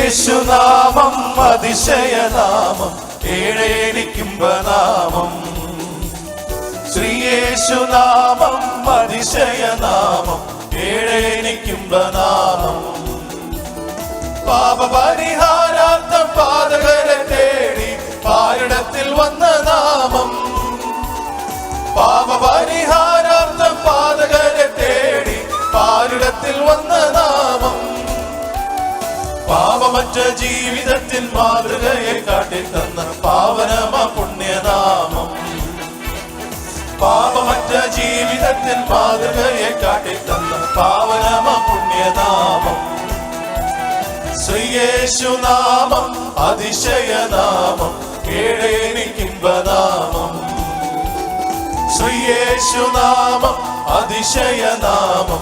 ശ്രീയേശുനാമം അതിശയനാമം ഏഴേനിക്കുംബനാമം. ശ്രീയേശുനാമം അതിശയനാമം ഏഴേനിക്കുംബനാമം. പാപപരിഹാരാർത്ഥം പാതകരെ തേടി പാരിടത്തിൽ വന്ന നാമം. പാപപരിഹാരാർത്ഥം പാതകരെ തേടി പാരിടത്തിൽ വന്ന നാമം. പാപമറ്റ ജീവിതത്തിൽ മാതൃകയെ കാട്ടിത്തന്ന പാവനമ പുണ്യനാമം. പാപമറ്റ ജീവിതത്തിൽ മാതൃകയെ കാട്ടിത്തന്ന പാവനമ പുണ്യനാമം. ശ്രീയേശുനാമം അതിശയനാമം ഏഴേനിക്കുംബനാമം. ശ്രീയേശുനാമം അതിശയനാമം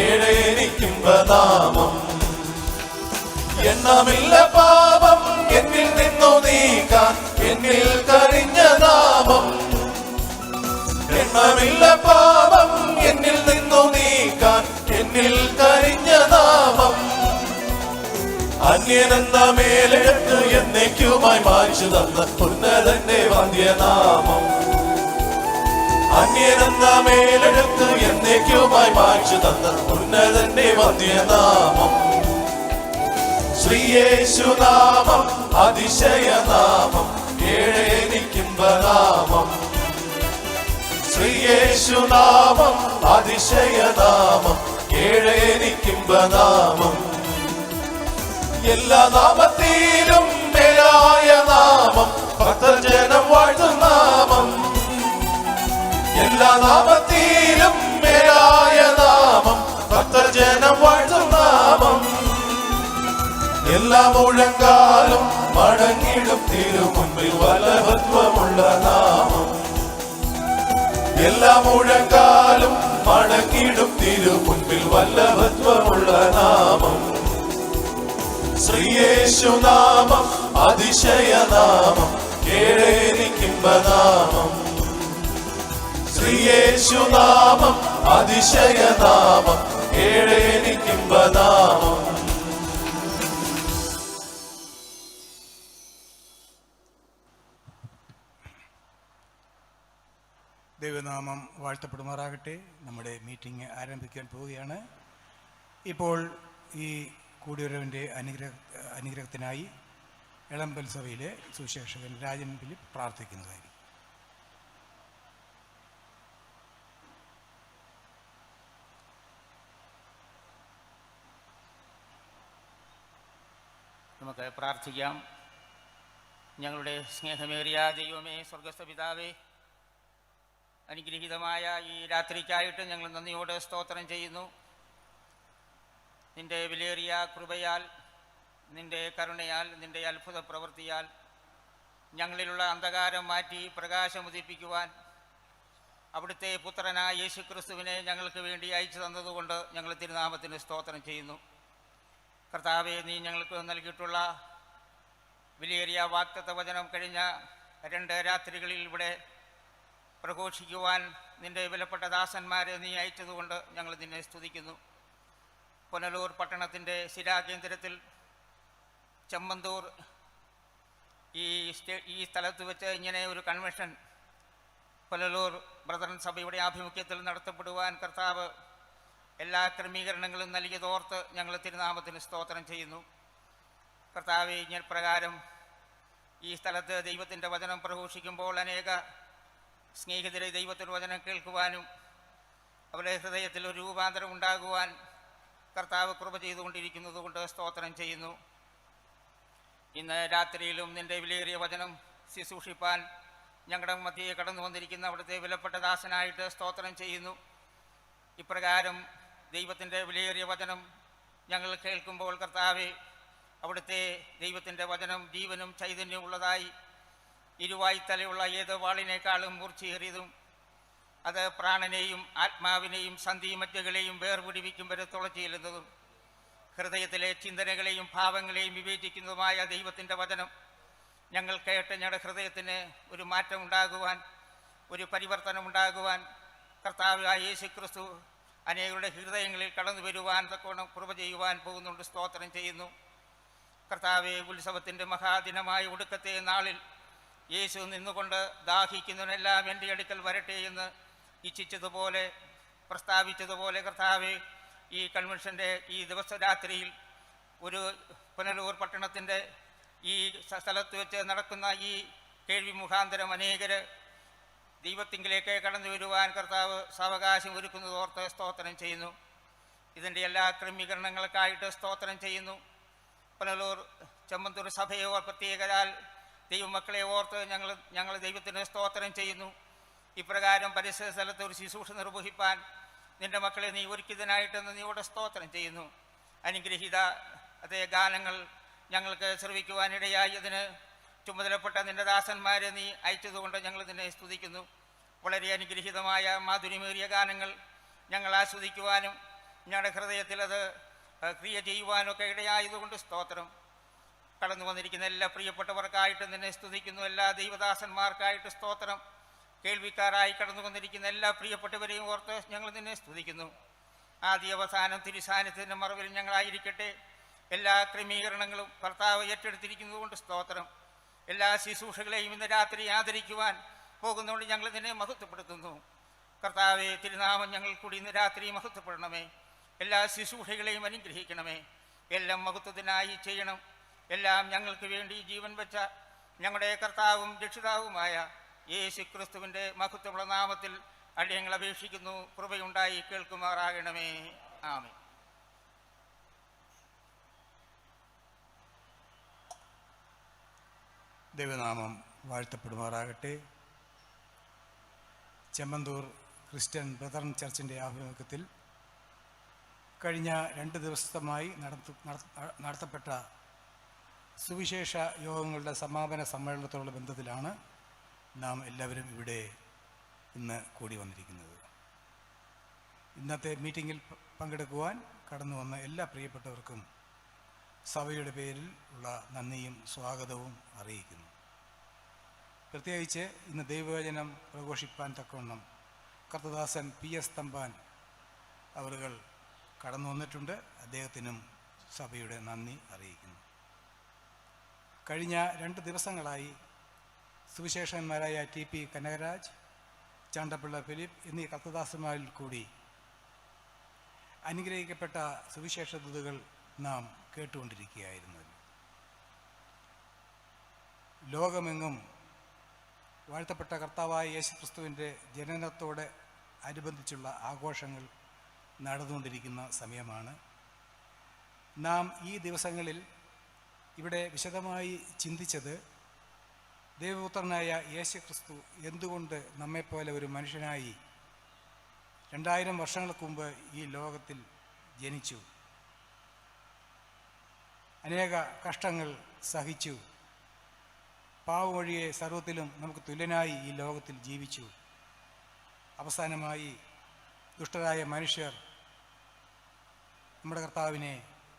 ഏഴേനിക്കുംബനാമം. എണ്ണമില്ല പാപം എന്നിൽ നിന്നു നീക്കാൻ എന്നിൽ കഴിഞ്ഞ നാമം. എണ്ണമില്ല പാപം എന്നിൽ നിന്നു നീക്കാൻ എന്നിൽ കഴിഞ്ഞ നാമം. അന്യനെന്ന മേലെടുത്ത് എന്നേക്കുമായി മായ്ച്ചു തന്ന ഉന്നതന്റെ വന്ധ്യനാമം. അന്യനെന്ന മേലെടുത്ത് എന്നേക്കുമായി മായ്ച്ചു തന്ന ഉന്നതന്റെ വന്ധ്യനാമം. ശ്രീയേശുനാമം അതിശയനാമം ഏഴേനിക്കുംബനാമം. ശ്രീയേശുനാമം അതിശയനാമം ഏഴേനിക്കുംബനാമം. എല്ലാ നാമത്തിലും മേലായ നാമം ഭക്തജനം വാഴ്ത്തും നാമം. എല്ലാ നാമത്തിലും മേലായ നാമം ഭക്തജനം വാഴ്ത്തും നാമം. എല്ലാ മുഴങ്കാലും മടങ്ങിടും തിരുമുൻപിൽ വല്ലഭത്വമുള്ള നാമം. എല്ലാ മുഴങ്കാലും മടങ്ങിടും തിരുമുൻപിൽ വല്ലഭത്വമുള്ള നാമം. ശ്രീയേശുനാമം അതിശയനാമം ഏഴേനിക്കുംബനാമം. ശ്രീയേശുനാമം അതിശയനാമം ഏഴേനിക്കുംബനാമം. ദൈവനാമം വാഴ്ത്തപ്പെടുമാറാകട്ടെ. നമ്മുടെ മീറ്റിംഗ് ആരംഭിക്കാൻ പോവുകയാണ്. ഇപ്പോൾ ഈ കൂടിവരവിൻ്റെ അനുഗ്രഹത്തിനായി എളമ്പൽ സഭയിലെ സുശേഷകൻ രാജൻ ഫിലിപ്പ് പ്രാർത്ഥിക്കുന്നതായിരിക്കും. നമുക്ക് പ്രാർത്ഥിക്കാം. ഞങ്ങളുടെ സ്നേഹമേറിയ ദൈവമേ, സ്വർഗസ്ഥ പിതാവേ, അനുഗ്രഹീതമായ ഈ രാത്രിക്കായിട്ട് ഞങ്ങൾ നന്ദിയോടെ സ്തോത്രം ചെയ്യുന്നു. നിൻ്റെ വിലയേറിയ കൃപയാൽ, നിൻ്റെ കരുണയാൽ, നിൻ്റെ അത്ഭുത പ്രവൃത്തിയാൽ ഞങ്ങളിലുള്ള അന്ധകാരം മാറ്റി പ്രകാശമുദിപ്പിക്കുവാൻ അവിടുത്തെ പുത്രനായ യേശുക്രിസ്തുവിനെ ഞങ്ങൾക്ക് വേണ്ടി അയച്ചു തന്നതുകൊണ്ട് ഞങ്ങൾ തിരുനാമത്തിന് സ്തോത്രം ചെയ്യുന്നു. കർത്താവേ, നീ ഞങ്ങൾക്ക് നൽകിയിട്ടുള്ള വിലയേറിയ വാഗ്ദത്ത വചനം കഴിഞ്ഞ 2 രാത്രികളിൽ ഇവിടെ പ്രഘോഷിക്കുവാൻ നിൻ്റെ വിലപ്പെട്ട ദാസന്മാരെ നീ അയച്ചതുകൊണ്ട് ഞങ്ങൾ നിന്നെ സ്തുതിക്കുന്നു. പുനലൂർ പട്ടണത്തിൻ്റെ ശിലാകേന്ദ്രത്തിൽ ചെമ്മന്തൂർ ഈ സ്ഥലത്ത് വെച്ച് ഇങ്ങനെ ഒരു കൺവെൻഷൻ പുനലൂർ ബ്രദറൻ സഭയുടെ ആഭിമുഖ്യത്തിൽ നടത്തപ്പെടുവാൻ കർത്താവ് എല്ലാ ക്രമീകരണങ്ങളും നൽകിയതോർത്ത് ഞങ്ങൾ തിരുനാമത്തിന് സ്തോത്രം ചെയ്യുന്നു. കർത്താവെ, ഇങ്ങനെ പ്രകാരം ഈ സ്ഥലത്ത് ദൈവത്തിൻ്റെ വചനം പ്രഘോഷിക്കുമ്പോൾ അനേക സ്നേഹിതരെ ദൈവത്തിൻ്റെ വചനം കേൾക്കുവാനും അവരുടെ ഹൃദയത്തിൽ ഒരു രൂപാന്തരം ഉണ്ടാകുവാൻ കർത്താവ് കൃപ ചെയ്തുകൊണ്ടിരിക്കുന്നത് കൊണ്ട് സ്തോത്രം ചെയ്യുന്നു. ഇന്ന് രാത്രിയിലും നിൻ്റെ വിലയേറിയ വചനം ശുശ്രൂഷിപ്പാൻ ഞങ്ങളുടെ മധ്യയെ കടന്നു വന്നിരിക്കുന്ന അവിടുത്തെ വിലപ്പെട്ട ദാസനായിട്ട് സ്തോത്രം ചെയ്യുന്നു. ഇപ്രകാരം ദൈവത്തിൻ്റെ വിലയേറിയ വചനം ഞങ്ങൾ കേൾക്കുമ്പോൾ കർത്താവെ, അവിടുത്തെ ദൈവത്തിൻ്റെ വചനം ജീവനും ചൈതന്യവും ഉള്ളതായി, ഇരുവായ്ത്തലയുള്ള ഏത് വാളിനേക്കാളും മൂർച്ചയേറിയതും, അത് പ്രാണനെയും ആത്മാവിനെയും സന്ധിമജ്ജകളെയും വേർപിടിവിക്കും വരെ തുളച്ചു ചെല്ലുന്നതും, ഹൃദയത്തിലെ ചിന്തനകളെയും ഭാവങ്ങളെയും വിവേചിക്കുന്നതുമായ ദൈവത്തിൻ്റെ വചനം ഞങ്ങൾ കേട്ട് ഞങ്ങളുടെ ഹൃദയത്തിന് ഒരു മാറ്റം ഉണ്ടാകുവാൻ, ഒരു പരിവർത്തനം ഉണ്ടാകുവാൻ കർത്താവായ യേശുക്രിസ്തു അനേകരുടെ ഹൃദയങ്ങളിൽ കടന്നു വരുവാൻ തക്കവണ്ണം കൃപ ചെയ്യുവാൻ പോകുന്നുണ്ട്. സ്തോത്രം ചെയ്യുന്നു. കർത്താവെ, ഉത്സവത്തിൻ്റെ മഹാദിനമായ ഒടുക്കത്തെ നാളിൽ യേശു നിന്നുകൊണ്ട് ദാഹിക്കുന്നവനെല്ലാം എൻ്റെ അടുക്കൽ വരട്ടെ എന്ന് ഇച്ഛിച്ചതുപോലെ, പ്രസ്താവിച്ചതുപോലെ കർത്താവെ, ഈ കൺവെൻഷൻ്റെ ഈ രാത്രിയിൽ ഒരു പുനലൂർ പട്ടണത്തിൻ്റെ ഈ സ്ഥലത്ത് വെച്ച് നടക്കുന്ന ഈ കേൾവി മുഖാന്തരം അനേകർ ദൈവത്തിങ്കിലേക്ക് കടന്നു വരുവാൻ കർത്താവ് സാവകാശം ഒരുക്കുന്നതോർത്ത് സ്തോത്രം ചെയ്യുന്നു. ഇതിൻ്റെ എല്ലാ ക്രമീകരണങ്ങൾക്കായിട്ട് സ്തോത്രം ചെയ്യുന്നു. പുനലൂർ ചെമ്മന്തൂർ സഭയെ പ്രത്യേകതാൽ ദൈവമക്കളെ ഓർത്ത് ഞങ്ങൾ ദൈവത്തിന് സ്തോത്രം ചെയ്യുന്നു. ഇപ്രകാരം പരിസര സ്ഥലത്ത് ഒരു ശുശ്രൂഷ നിർവഹിപ്പാൻ നിൻ്റെ മക്കളെ നീ ഒരുക്കിയതിനായിട്ട് നീയോടെ സ്തോത്രം ചെയ്യുന്നു. അനുഗ്രഹീത അതേ ഗാനങ്ങൾ ഞങ്ങൾക്ക് ശ്രവിക്കുവാനിടയായി അതിന് ചുമതലപ്പെട്ട നിൻ്റെ ദാസന്മാരെ നീ അയച്ചതുകൊണ്ട് ഞങ്ങൾ നിന്നെ സ്തുതിക്കുന്നു. വളരെ അനുഗ്രഹീതമായ മാധുര്യമേറിയ ഗാനങ്ങൾ ഞങ്ങൾ ആസ്വദിക്കുവാനും ഞങ്ങളുടെ ഹൃദയത്തിൽ അത് ക്രിയ ചെയ്യുവാനൊക്കെ ഇടയായതുകൊണ്ട് സ്തോത്രം. കടന്നു വന്നിരിക്കുന്ന എല്ലാ പ്രിയപ്പെട്ടവർക്കായിട്ട് നിന്നെ സ്തുതിക്കുന്നു. എല്ലാ ദൈവദാസന്മാർക്കായിട്ട് സ്തോത്രം. കേൾവിക്കാരായി കടന്നു വന്നിരിക്കുന്ന എല്ലാ പ്രിയപ്പെട്ടവരെയും ഓർത്ത് ഞങ്ങൾ നിന്നെ സ്തുതിക്കുന്നു. ആദ്യ അവസാനം തിരുസാന്നിധ്യത്തിൻ്റെ മറവിൽ ഞങ്ങളായിരിക്കട്ടെ. എല്ലാ ക്രമീകരണങ്ങളും കർത്താവ് ഏറ്റെടുത്തിരിക്കുന്നതുകൊണ്ട് സ്തോത്രം. എല്ലാ ശുശ്രൂഷകളെയും ഇന്ന് രാത്രി ആദരിക്കുവാൻ പോകുന്നതുകൊണ്ട് ഞങ്ങൾ നിന്നെ മഹത്വപ്പെടുത്തുന്നു. കർത്താവെ, തിരുനാമം ഞങ്ങൾ കൂടി ഇന്ന് രാത്രി മഹത്വപ്പെടണമേ. എല്ലാ ശുശ്രൂഷകളെയും അനുഗ്രഹിക്കണമേ. എല്ലാം മഹത്വത്തിനായി ചെയ്യണം. എല്ലാം ഞങ്ങൾക്ക് വേണ്ടി ജീവൻ വെച്ച ഞങ്ങളുടെ കർത്താവും രക്ഷിതാവുമായ യേശു ക്രിസ്തുവിൻ്റെ മഹത്വമുള്ള നാമത്തിൽ അടിയങ്ങൾ അപേക്ഷിക്കുന്നു. കൃപയുണ്ടായി കേൾക്കുമാറാകണമേ. ആമേൻ. ദൈവനാമം വാഴ്ത്തപ്പെടുമാറാകട്ടെ. ചെമ്മന്തൂർ ക്രിസ്ത്യൻ ബ്രദറൻ ചർച്ചിൻ്റെ ആഭിമുഖ്യത്തിൽ കഴിഞ്ഞ 2 ദിവസമായി നടത്തപ്പെട്ട സുവിശേഷ യോഗങ്ങളുടെ സമാപന സമ്മേളനത്തോടുള്ള ബന്ധത്തിലാണ് നാം എല്ലാവരും ഇവിടെ ഇന്ന് കൂടി വന്നിരിക്കുന്നത്. ഇന്നത്തെ മീറ്റിങ്ങിൽ പങ്കെടുക്കുവാൻ കടന്നു വന്ന എല്ലാ പ്രിയപ്പെട്ടവർക്കും സഭയുടെ പേരിൽ ഉള്ള നന്ദിയും സ്വാഗതവും അറിയിക്കുന്നു. പ്രത്യേകിച്ച് ഇന്ന് ദൈവവചനം പ്രഘോഷിപ്പാൻ തക്കവണ്ണം കർത്തദാസൻ PS തമ്പാൻ അവരുകൾ കടന്നു വന്നിട്ടുണ്ട്. അദ്ദേഹത്തിനും സഭയുടെ നന്ദി അറിയിക്കുന്നു. കഴിഞ്ഞ 2 ദിവസങ്ങളായി സുവിശേഷന്മാരായ TP കനകരാജ്, ചാണ്ടപ്പിള്ള ഫിലിപ്പ് എന്നീ കർത്തദാസന്മാരിൽ കൂടി അനുഗ്രഹിക്കപ്പെട്ട സുവിശേഷ ദൂതുകൾ നാം കേട്ടുകൊണ്ടിരിക്കുകയായിരുന്നു. ലോകമെങ്ങും വാഴ്ത്തപ്പെട്ട കർത്താവായ യേശുക്രിസ്തുവിൻ്റെ ജനനത്തോടെ അനുബന്ധിച്ചുള്ള ആഘോഷങ്ങൾ നടന്നുകൊണ്ടിരിക്കുന്ന സമയമാണ്. നാം ഈ ദിവസങ്ങളിൽ ഇവിടെ വിശദമായി ചിന്തിച്ചത് ദൈവപുത്രനായ യേശുക്രിസ്തു എന്തുകൊണ്ട് നമ്മെപ്പോലെ ഒരു മനുഷ്യനായി 2000 വർഷങ്ങൾക്ക് മുമ്പ് ഈ ലോകത്തിൽ ജനിച്ചു, അനേക കഷ്ടങ്ങൾ സഹിച്ചു, പാവമൊഴിയെ സർവ്വത്തിലും നമുക്ക് തുല്യനായി ഈ ലോകത്തിൽ ജീവിച്ചു, അവസാനമായി ദുഷ്ടരായ മനുഷ്യർ നമ്മുടെ കർത്താവിനെ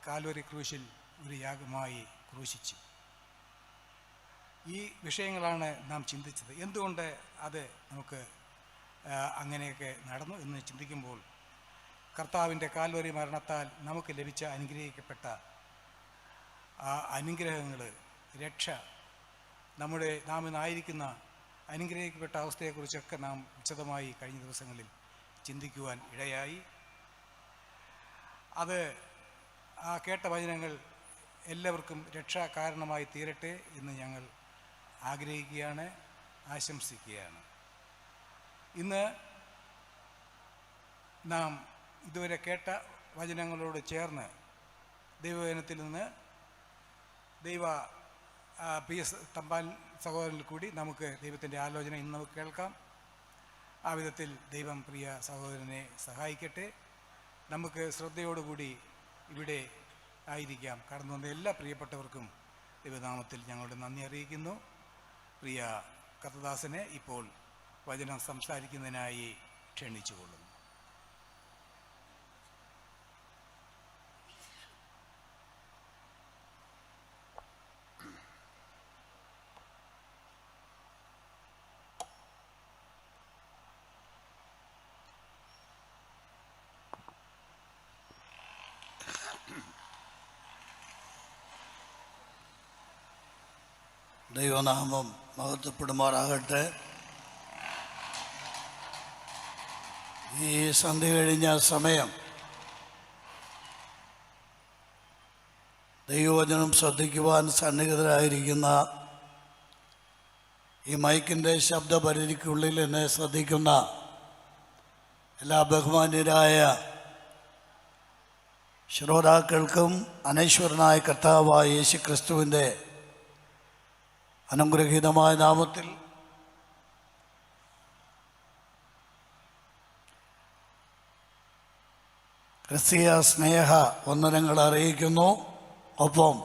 കാൽവരി ക്രൂശിൽ ഒരു യാഗമായി ക്രൂശിച്ചു. ഈ വിഷയങ്ങളാണ് നാം ചിന്തിച്ചത്. എന്തുകൊണ്ട് അത് നമുക്ക് അങ്ങനെയൊക്കെ നടന്നു എന്ന് ചിന്തിക്കുമ്പോൾ കർത്താവിൻ്റെ കാൽവരി മരണത്താൽ നമുക്ക് ലഭിച്ച അനുഗ്രഹിക്കപ്പെട്ട ആ അനുഗ്രഹങ്ങൾ, രക്ഷ, നാം ഇന്നായിരിക്കുന്ന അനുഗ്രഹിക്കപ്പെട്ട അവസ്ഥയെക്കുറിച്ചൊക്കെ നാം വിശദമായി കഴിഞ്ഞ ദിവസങ്ങളിൽ ചിന്തിക്കുവാൻ ഇടയായി. അത് ആ കേട്ട വചനങ്ങൾ എല്ലാവർക്കും രക്ഷാ കാരണമായി തീരട്ടെ എന്ന് ഞങ്ങൾ ആഗ്രഹിക്കുകയാണ്, ആശംസിക്കുകയാണ്. ഇന്ന് നാം ഇതുവരെ കേട്ട വചനങ്ങളോട് ചേർന്ന് ദൈവവചനത്തിൽ നിന്ന് PS തമ്പാൻ സഹോദരനിൽ കൂടി നമുക്ക് ദൈവത്തിൻ്റെ ആലോചന ഇന്ന് നമുക്ക് കേൾക്കാം. ആ വിധത്തിൽ ദൈവം പ്രിയ സഹോദരനെ സഹായിക്കട്ടെ. നമുക്ക് ശ്രദ്ധയോടുകൂടി ഇവിടെ ആയിരിക്കാം. കടന്നു വന്ന എല്ലാ പ്രിയപ്പെട്ടവർക്കും ദൈവനാമത്തിൽ ഞങ്ങളുടെ നന്ദി അറിയിക്കുന്നു. പ്രിയ കർത്തദാസനെ ഇപ്പോൾ വചനം സംസാരിക്കുന്നതിനായി ക്ഷണിച്ചുകൊള്ളുന്നു. ദൈവനാമം മഹത്വപ്പെടുമാറാകട്ടെ. ഈ സന്ധ്യ കഴിഞ്ഞ സമയം ദൈവവചനം ശ്രദ്ധിക്കുവാൻ സന്നിഹിതരായിരിക്കുന്ന ഈ മൈക്കിൻ്റെ ശബ്ദപരിധിക്കുള്ളിൽ എന്നെ ശ്രദ്ധിക്കുന്ന എല്ലാ ബഹുമാന്യരായ ശ്രോതാക്കൾക്കും അനശ്വരനായ കർത്താവായ യേശുക്രിസ്തുവിൻ്റെ അനുഗ്രഹീതമായ നാമത്തിൽ ക്രിസ്തീയ സ്നേഹ വന്ദനങ്ങൾ അറിയിക്കുന്നു. ഒപ്പം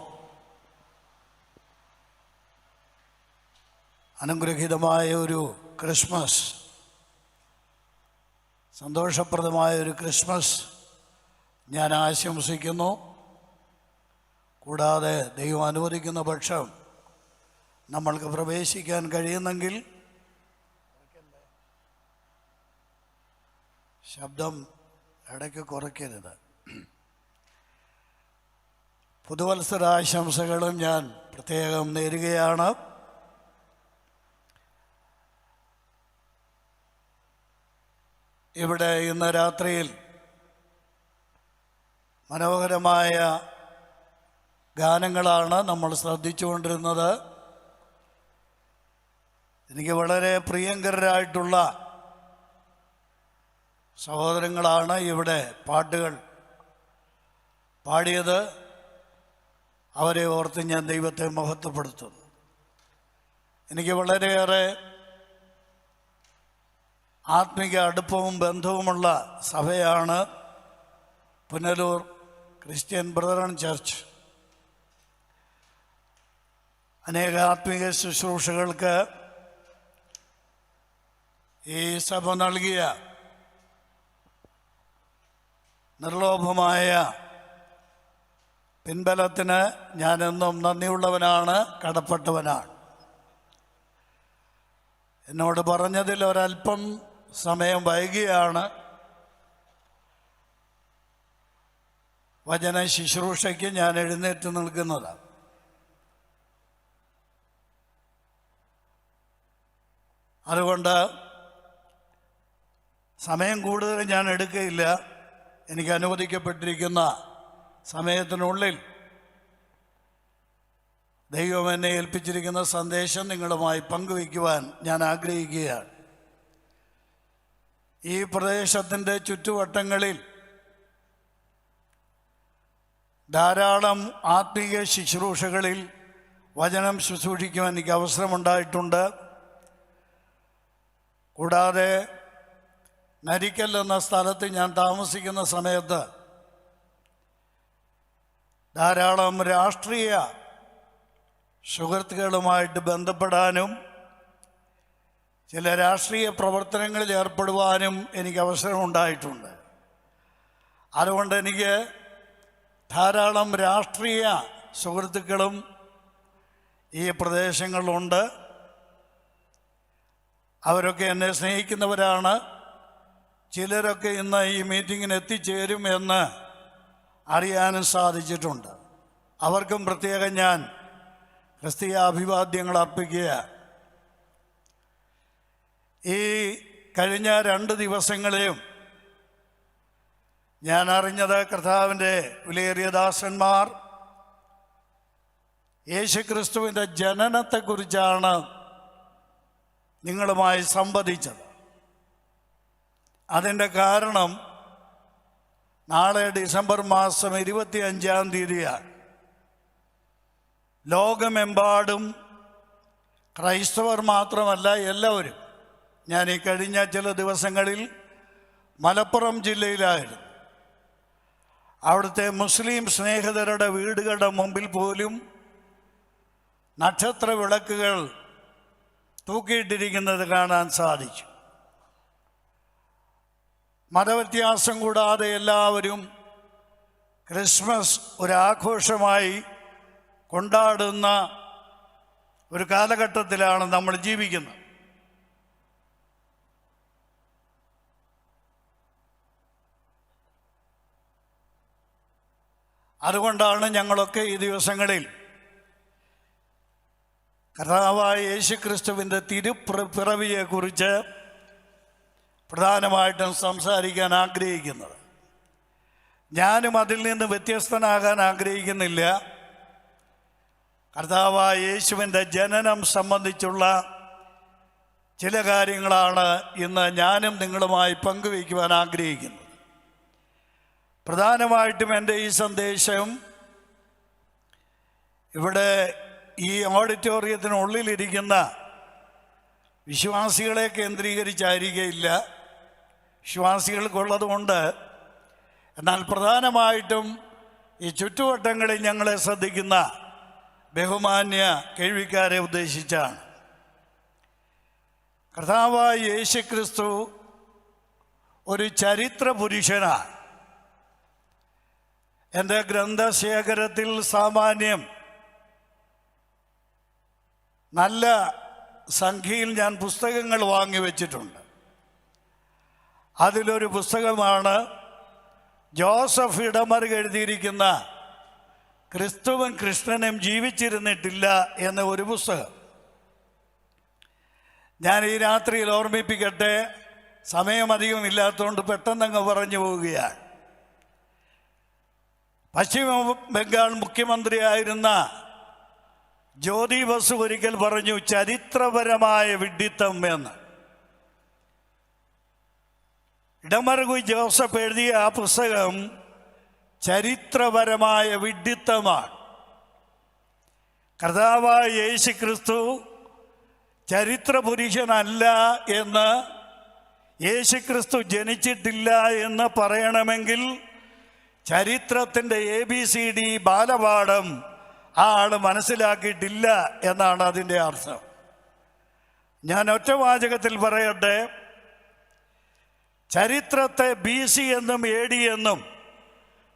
അനുഗ്രഹീതമായ ഒരു ക്രിസ്മസ്, സന്തോഷപ്രദമായ ഒരു ക്രിസ്മസ് ഞാൻ ആശംസിക്കുന്നു. കൂടാതെ ദൈവം അനുവദിക്കുന്ന പക്ഷം നമ്മൾക്ക് പ്രവേശിക്കാൻ കഴിയുന്നെങ്കിൽ ശബ്ദം ഇടയ്ക്ക് കുറയ്ക്കരുത്. പുതുവത്സരാശംസകളും ഞാൻ പ്രത്യേകം നേരുകയാണ്. ഇവിടെ ഇന്ന് രാത്രിയിൽ മനോഹരമായ ഗാനങ്ങളാണ് നമ്മൾ ശ്രദ്ധിച്ചുകൊണ്ടിരുന്നത്. എനിക്ക് വളരെ പ്രിയങ്കരായിട്ടുള്ള സഹോദരങ്ങളാണ് ഇവിടെ പാട്ടുകൾ പാടിയത്. അവരെ ഓർത്ത് ഞാൻ ദൈവത്തെ മഹത്വപ്പെടുത്തുന്നു. എനിക്ക് വളരെയേറെ ആത്മിക അടുപ്പവും ബന്ധവുമുള്ള സഭയാണ് പുനലൂർ ക്രിസ്ത്യൻ ബ്രദറൻ ചർച്ച്. അനേക ആത്മിക ശുശ്രൂഷകൾക്ക് ഈ സഭ നൽകിയ നിർലോഭമായ പിൻബലത്തിന് ഞാനെന്നും നന്ദിയുള്ളവനാണ്, കടപ്പെട്ടവനാണ്. എന്നോട് പറഞ്ഞതിൽ ഒരല്പം സമയം വൈകിയാണ് വചന ശുശ്രൂഷയ്ക്ക് ഞാൻ എഴുന്നേറ്റ് നിൽക്കുന്നത്. അതുകൊണ്ട് സമയം കൂടുതൽ ഞാൻ എടുക്കുകയില്ല. എനിക്ക് അനുവദിക്കപ്പെട്ടിരിക്കുന്ന സമയത്തിനുള്ളിൽ ദൈവം എന്നെ ഏൽപ്പിച്ചിരിക്കുന്ന സന്ദേശം നിങ്ങളുമായി പങ്കുവയ്ക്കുവാൻ ഞാൻ ആഗ്രഹിക്കുകയാണ്. ഈ പ്രദേശത്തിൻ്റെ ചുറ്റുവട്ടങ്ങളിൽ ധാരാളം ആത്മീയ ശുശ്രൂഷകളിൽ വചനം ശുശ്രൂഷിക്കുവാൻ എനിക്ക് അവസരമുണ്ടായിട്ടുണ്ട്. കൂടാതെ നരിക്കൽ എന്ന സ്ഥലത്ത് ഞാൻ താമസിക്കുന്ന സമയത്ത് ധാരാളം രാഷ്ട്രീയ സുഹൃത്തുക്കളുമായിട്ട് ബന്ധപ്പെടാനും ചില രാഷ്ട്രീയ പ്രവർത്തനങ്ങളിൽ ഏർപ്പെടുവാനും എനിക്ക് അവസരമുണ്ടായിട്ടുണ്ട്. അതുകൊണ്ട് എനിക്ക് ധാരാളം രാഷ്ട്രീയ സുഹൃത്തുക്കളും ഈ പ്രദേശങ്ങളിലുണ്ട്. അവരൊക്കെ എന്നെ സ്നേഹിക്കുന്നവരാണ്. ചിലരൊക്കെ ഇന്ന് ഈ മീറ്റിങ്ങിന് എത്തിച്ചേരും എന്ന് അറിയാനും സാധിച്ചിട്ടുണ്ട്. അവർക്കും പ്രത്യേകം ഞാൻ ക്രിസ്തീയ അഭിവാദ്യങ്ങൾ അർപ്പിക്കുക. ഈ കഴിഞ്ഞ 2 ദിവസങ്ങളെയും ഞാൻ അറിഞ്ഞത് കർത്താവിൻ്റെ വിലയേറിയ ദാസന്മാർ യേശുക്രിസ്തുവിൻ്റെ ജനനത്തെക്കുറിച്ചാണ് നിങ്ങളുമായി സംവദിച്ചത്. അതിൻ്റെ കാരണം നാളെ ഡിസംബർ മാസം 25-ാം തീയതിയാണ്. ലോകമെമ്പാടും ക്രൈസ്തവർ മാത്രമല്ല എല്ലാവരും. ഞാൻ ഈ കഴിഞ്ഞ ചില ദിവസങ്ങളിൽ മലപ്പുറം ജില്ലയിലായിരുന്നു. അവിടുത്തെ മുസ്ലിം സ്നേഹിതരുടെ വീടുകളുടെ മുമ്പിൽ പോലും നക്ഷത്ര വിളക്കുകൾ തൂക്കിയിട്ടിരിക്കുന്നത് കാണാൻ സാധിച്ചു. മതവ്യത്യാസം കൂടാതെ എല്ലാവരും ക്രിസ്മസ് ഒരാഘോഷമായി കൊണ്ടാടുന്ന ഒരു കാലഘട്ടത്തിലാണ് നമ്മൾ ജീവിക്കുന്നത്. അതുകൊണ്ടാണ് ഞങ്ങളൊക്കെ ഈ ദിവസങ്ങളിൽ കർത്താവായ യേശുക്രിസ്തുവിൻ്റെ തിരുപ്പിറവിയെക്കുറിച്ച് പ്രധാനമായിട്ടും സംസാരിക്കാൻ ആഗ്രഹിക്കുന്നത്. ഞാനും അതിൽ നിന്ന് വ്യത്യസ്തനാകാൻ ആഗ്രഹിക്കുന്നില്ല. കർത്താവായ യേശുവിൻ്റെ ജനനം സംബന്ധിച്ചുള്ള ചില കാര്യങ്ങളാണ് ഇന്ന് ഞാനും നിങ്ങളുമായി പങ്കുവയ്ക്കുവാൻ ആഗ്രഹിക്കുന്നത്. പ്രധാനമായിട്ടും എൻ്റെ ഈ സന്ദേശം ഇവിടെ ഈ ഓഡിറ്റോറിയത്തിനുള്ളിലിരിക്കുന്ന വിശ്വാസികളെ കേന്ദ്രീകരിച്ചായിരിക്കുകയില്ല, വിശ്വാസികൾക്കുള്ളതുകൊണ്ട്. എന്നാൽ പ്രധാനമായിട്ടും ഈ ചുറ്റുവട്ടങ്ങളിൽ ഞങ്ങളെ ശ്രദ്ധിക്കുന്ന ബഹുമാന്യ കേൾവിക്കാരെ ഉദ്ദേശിച്ചാണ്. കർത്താവായ യേശുക്രിസ്തു ഒരു ചരിത്ര പുരുഷനാണ്. എൻ്റെ ഗ്രന്ഥശേഖരത്തിൽ സാമാന്യം നല്ല സംഖ്യയിൽ ഞാൻ പുസ്തകങ്ങൾ വാങ്ങിവെച്ചിട്ടുണ്ട്. അതിലൊരു പുസ്തകമാണ് ജോസഫ് ഇടമറുക് എഴുതിയിരിക്കുന്ന ക്രിസ്തുവും കൃഷ്ണനും ജീവിച്ചിരുന്നിട്ടില്ല എന്ന ഒരു പുസ്തകം. ഞാൻ ഈ രാത്രിയിൽ ഓർമ്മിപ്പിക്കട്ടെ, സമയമധികം ഇല്ലാത്തതുകൊണ്ട് പെട്ടെന്നങ്ങ് പറഞ്ഞു പോവുകയാണ്. പശ്ചിമ ബംഗാൾ മുഖ്യമന്ത്രിയായിരുന്ന ജ്യോതി ബസു ഒരിക്കൽ പറഞ്ഞു ചരിത്രപരമായ വിഡ്ഢിത്തം എന്ന്. ഇടമറുക് ജോസഫ് എഴുതിയ ആ പുസ്തകം ചരിത്രപരമായ വിഡ്ഢിത്തമാണ്. കർത്താവായ യേശുക്രിസ്തു ചരിത്ര പുരുഷനല്ല എന്ന്, യേശുക്രിസ്തു ജനിച്ചിട്ടില്ല എന്ന് പറയണമെങ്കിൽ ചരിത്രത്തിൻ്റെ ABCD ബാലപാഠം ആ ആൾ മനസ്സിലാക്കിയിട്ടില്ല എന്നാണ് അതിൻ്റെ അർത്ഥം. ഞാൻ ഒറ്റ വാചകത്തിൽ പറയട്ടെ, ചരിത്രത്തെ BC എന്നും AD എന്നും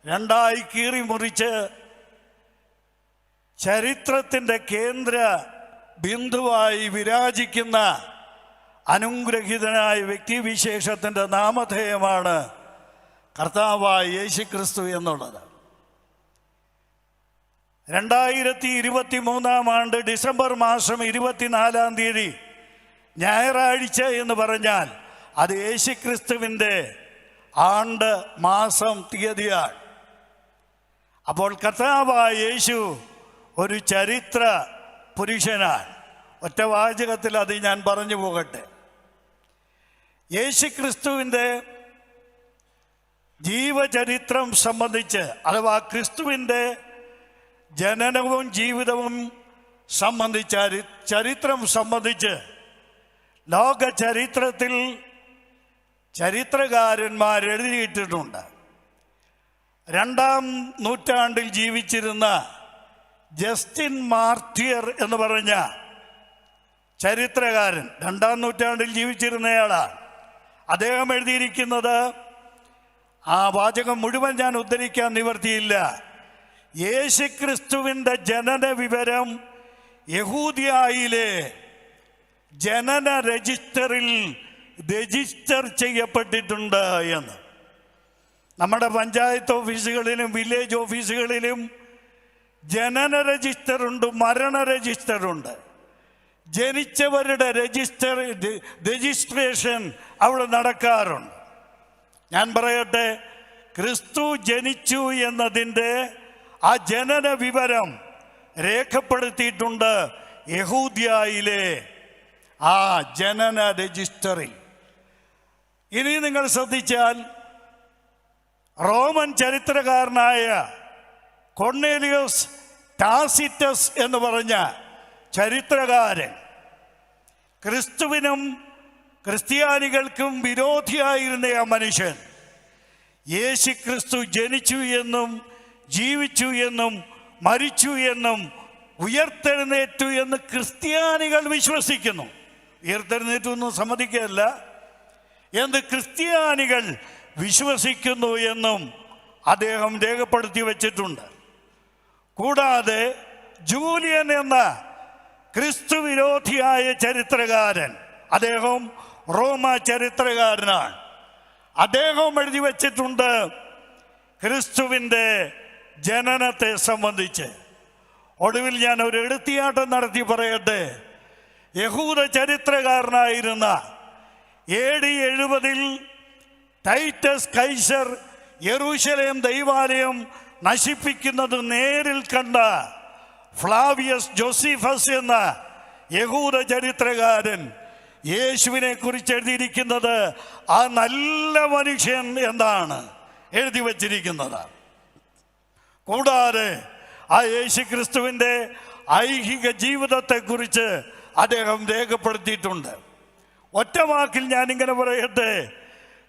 രണ്ടായി കീറി മുറിച്ച് ചരിത്രത്തിൻ്റെ കേന്ദ്ര ബിന്ദുവായി വിരാജിക്കുന്ന അനുഗ്രഹീതനായ വ്യക്തിവിശേഷത്തിൻ്റെ നാമധേയമാണ് കർത്താവായ യേശുക്രിസ്തു എന്നുള്ളത്. 2023 ഡിസംബർ മാസം 24 ഞായറാഴ്ച എന്ന് പറഞ്ഞാൽ അത് യേശുക്രിസ്തുവിൻ്റെ ആണ്ട്, മാസം, തീയതിയാണ്. അപ്പോൾ കർത്താവായ യേശു ഒരു ചരിത്ര പുരുഷനാണ്. ഒറ്റ വാചകത്തിൽ അത് ഞാൻ പറഞ്ഞു പോകട്ടെ. യേശുക്രിസ്തുവിൻ്റെ ജീവചരിത്രം സംബന്ധിച്ച്, അഥവാ ക്രിസ്തുവിൻ്റെ ജനനവും ജീവിതവും സംബന്ധിച്ച ചരിത്രം സംബന്ധിച്ച് ലോക ചരിത്രത്തിൽ ചരിത്രകാരന്മാർ എഴുതിയിട്ടിട്ടുണ്ട്. 2-ാം നൂറ്റാണ്ടിൽ ജീവിച്ചിരുന്ന ജസ്റ്റിൻ മാർട്ടിയർ എന്ന് പറഞ്ഞ ചരിത്രകാരൻ, 2-ാം നൂറ്റാണ്ടിൽ ജീവിച്ചിരുന്നയാളാണ്. അദ്ദേഹം എഴുതിയിരിക്കുന്നത്, ആ വാചകം മുഴുവൻ ഞാൻ ഉദ്ധരിക്കാൻ നിവർത്തിയില്ല, യേശുക്രിസ്തുവിൻ്റെ ജനന വിവരം യഹൂദിയായിലെ ജനന രജിസ്റ്ററിൽ രജിസ്റ്റർ ചെയ്യപ്പെട്ടിട്ടുണ്ട് എന്ന്. നമ്മുടെ പഞ്ചായത്ത് ഓഫീസുകളിലും വില്ലേജ് ഓഫീസുകളിലും ജനന രജിസ്റ്ററുണ്ട്, മരണ രജിസ്റ്ററുണ്ട്. ജനിച്ചവരുടെ രജിസ്ട്രേഷൻ അവിടെ നടക്കാറുണ്ട്. ഞാൻ പറയട്ടെ, ക്രിസ്തു ജനിച്ചു എന്നതിൻ്റെ ആ ജനന വിവരം രേഖപ്പെടുത്തിയിട്ടുണ്ട് യഹൂദ്യയിലെ ആ ജനന രജിസ്റ്ററിൽ. ഇനി നിങ്ങൾ ശ്രദ്ധിച്ചാൽ, റോമൻ ചരിത്രകാരനായ കൊർണേലിയസ് ടാസിറ്റസ് എന്ന് പറഞ്ഞ ചരിത്രകാരൻ, ക്രിസ്തുവിനും ക്രിസ്ത്യാനികൾക്കും വിരോധിയായിരുന്ന ആ മനുഷ്യൻ യേശുക്രിസ്തു ജനിച്ചു എന്നും ജീവിച്ചു എന്നും മരിച്ചു എന്നും ഉയർത്തെഴുന്നേറ്റു എന്ന് ക്രിസ്ത്യാനികൾ വിശ്വസിക്കുന്നു. ഉയർത്തെഴുന്നേറ്റു എന്നും സമ്മതിക്കുകയല്ല, എന്ന് ക്രിസ്ത്യാനികൾ വിശ്വസിക്കുന്നു എന്നും അദ്ദേഹം രേഖപ്പെടുത്തി വച്ചിട്ടുണ്ട്. കൂടാതെ ജൂലിയൻ എന്ന ക്രിസ്തു വിരോധിയായ ചരിത്രകാരൻ, അദ്ദേഹം റോമ ചരിത്രകാരനാണ്. അദ്ദേഹം എഴുതി വച്ചിട്ടുണ്ട് ക്രിസ്തുവിൻ്റെ ജനനത്തെ സംബന്ധിച്ച്. ഒടുവിൽ ഞാൻ ഒരു എടുത്തിയാട്ടം നടത്തി പറയട്ടെ. യഹൂദ ചരിത്രകാരനായിരുന്ന AD 70 ടൈറ്റസ് കൈസർ യെരൂശലേം ദൈവാലയം നശിപ്പിക്കുന്നത് നേരിൽ കണ്ട ഫ്ലാവിയസ് ജോസിഫസ് എന്ന യഹൂദ ചരിത്രകാരൻ യേശുവിനെ കുറിച്ച് എഴുതിയിരിക്കുന്നത് ആ നല്ല മനുഷ്യൻ എന്നാണ് എഴുതി വച്ചിരിക്കുന്നത്. കൂടാതെ ആ യേശു ക്രിസ്തുവിൻ്റെ ഐഹിക ജീവിതത്തെക്കുറിച്ച് അദ്ദേഹം രേഖപ്പെടുത്തിയിട്ടുണ്ട്. ഒറ്റ വാക്കിൽ ഞാനിങ്ങനെ പറയട്ടെ,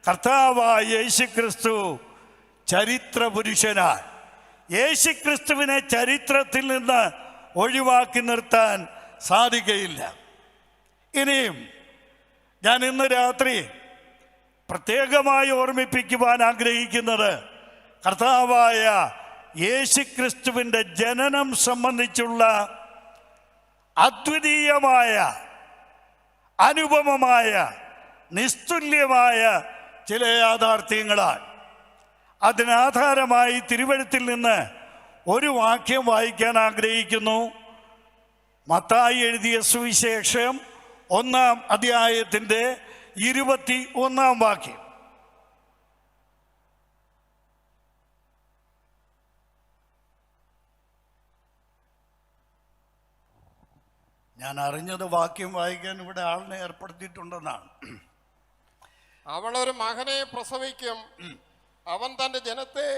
കർത്താവായ യേശു ക്രിസ്തു ചരിത്ര പുരുഷനാണ്. യേശു ക്രിസ്തുവിനെ ചരിത്രത്തിൽ നിന്ന് ഒഴിവാക്കി നിർത്താൻ സാധിക്കുകയില്ല. ഇനിയും ഞാൻ ഇന്ന് രാത്രി പ്രത്യേകമായി ഓർമ്മിപ്പിക്കുവാൻ ആഗ്രഹിക്കുന്നത് കർത്താവായ യേശു ക്രിസ്തുവിൻ്റെ ജനനം സംബന്ധിച്ചുള്ള അദ്വിതീയമായ അനുപമമായ നിസ്തുല്യമായ ചില യാഥാർത്ഥ്യങ്ങളാണ്. അതിനാധാരമായി തിരുവെഴുത്തിൽ നിന്ന് ഒരു വാക്യം വായിക്കാൻ ആഗ്രഹിക്കുന്നു. മത്തായി എഴുതിയ സുവിശേഷം 1-ാം അധ്യായത്തിൻ്റെ 21-ാം വാക്യം. ഞാൻ അറിഞ്ഞത് വാക്യം വായിക്കാൻ ഇവിടെ ആളിനെ ഏർപ്പെടുത്തിയിട്ടുണ്ടെന്നാണ്. അവളൊരു മകനെ പ്രസവിക്കും, അവൻ തൻ്റെ ജനത്തെ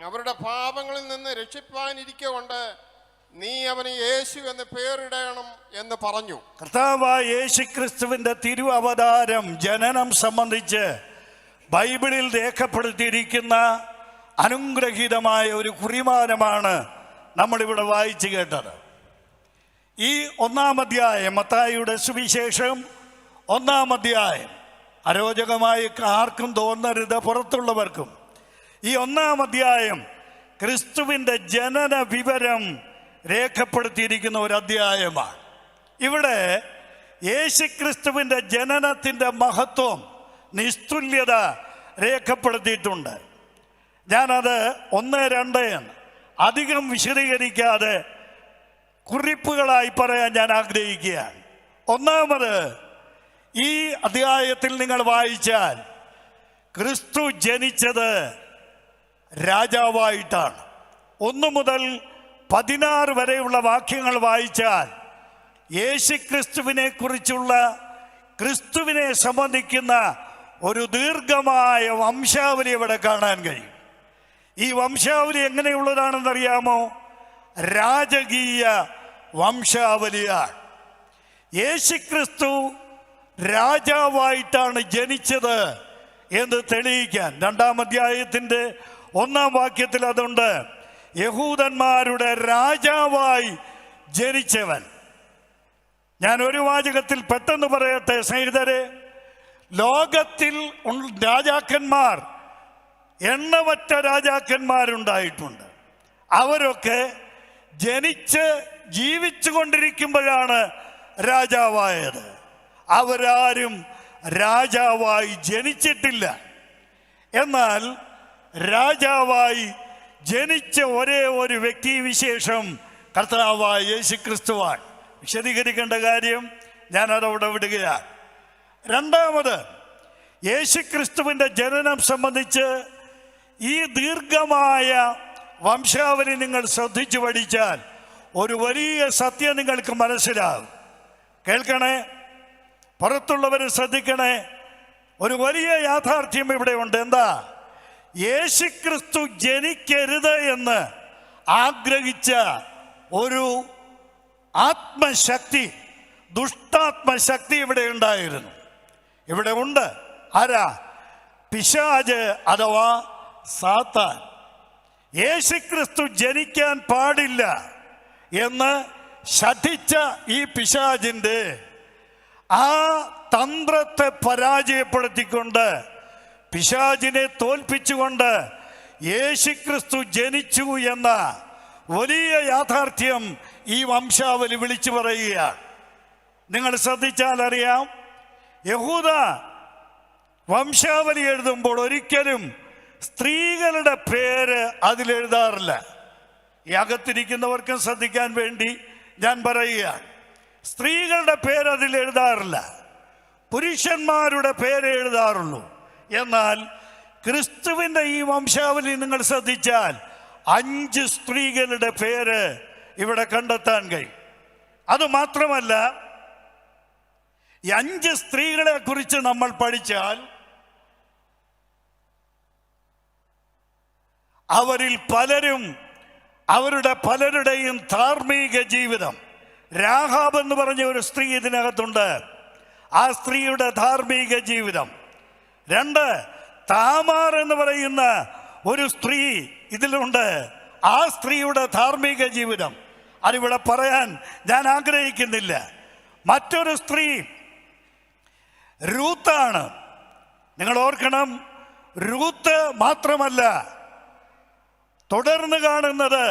അവരുടെ പാപങ്ങളിൽ നിന്ന് രക്ഷിപ്പാനിരിക്കൊണ്ട് നീ അവന് യേശു എന്ന് പേരിടണം എന്ന് പറഞ്ഞു. കർത്താവായ യേശു ക്രിസ്തുവിൻ്റെ തിരു അവതാരം ജനനം സംബന്ധിച്ച് ബൈബിളിൽ രേഖപ്പെടുത്തിയിരിക്കുന്ന അനുഗ്രഹീതമായ ഒരു കുറിമാനമാണ് നമ്മളിവിടെ വായിച്ചു കേട്ടത്. ഈ 1-ാം അധ്യായം, മത്തായിയുടെ സുവിശേഷം 1-ാം അധ്യായം, അരോചകമായി ആർക്കും തോന്നരുത്, പുറത്തുള്ളവർക്കും. ഈ 1-ാം അധ്യായം ക്രിസ്തുവിൻ്റെ ജനന വിവരം രേഖപ്പെടുത്തിയിരിക്കുന്ന ഒരു അധ്യായമാണ്. ഇവിടെ യേശു ക്രിസ്തുവിൻ്റെ ജനനത്തിൻ്റെ മഹത്വം, നിസ്തുല്യത രേഖപ്പെടുത്തിയിട്ടുണ്ട്. ഞാനത് 1-2 അധികം വിശദീകരിക്കാതെ കുറിപ്പുകളായി പറയാൻ ഞാൻ ആഗ്രഹിക്കുകയാണ്. ഒന്നാമത്, ഈ അധ്യായത്തിൽ നിങ്ങൾ വായിച്ചാൽ ക്രിസ്തു ജനിച്ചത് രാജാവായിട്ടാണ്. 1 മുതൽ 16 വരെയുള്ള വാക്യങ്ങൾ വായിച്ചാൽ യേശു ക്രിസ്തുവിനെ കുറിച്ചുള്ള, ക്രിസ്തുവിനെ സംബന്ധിക്കുന്ന ഒരു ദീർഘമായ വംശാവലി ഇവിടെ കാണാൻ കഴിയും. ഈ വംശാവലി എങ്ങനെയുള്ളതാണെന്നറിയാമോ? രാജകീയ വംശാവലിയാണ്. യേശു ക്രിസ്തു രാജാവായിട്ടാണ് ജനിച്ചത് എന്ന് തെളിയിക്കാൻ 2-ാം അധ്യായത്തിൻ്റെ 1-ാം വാക്യത്തിൽ അതുണ്ട്. യഹൂദന്മാരുടെ രാജാവായി ജനിച്ചവൻ. ഞാൻ ഒരു വാചകത്തിൽ പെട്ടെന്ന് പറയട്ടെ സ്നേഹിതരെ, ലോകത്തിൽ രാജാക്കന്മാർ, എണ്ണമറ്റ രാജാക്കന്മാരുണ്ടായിട്ടുണ്ട്. അവരൊക്കെ ജനിച്ച് ജീവിച്ചു കൊണ്ടിരിക്കുമ്പോഴാണ് രാജാവായത്. അവരാരും രാജാവായി ജനിച്ചിട്ടില്ല. എന്നാൽ രാജാവായി ജനിച്ച ഒരേ ഒരു വ്യക്തിവിശേഷം കർത്താവായ യേശു ക്രിസ്തുവാണ്. വിശദീകരിക്കേണ്ട കാര്യം ഞാനതവിടെ വിടുകയാണ്. രണ്ടാമത്, യേശു ക്രിസ്തുവിൻ്റെ ജനനം സംബന്ധിച്ച് ഈ ദീർഘമായ വംശാവലി നിങ്ങൾ ശ്രദ്ധിച്ചു പഠിച്ചാൽ ഒരു വലിയ സത്യം നിങ്ങൾക്ക് മനസ്സിലാകും. കേൾക്കണേ, പുറത്തുള്ളവർ ശ്രദ്ധിക്കണേ. ഒരു വലിയ യാഥാർത്ഥ്യം ഇവിടെ ഉണ്ട്. എന്താ? യേശു ക്രിസ്തു ജനിക്കരുത് എന്ന് ആഗ്രഹിച്ച ഒരു ആത്മശക്തി, ദുഷ്ടാത്മശക്തി ഇവിടെ ഉണ്ടായിരുന്നു, ഇവിടെ ഉണ്ട്. ആരാ? പിശാച് അഥവാ സാത്താൻ. യേശുക്രിസ്തു ജനിക്കാൻ പാടില്ല എന്ന് ശഠിച്ച ഈ പിശാചിൻ്റെ ആ തന്ത്രത്തെ പരാജയപ്പെടുത്തിക്കൊണ്ട്, പിശാചിനെ തോൽപ്പിച്ചുകൊണ്ട് യേശുക്രിസ്തു ജനിച്ചു എന്ന വലിയ യാഥാർത്ഥ്യം ഈ വംശാവലി വിളിച്ചു പറയുകയാണ്. നിങ്ങൾ ശ്രദ്ധിച്ചാൽ അറിയാം, യഹൂദ വംശാവലി എഴുതുമ്പോൾ ഒരിക്കലും സ്ത്രീകളുടെ പേര് അതിലെഴുതാറില്ല. ഈ അകത്തിരിക്കുന്നവർക്കും ശ്രദ്ധിക്കാൻ വേണ്ടി ഞാൻ പറയുകയാണ്. സ്ത്രീകളുടെ പേര് അതിൽ എഴുതാറില്ല, പുരുഷന്മാരുടെ പേര് എഴുതാറുള്ളൂ. എന്നാൽ ക്രിസ്തുവിൻ്റെ ഈ വംശാവലി നിങ്ങൾ ശ്രദ്ധിച്ചാൽ 5 സ്ത്രീകളുടെ പേര് ഇവിടെ കണ്ടെത്താൻ കഴിയും. അതുമാത്രമല്ല, ഈ 5 സ്ത്രീകളെ കുറിച്ച് നമ്മൾ പഠിച്ചാൽ അവരിൽ പലരും അവരുടെ പലരുടെയും ധാർമ്മിക ജീവിതം, രാഹാബ് എന്ന് പറഞ്ഞ ഒരു സ്ത്രീ ഇതിനകത്തുണ്ട്, ആ സ്ത്രീയുടെ ധാർമ്മിക ജീവിതം. 2, താമാർ എന്ന് പറയുന്ന ഒരു സ്ത്രീ ഇതിലുണ്ട്, ആ സ്ത്രീയുടെ ധാർമ്മിക ജീവിതം അതിവിടെ പറയാൻ ഞാൻ ആഗ്രഹിക്കുന്നില്ല. മറ്റൊരു സ്ത്രീ രൂത്താണ്. നിങ്ങൾ ഓർക്കണം, രൂത്ത് മാത്രമല്ല, തുടർന്ന് കാണുന്നത്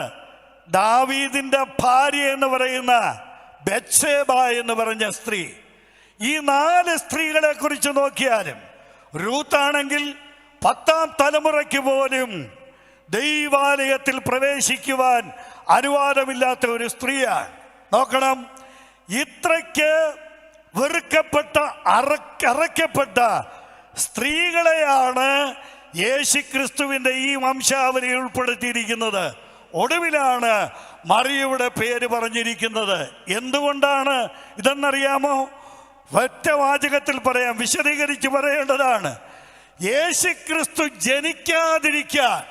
ദാവീദിന്റെ ഭാര്യ എന്ന് പറയുന്ന ബത്ശേബ എന്ന് പറഞ്ഞ സ്ത്രീ. ഈ 4 സ്ത്രീകളെ കുറിച്ച് നോക്കിയാലും രൂത്താണെങ്കിൽ 10ാം തലമുറയ്ക്ക് പോലും ദൈവാലയത്തിൽ പ്രവേശിക്കുവാൻ അനുവാദമില്ലാത്ത ഒരു സ്ത്രീയാണ്. നോക്കണം, ഇത്രയ്ക്ക് വെറുക്കപ്പെട്ട അറയ്ക്കപ്പെട്ട സ്ത്രീകളെയാണ് യേശുക്രിസ്തുവിൻ്റെ ഈ വംശാവലിയിൽ ഉൾപ്പെടുത്തിയിരിക്കുന്നത്. ഒടുവിലാണ് മറിയയുടെ പേര് പറഞ്ഞിരിക്കുന്നത്. എന്തുകൊണ്ടാണ് ഇതെന്നറിയാമോ? ഒറ്റ വാചകത്തിൽ പറയാം, വിശദീകരിച്ച് പറയേണ്ടതാണ്. യേശുക്രിസ്തു ജനിക്കാതിരിക്കാൻ,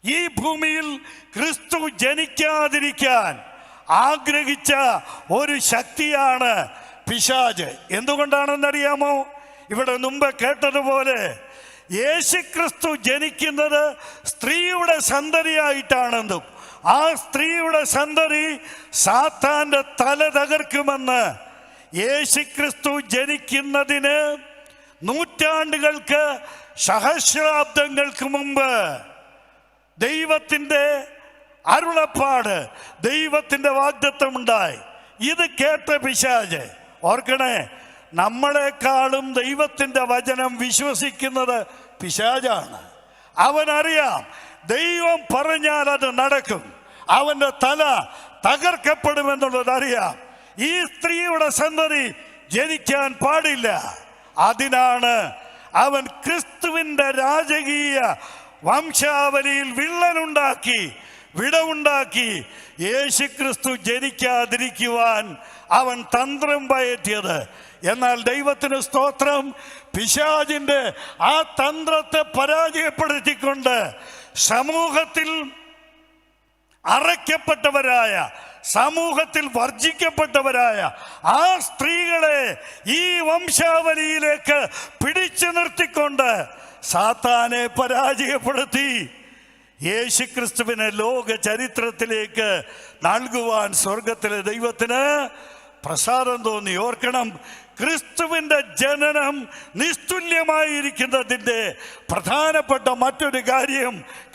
ഈ ഭൂമിയിൽ ക്രിസ്തു ജനിക്കാതിരിക്കാൻ ആഗ്രഹിച്ച ഒരു ശക്തിയാണ് പിശാച്. എന്തുകൊണ്ടാണെന്നറിയാമോ? ഇവിടെ മുമ്പ് കേട്ടതുപോലെ യേശുക്രിസ്തു ജനിക്കുന്നത് സ്ത്രീയുടെ സന്തതിയായിട്ടാണെന്നും ആ സ്ത്രീയുടെ സന്തതി സാത്താന്റെ തല തകർക്കുമെന്ന് യേശുക്രിസ്തു ജനിക്കുന്നതിന് നൂറ്റാണ്ടുകൾക്ക്, സഹസ്രാബ്ദങ്ങൾക്ക് മുമ്പ് ദൈവത്തിൻ്റെ അരുളപ്പാട്, ദൈവത്തിൻ്റെ വാഗ്ദത്തമുണ്ടായി. ഇത് കേട്ട പിശാച്, ഓർക്കണേ, നമ്മളെക്കാളും ദൈവത്തിൻ്റെ വചനം വിശ്വസിക്കുന്നത് പിശാചാണ്. അവനറിയാം ദൈവം പറഞ്ഞാൽ അത് നടക്കും, അവൻ്റെ തല തകർക്കപ്പെടുമെന്നുള്ളത് അറിയാം. ഈ സ്ത്രീയുടെ സന്തതി ജനിക്കാൻ പാടില്ല. അതിനാണ് അവൻ ക്രിസ്തുവിൻ്റെ രാജകീയ വംശാവലിയിൽ വിള്ളലുണ്ടാക്കി, വിടവുണ്ടാക്കി യേശുക്രിസ്തു ജനിക്കാതിരിക്കുവാൻ അവൻ തന്ത്രം പയറ്റിയത്. എന്നാൽ ദൈവത്തിന് സ്തോത്രം, പിശാചിൻ്റെ ആ തന്ത്രത്തെ പരാജയപ്പെടുത്തിക്കൊണ്ട് സമൂഹത്തിൽ അറയ്ക്കപ്പെട്ടവരായ, സമൂഹത്തിൽ വർജിക്കപ്പെട്ടവരായ ആ സ്ത്രീകളെ ഈ വംശാവലിയിലേക്ക് പിടിച്ചു നിർത്തിക്കൊണ്ട് സാത്താനെ പരാജയപ്പെടുത്തി യേശുക്രിസ്തുവിനെ ലോക ചരിത്രത്തിലേക്ക് നൽകുവാൻ സ്വർഗത്തിലെ ദൈവത്തിന് പ്രസാദം തോന്നി. ഓർക്കണം, ക്രിസ്തുവിൻ്റെ ജനനം നിസ്തുല്യമായിരിക്കുന്നതിൻ്റെ പ്രധാനപ്പെട്ട മറ്റൊരു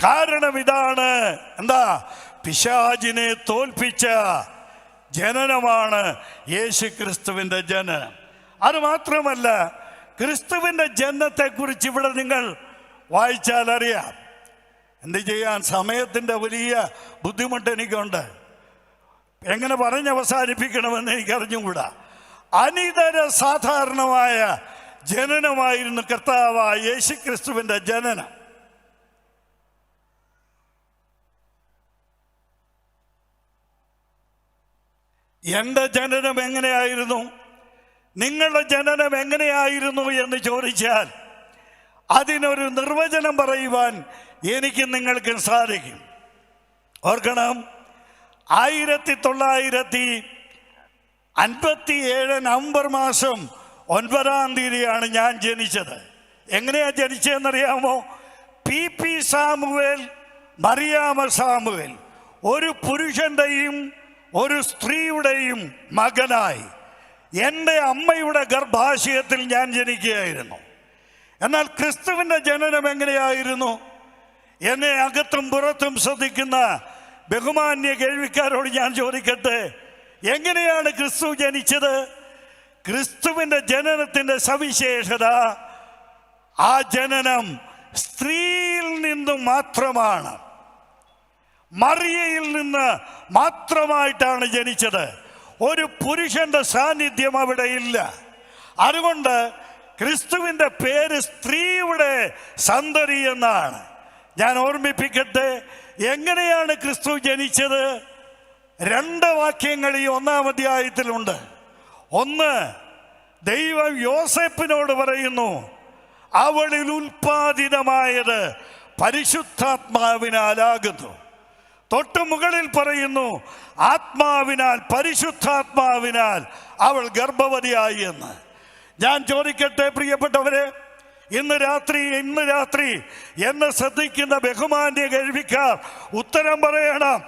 കാരണം ഇതാണ്. എന്താ? പിശാചിനെ തോൽപ്പിച്ച ജനനമാണ് യേശുക്രിസ്തുവിൻ്റെ ജനനം. അതുമാത്രമല്ല, ക്രിസ്തുവിൻ്റെ ജനനത്തെക്കുറിച്ച് ഇവിടെ നിങ്ങൾ വായിച്ചാൽ അറിയാം. എന്ത് ചെയ്യാൻ, സമയത്തിൻ്റെ വലിയ ബുദ്ധിമുട്ട് എനിക്കുണ്ട്. എങ്ങനെ പറഞ്ഞ് അവസാനിപ്പിക്കണമെന്ന് എനിക്കറിഞ്ഞുകൂടാ. അനിതര സാധാരണമായ ജനനമായിരുന്നു കർത്താവായ യേശുക്രിസ്തുവിൻ്റെ ജനനം. എൻ്റെ ജനനം എങ്ങനെയായിരുന്നു, നിങ്ങളുടെ ജനനം എങ്ങനെയായിരുന്നു എന്ന് ചോദിച്ചാൽ അതിനൊരു നിർവചനം പറയുവാൻ എനിക്ക് നിങ്ങൾക്ക് സാധിക്കും. ഓർക്കണം, 1957 നവംബർ മാസം 9-ാം തീയതിയാണ് ഞാൻ ജനിച്ചത്. എങ്ങനെയാ ജനിച്ചതെന്നറിയാമോ? PP സാമുവേൽ, മറിയാമ സാമുവേൽ, ഒരു പുരുഷന്റെയും ഒരു സ്ത്രീയുടെയും മകനായി എൻ്റെ അമ്മയുടെ ഗർഭാശയത്തിൽ ഞാൻ ജനിക്കുകയായിരുന്നു. എന്നാൽ ക്രിസ്തുവിൻ്റെ ജനനം എങ്ങനെയായിരുന്നു? എന്നെ അകത്തും പുറത്തും ശ്രദ്ധിക്കുന്ന ബഹുമാന്യ കേൾവിക്കാരോട് ഞാൻ ചോദിക്കട്ടെ, എങ്ങനെയാണ് ക്രിസ്തു ജനിച്ചത്? ക്രിസ്തുവിൻ്റെ ജനനത്തിൻ്റെ സവിശേഷത, ആ ജനനം സ്ത്രീയിൽ നിന്നും മാത്രമാണ്. മറിയയിൽ നിന്ന് മാത്രമായിട്ടാണ് ജനിച്ചത്. ഒരു പുരുഷന്റെ സാന്നിധ്യം അവിടെ ഇല്ല. അതുകൊണ്ട് ക്രിസ്തുവിൻ്റെ പേര് സ്ത്രീയുടെ സന്തതി എന്നാണ്. ഞാൻ ഓർമ്മിപ്പിക്കട്ടെ, എങ്ങനെയാണ് ക്രിസ്തു ജനിച്ചത്? 2 വാക്യങ്ങൾ ഈ 1-ാം അധ്യായത്തിലുണ്ട്. ഒന്ന്, ദൈവം യോസേപ്പിനോട് പറയുന്നു, അവളിൽ ഉൽപ്പാദിതമായത് പരിശുദ്ധാത്മാവിനാലാകുന്നു. തൊട്ടു മുകളിൽ പറയുന്നു, ആത്മാവിനാൽ, പരിശുദ്ധാത്മാവിനാൽ അവൾ ഗർഭവതിയായി എന്ന്. ഞാൻ ചോദിക്കട്ടെ പ്രിയപ്പെട്ടവരെ, ഇന്ന് രാത്രി എന്നെ ശ്രദ്ധിക്കുന്ന ബഹുമാന്യ കേൾവിക്കാർ ഉത്തരം പറയണം.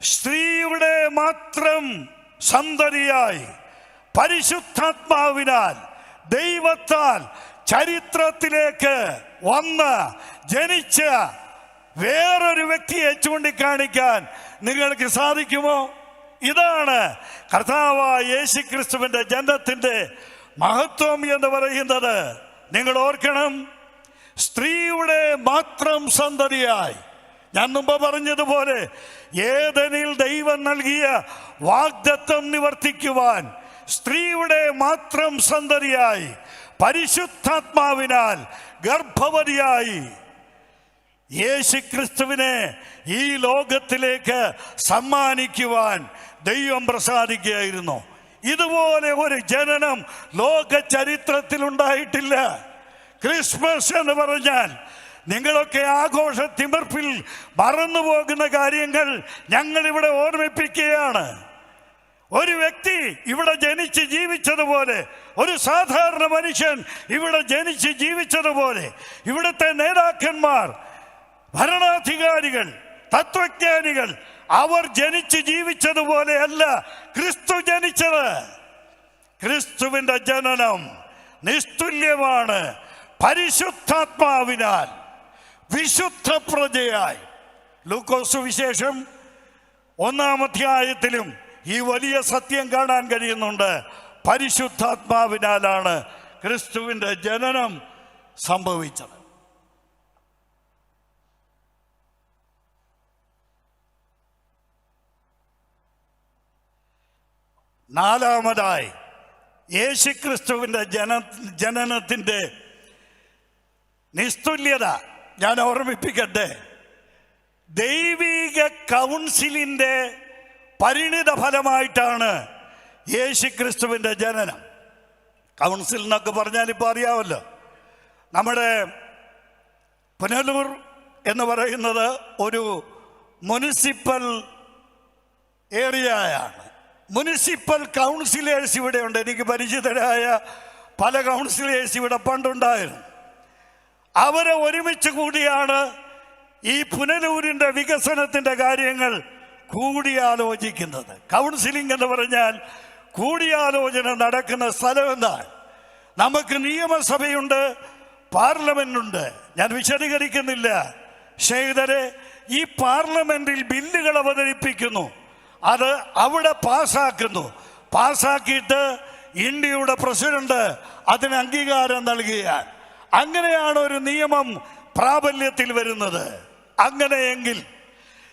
സ്ത്രീയുടെ മാത്രം സന്തതിയായി പരിശുദ്ധാത്മാവിനാൽ ദൈവത്താൽ ചരിത്രത്തിലേക്ക് വന്ന് ജനിച്ച വേറൊരു വ്യക്തിയെ ചൂണ്ടിക്കാണിക്കാൻ നിങ്ങൾക്ക് സാധിക്കുമോ? ഇതാണ് കർത്താവായ യേശുക്രിസ്തുവിന്റെ ജനനത്തിന്റെ മഹത്വം എന്ന് പറയുന്നത്. നിങ്ങൾ ഓർക്കണം, സ്ത്രീയുടെ മാത്രം സന്തതിയായി, ഞാൻ മുമ്പ് പറഞ്ഞതുപോലെ ഏദനിൽ ദൈവം നൽകിയ വാഗ്ദത്തം നിവർത്തിക്കുവാൻ സ്ത്രീയുടെ മാത്രം സന്തതിയായി പരിശുദ്ധാത്മാവിനാൽ ഗർഭവതിയായി യേശുക്രിസ്തുവിനെ ഈ ലോകത്തിലേക്ക് സമ്മാനിക്കുവാൻ ദൈവം പ്രസാദിക്കുകയായിരുന്നു. ഇതുപോലെ ഒരു ജനനം ലോക ചരിത്രത്തിൽ ഉണ്ടായിട്ടില്ല. ക്രിസ്മസ് എന്ന് പറഞ്ഞാൽ നിങ്ങളൊക്കെ ആഘോഷ തിമിർപ്പിൽ മറന്നുപോകുന്ന കാര്യങ്ങൾ ഞങ്ങളിവിടെ ഓർമ്മിപ്പിക്കുകയാണ്. ഒരു വ്യക്തി ഇവിടെ ജനിച്ച് ജീവിച്ചതുപോലെ, ഒരു സാധാരണ മനുഷ്യൻ ഇവിടെ ജനിച്ച് ജീവിച്ചതുപോലെ, ഇവിടുത്തെ നേതാക്കന്മാർ, ഭരണാധികാരികൾ, തത്വജ്ഞാനികൾ അവർ ജനിച്ച് ജീവിച്ചതുപോലെയല്ല ക്രിസ്തു ജനിച്ചത്. ക്രിസ്തുവിന്റെ ജനനം നിസ്തുല്യമാണ്. പരിശുദ്ധാത്മാവിനാൽ വിശുദ്ധ പ്രജയായി. ലൂക്കോസ് വിശേഷം 1-ാം അധ്യായത്തിലും ഈ വലിയ സത്യം കാണാൻ കഴിയുന്നുണ്ട്. പരിശുദ്ധാത്മാവിനാലാണ് ക്രിസ്തുവിന്റെ ജനനം സംഭവിച്ചത്. നാലാമതായി യേശുക്രിസ്തുവിന്റെ ജനനത്തിന്റെ നിസ്തുല്യത ഞാൻ ഓർമ്മിപ്പിക്കട്ടെ. ദൈവിക കൗൺസിലിന്റെ പരിണിത ഫലമായിട്ടാണ് യേശുക്രിസ്തുവിന്റെ ജനനം. കൗൺസിൽ എന്നൊക്കെ പറഞ്ഞാൽ ഇപ്പോൾ അറിയാമല്ലോ. നമ്മുടെ പുനലൂർ എന്ന് പറയുന്നത് ഒരു മുനിസിപ്പൽ ഏരിയയാണ്. മുനിസിപ്പൽ കൗൺസിലേഴ്സ് ഇവിടെ ഉണ്ട്. എനിക്ക് പരിചിതരായ പല കൗൺസിലേഴ്സ് ഇവിടെ പണ്ടുണ്ടായിരുന്നു. അവരെ ഒരുമിച്ച് കൂടിയാണ് ഈ പുനലൂരിൻ്റെ വികസനത്തിൻ്റെ കാര്യങ്ങൾ കൂടിയാലോചിക്കുന്നത്. കൗൺസിലിംഗ് എന്ന് പറഞ്ഞാൽ കൂടിയാലോചന നടക്കുന്ന സ്ഥലം എന്താണ്? നമുക്ക് നിയമസഭയുണ്ട്, പാർലമെന്റുണ്ട്. ഞാൻ വിശദീകരിക്കുന്നില്ല. സ്നേഹിതരെ, ഈ പാർലമെന്റിൽ ബില്ലുകൾ അവതരിപ്പിക്കുന്നു, അത് അവിടെ പാസ്സാക്കിയിട്ട് ഇന്ത്യയുടെ പ്രസിഡന്റ് അതിന് അംഗീകാരം നൽകുകയാണ്. അങ്ങനെയാണ് ഒരു നിയമം പ്രാബല്യത്തിൽ വരുന്നത്. അങ്ങനെയെങ്കിൽ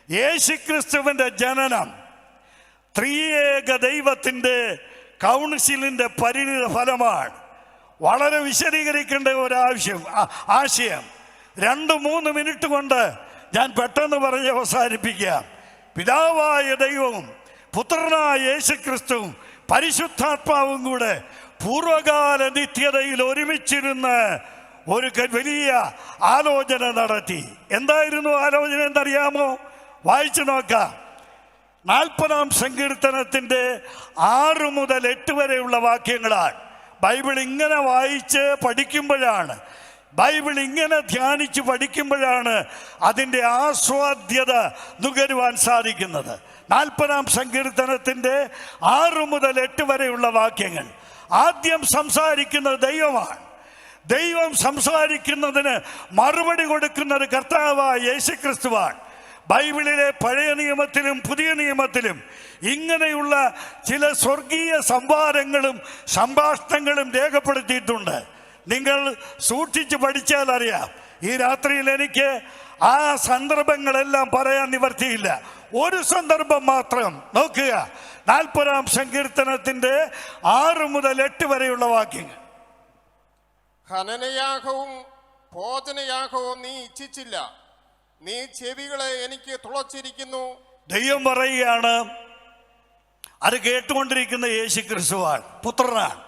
യേശുക്രിസ്തുവിന്റെ ജനനം ത്രിയേക ദൈവത്തിൻ്റെ കൗൺസിലിൻ്റെ പരിണിത ഫലമാണ്. വളരെ വിശദീകരിക്കേണ്ട ആശയം 2-3 മിനിറ്റ് കൊണ്ട് ഞാൻ പെട്ടെന്ന് പറഞ്ഞ് അവസാനിപ്പിക്കാം. പിതാവായ ദൈവവും പുത്രനായ യേശുക്രിസ്തുവും പരിശുദ്ധാത്മാവും കൂടെ പൂർവകാല നിത്യതയിൽ ഒരുമിച്ചിരുന്ന് ഒരു വലിയ ആലോചന നടത്തി. എന്തായിരുന്നു ആലോചന എന്നറിയാമോ? വായിച്ചു നോക്കാം. 40-ാം സങ്കീർത്തനത്തിൻ്റെ 6 മുതൽ 8 വരെയുള്ള വാക്യങ്ങളാണ്. ബൈബിൾ ഇങ്ങനെ വായിച്ച് പഠിക്കുമ്പോഴാണ്, ബൈബിൾ ഇങ്ങനെ ധ്യാനിച്ച് പഠിക്കുമ്പോഴാണ് അതിൻ്റെ ആസ്വാദ്യത നുകരുവാൻ സാധിക്കുന്നത്. 40-ാം സങ്കീർത്തനത്തിൻ്റെ 6 മുതൽ 8 വരെയുള്ള വാക്യങ്ങൾ. ആദ്യം സംസാരിക്കുന്നത് ദൈവമാണ്. ദൈവം സംസാരിക്കുന്നതിന് മറുപടി കൊടുക്കുന്നത് കർത്താവായ യേശുക്രിസ്തുവാണ്. ബൈബിളിലെ പഴയ നിയമത്തിലും പുതിയ നിയമത്തിലും ഇങ്ങനെയുള്ള ചില സ്വർഗീയ സംവാദങ്ങളും സംഭാഷണങ്ങളും രേഖപ്പെടുത്തിയിട്ടുണ്ട്. നിങ്ങൾ സൂക്ഷിച്ച് പഠിച്ചാൽ അറിയാം. ഈ രാത്രിയിൽ എനിക്ക് ആ സന്ദർഭങ്ങളെല്ലാം പറയാൻ നിവർത്തിയില്ല. ഒരു സന്ദർഭം മാത്രം നോക്കുക, 40-ാം സങ്കീർത്തനത്തിന്റെ 6 മുതൽ 8 വരെയുള്ള വാക്യങ്ങൾ. ഹനനയാഗവും ഭോജനയാഗവും നീ ഇച്ഛിച്ചില്ല, നീ ചെവികളെ എനിക്ക് തുളച്ചിരിക്കുന്നു. ദൈവം പറയുകയാണ്, അത് കേട്ടുകൊണ്ടിരിക്കുന്ന യേശു ക്രിസ്തുവാണ്, പുത്രനാണ്.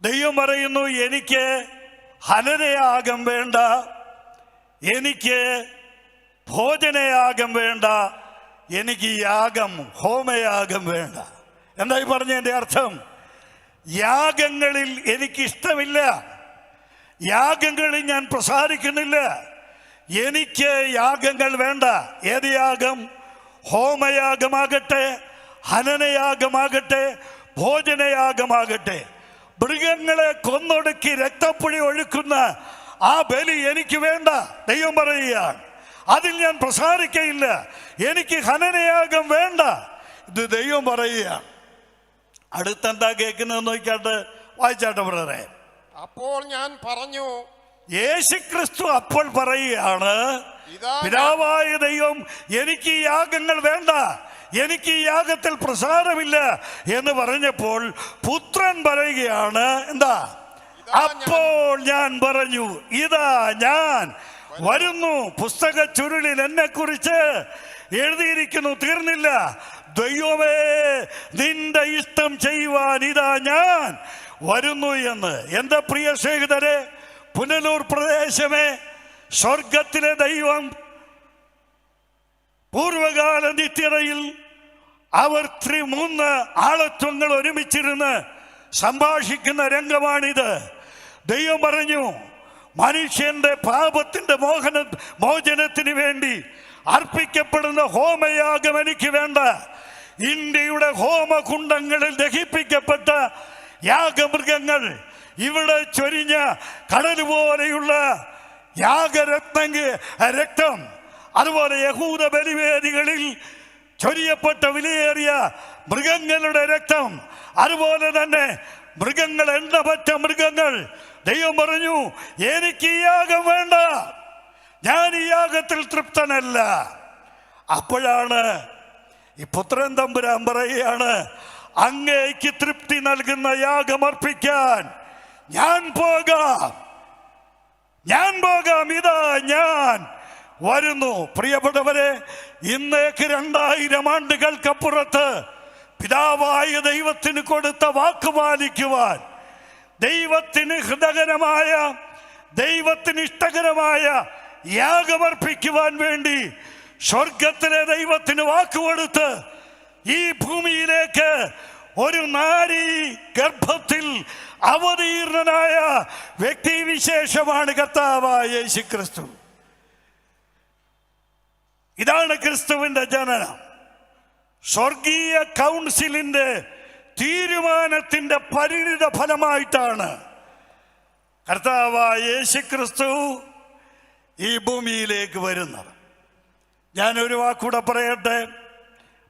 ദൈവം പറയുന്നു, എനിക്ക് ഹനനയാഗം വേണ്ട, എനിക്ക് ഭോജനയാഗം വേണ്ട, എനിക്ക് യാഗം ഹോമയാഗം വേണ്ട. എന്തായി പറഞ്ഞതിൻ്റെ അർത്ഥം? യാഗങ്ങളിൽ എനിക്കിഷ്ടമില്ല, യാഗങ്ങളിൽ ഞാൻ പ്രസാദിക്കുന്നില്ല, എനിക്ക് യാഗങ്ങൾ വേണ്ട. ഏത് യാഗം? ഹോമയാഗമാകട്ടെ, ഹനനയാഗമാകട്ടെ, ഭോജനയാഗമാകട്ടെ, മൃഗങ്ങളെ കൊന്നൊടുക്കി രക്തപ്പുഴി ഒഴുക്കുന്ന ആ ബലി എനിക്ക് വേണ്ട. ദൈവം പറയുകയാണ്, അതിൽ ഞാൻ പ്രസാദിക്കയില്ല, എനിക്ക് ഹനനയാഗം വേണ്ട. ഇത് ദൈവം പറയുകയാണ്. അടുത്തെന്താ കേൾക്കുന്നതെന്ന് നോക്കാട്ട് വായിച്ചാട്ടെ ബ്രദറെ. അപ്പോൾ ഞാൻ പറഞ്ഞു, യേശുക്രിസ്തു അപ്പോൾ പറയുകയാണ്, പിതാവായ ദൈവം എനിക്ക് ഈ യാഗങ്ങൾ വേണ്ട, എനിക്ക് ഈ യാഗത്തിൽ പ്രസാദമില്ല എന്ന് പറഞ്ഞപ്പോൾ പുത്രൻ പറയുകയാണ്, എന്താ? അപ്പോൾ ഞാൻ പറഞ്ഞു, ഇതാ ഞാൻ വരുന്നു, പുസ്തക ചുരുളിൽ എന്നെ കുറിച്ച് എഴുതിയിരിക്കുന്നു. തീർന്നില്ല. ദൈവമേ, നിന്റെ ഇഷ്ടം ചെയ്യുവാൻ ഇതാ ഞാൻ വരുന്നു എന്ന്. എന്റെ പ്രിയ സ്നേഹിതരെ, പുനലൂർ പ്രദേശമേ, സ്വർഗത്തിലെ ദൈവം പൂർവകാല നിത്യതയിൽ അവർ 3 ആളത്വങ്ങൾ ഒരുമിച്ചിരുന്ന് സംഭാഷിക്കുന്ന രംഗമാണിത്. ദൈവം പറഞ്ഞു, മനുഷ്യന്റെ പാപത്തിന്റെ മോചനത്തിന് വേണ്ടി അർപ്പിക്കപ്പെടുന്ന ഹോമയാഗം എനിക്ക് വേണ്ട. ഇന്ത്യയുടെ ഹോമകുണ്ടങ്ങളിൽ ദഹിപ്പിക്കപ്പെട്ട യാഗമൃഗങ്ങൾ, ഇവിടെ ചൊരിഞ്ഞ കടൽ പോലെയുള്ള രക്തം, അതുപോലെ യഹൂദ ബലിവേദികളിൽ ചൊരിയപ്പെട്ട വിലയേറിയ മൃഗങ്ങളുടെ രക്തം, അതുപോലെ തന്നെ മൃഗങ്ങൾ, എണ്ണപറ്റ മൃഗങ്ങൾ. ദൈവം പറഞ്ഞു, എനിക്ക് ഈ യാഗം വേണ്ട, ഞാൻ ഈ യാഗത്തിൽ തൃപ്തനല്ല. അപ്പോഴാണ് ഈ പുത്രൻ തമ്പുരാൻ പറയുകയാണ്, അങ്ങേക്ക് തൃപ്തി നൽകുന്ന യാഗമർപ്പിക്കാൻ ഞാൻ പോകാം, ഇതാ ഞാൻ വരുന്നു. പ്രിയപ്പെട്ടവരെ, ഇന്നേക്ക് 2000 ആണ്ടുകൾക്കപ്പുറത്ത് പിതാവായ ദൈവത്തിന് കൊടുത്ത വാക്ക് പാലിക്കുവാൻ, ദൈവത്തിന് ഹൃദയകരമായ, ദൈവത്തിന് ഇഷ്ടകരമായ യാഗമർപ്പിക്കുവാൻ വേണ്ടി സ്വർഗത്തിലെ ദൈവത്തിന് വാക്കുകൊടുത്ത് ഈ ഭൂമിയിലേക്ക് ഒരു നാരി ഗർഭത്തിൽ അവതീർണനായ വ്യക്തിവിശേഷമാണ് കർത്താവായ യേശു ക്രിസ്തു. ഇതാണ് ക്രിസ്തുവിന്റെ ജനനം. സ്വർഗീയ കൗൺസിലിന്റെ തീരുമാനത്തിന്റെ പരിണിത ഫലമായിട്ടാണ് കർത്താവായ യേശു ക്രിസ്തു ഈ ഭൂമിയിലേക്ക് വരുന്നത്. ഞാനൊരു വാക്കൂടെ പറയട്ടെ.